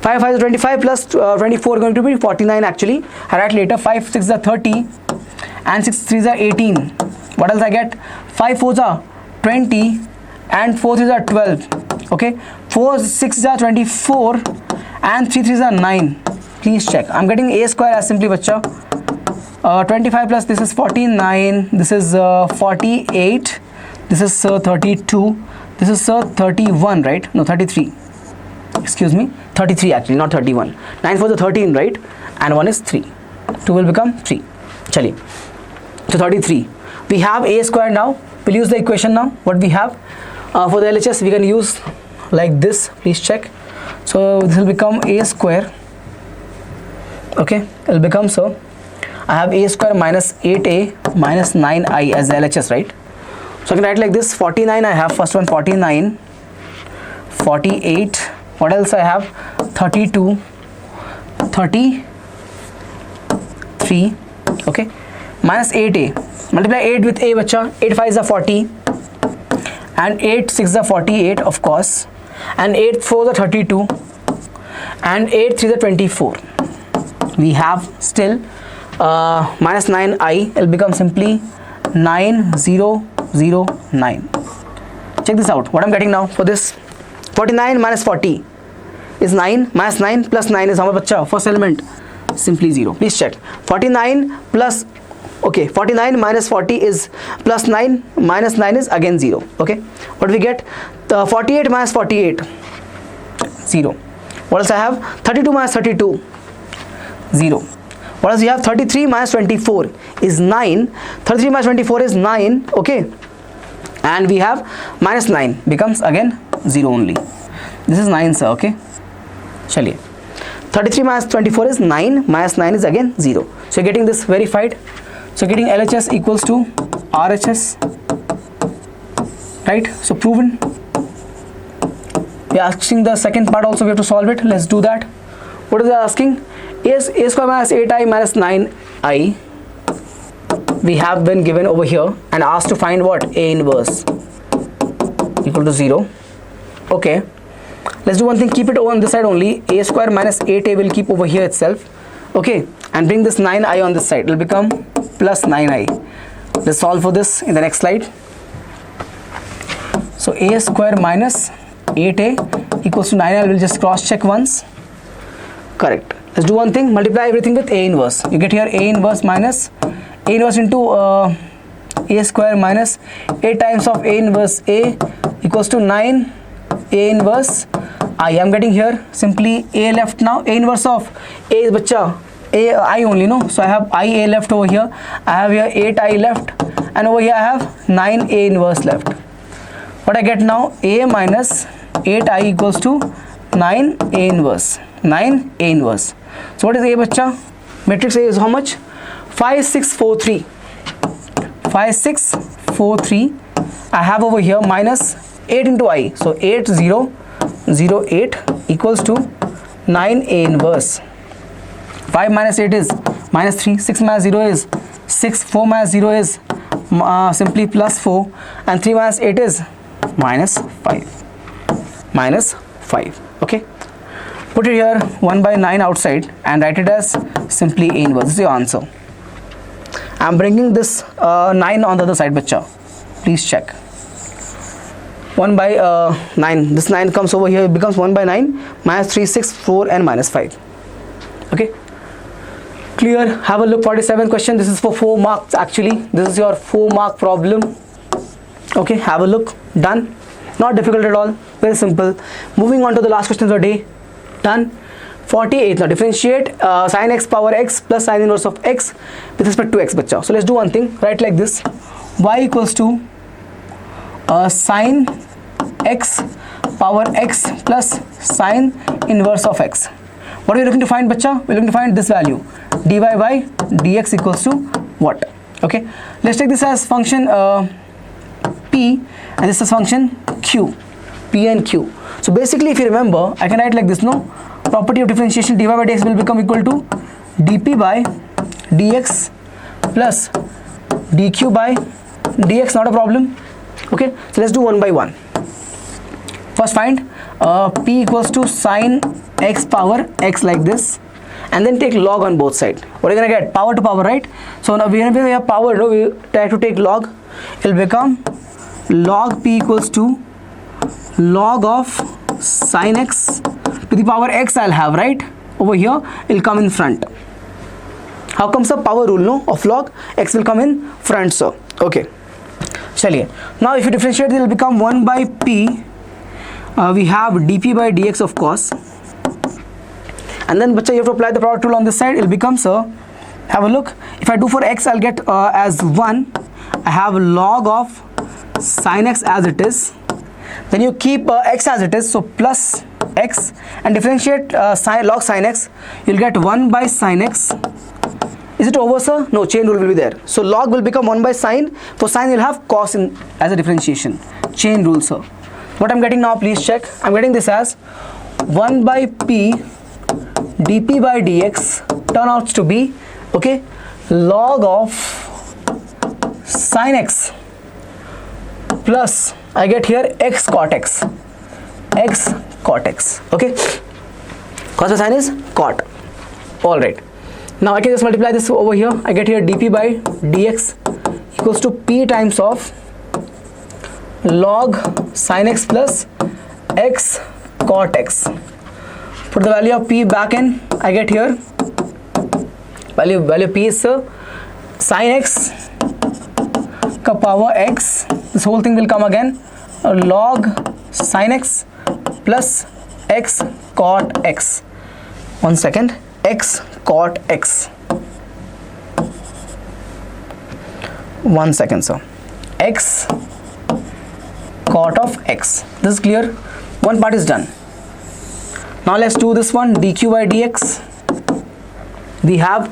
5 5 is 25 plus 24 going to be 49 actually. I write later. 5 6 is 30 and 6 3 is 18. What else I get? 5 4 is 20 and 4 3 is 12. Okay. 4 6 is 24 and 3 3 is 9. Please check. I'm getting A square as simply, bacha. 25 plus this is 49. This is 48. This is 32. This is 31, right? No, 33. Excuse me. 33 actually, not 31. 9 4 is 13, right? And 1 is 3. 2 will become 3. Chaliye. So 33. We have A square now. We'll use the equation now. What we have for the LHS, we can use like this. Please check. So this will become A square. Okay, it will become, so I have A square minus 8a minus 9i as the LHS, right? So I can write like this. 49 I have, first one 49, 48, what else I have? 32, 33, okay, minus 8a, multiply 8 with a, bacha. 8 5 is a 40 and 8 6 is a 48, of course, and 8 4 is a 32 and 8 3 is a 24. We have still minus 9i, it will become simply 9009. Check this out. What I'm getting now for this: 49 minus 40 is 9, minus 9 plus 9 is how much, bacha? First element, simply 0. Please check. 49 plus, okay, 49 minus 40 is plus 9, minus 9 is again 0. Okay, what we get? 48 minus 48, 0. What else I have? 32 minus 32, 0. What else we have? 33 minus 24 is 9. 33 minus 24 is 9. Okay, and we have minus 9 becomes again 0 only. This is 9, sir. Okay, chaliye. 33 minus 24 is 9, minus 9 is again 0. So you're getting this verified. So getting LHS equals to RHS, right? So proven. We are asking the second part also, we have to solve it. Let's do that. What is it asking? Is A square minus 8i minus 9i. We have been given over here and asked to find what? A inverse equal to 0. Okay, let's do one thing. Keep it over on this side only. A square minus 8a will keep over here itself. Okay, and bring this 9i on this side. It will become plus 9i. Let's solve for this in the next slide. So A square minus 8a equals to 9i. We'll just cross check once. Correct. Let's do one thing. Multiply everything with A inverse. You get here A inverse minus A inverse into A square minus 8 times of A inverse A equals to 9 A inverse I. am getting here simply A left now. A inverse of A is, bacha, A I only, no? So I have I A left over here. I have here 8 I left, and over here I have 9 A inverse left. What I get now? A minus 8 I equals to 9 A inverse. 9 A inverse. So what is A, bacha? Matrix A is how much? 5 6 4 3. 5 6 4 3. I have over here minus 8 into I. So 8 0 0 8 equals to 9 A inverse. 5 minus 8 is minus 3. 6 minus 0 is 6. 4 minus 0 is simply plus 4. And 3 minus 8 is minus 5. Minus 5. Okay. Put it here 1 by 9 outside and write it as simply A inverse. This is your answer. I'm bringing this 9 on the other side, bacha. Please check. 1 by 9. This 9 comes over here. It becomes 1 by 9 minus 3, 6, 4 and minus 5. Okay. Clear? Have a look. 47 question. This is for 4 marks actually. This is your 4 mark problem. Okay. Have a look. Done. Not difficult at all. Very simple. Moving on to the last question of the day. Done. 48. Now differentiate sin x power x plus sin inverse of x with respect to x, bacha. So let's do one thing. Write like this. Y equals to sin x power x plus sin inverse of x. What are we looking to find, bacha? We're looking to find this value. dy by dx equals to what? Okay. Let's take this as function p and this is function q. P and q. So basically, if you remember, I can write like this, no? Property of differentiation, dy by dx will become equal to dp by dx plus dq by dx, not a problem. Okay, so let's do one by one. First find p equals to sin x power x like this, and then take log on both sides. What are you gonna get? Power to power, right? So now whenever we have power, no, we try to take log. It will become log p equals to log of sin x to the power x. I'll have, right? Over here, it will come in front. How comes the power rule, no? Of log, x will come in front, so. Okay. Chaliye. Now if you differentiate, it will become 1 by p. We have dp by dx, of course. And then, bacha, you have to apply the product rule on this side. It will become, so. Have a look. If I do for x, I'll get as 1. I have log of sin x as it is. Then you keep x as it is, so plus x, and differentiate log sin x. You'll get 1 by sin x. Is it over, sir? No, chain rule will be there. So log will become 1 by sin. For sin, you'll have cos in as a differentiation. Chain rule, sir. What I'm getting now, please check. I'm getting this as 1 by p dp by dx turn out to be, okay, log of sin x plus, I get here x cot x. X cot x. Okay. Cos by sin is cot. Alright. Now I can just multiply this over here. I get here dp by dx equals to p times of log sin x plus x cot x. Put the value of p back in. I get here value p is sin x ka power x. This whole thing will come again log sin x plus x cot x. 1 second. X cot x. 1 second, sir. X cot of x. This is clear. One part is done. Now let's do this one. dq by dx. We have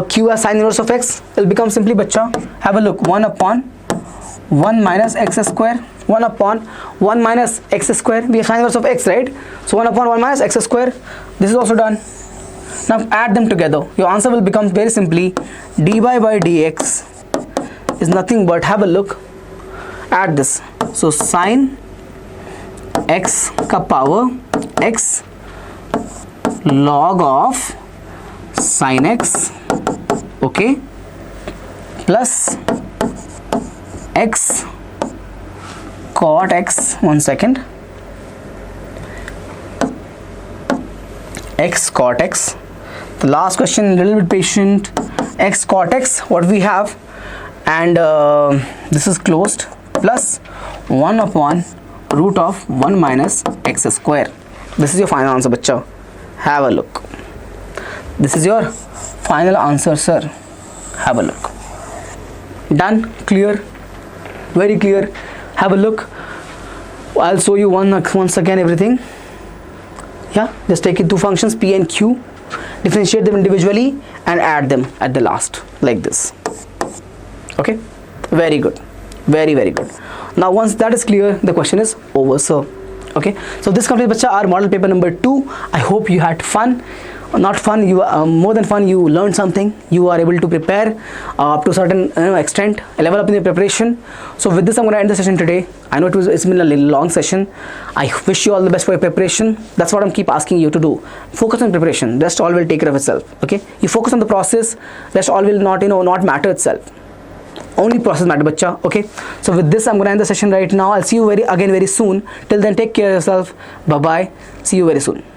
q as sin inverse of x. It will become simply, bacha, have a look. 1 upon 1 minus x square. 1 upon 1 minus x square. We have sin inverse of x, right? So 1 upon 1 minus x square. This is also done. Now add them together. Your answer will become very simply dy by dx is nothing but, have a look, add this. So sin x ka power x log of sin x, okay, plus x cot x. 1 second. X cot x. The last question, a little bit patient. X cot x, what we have, and this is closed, plus 1 upon root of 1 minus x square. This is your final answer, bacha. Have a look. This is your final answer, sir. Have a look. Done? Clear? Very clear. Have a look. I'll show you once again everything. Yeah, just take it two functions p and q, differentiate them individually and add them at the last like this. Okay, very good, very good. Now once that is clear, the question is over, sir. Okay, so this completes, bacha, our model paper number 2. I hope you had fun. not fun, you more than fun, you learn something, you are able to prepare up to a certain extent, level up in your preparation. So with this, I'm going to end the session today. I know it's been a little long session. I wish you all the best for your preparation. That's what I'm keep asking you to do. Focus on preparation. Rest all will take care of itself. Okay, you focus on the process, rest all will not matter itself. Only process matter, bacha. Okay, so with this, I'm going to end the session right now. I'll see you again very soon. Till then, take care of yourself. Bye bye. See you very soon.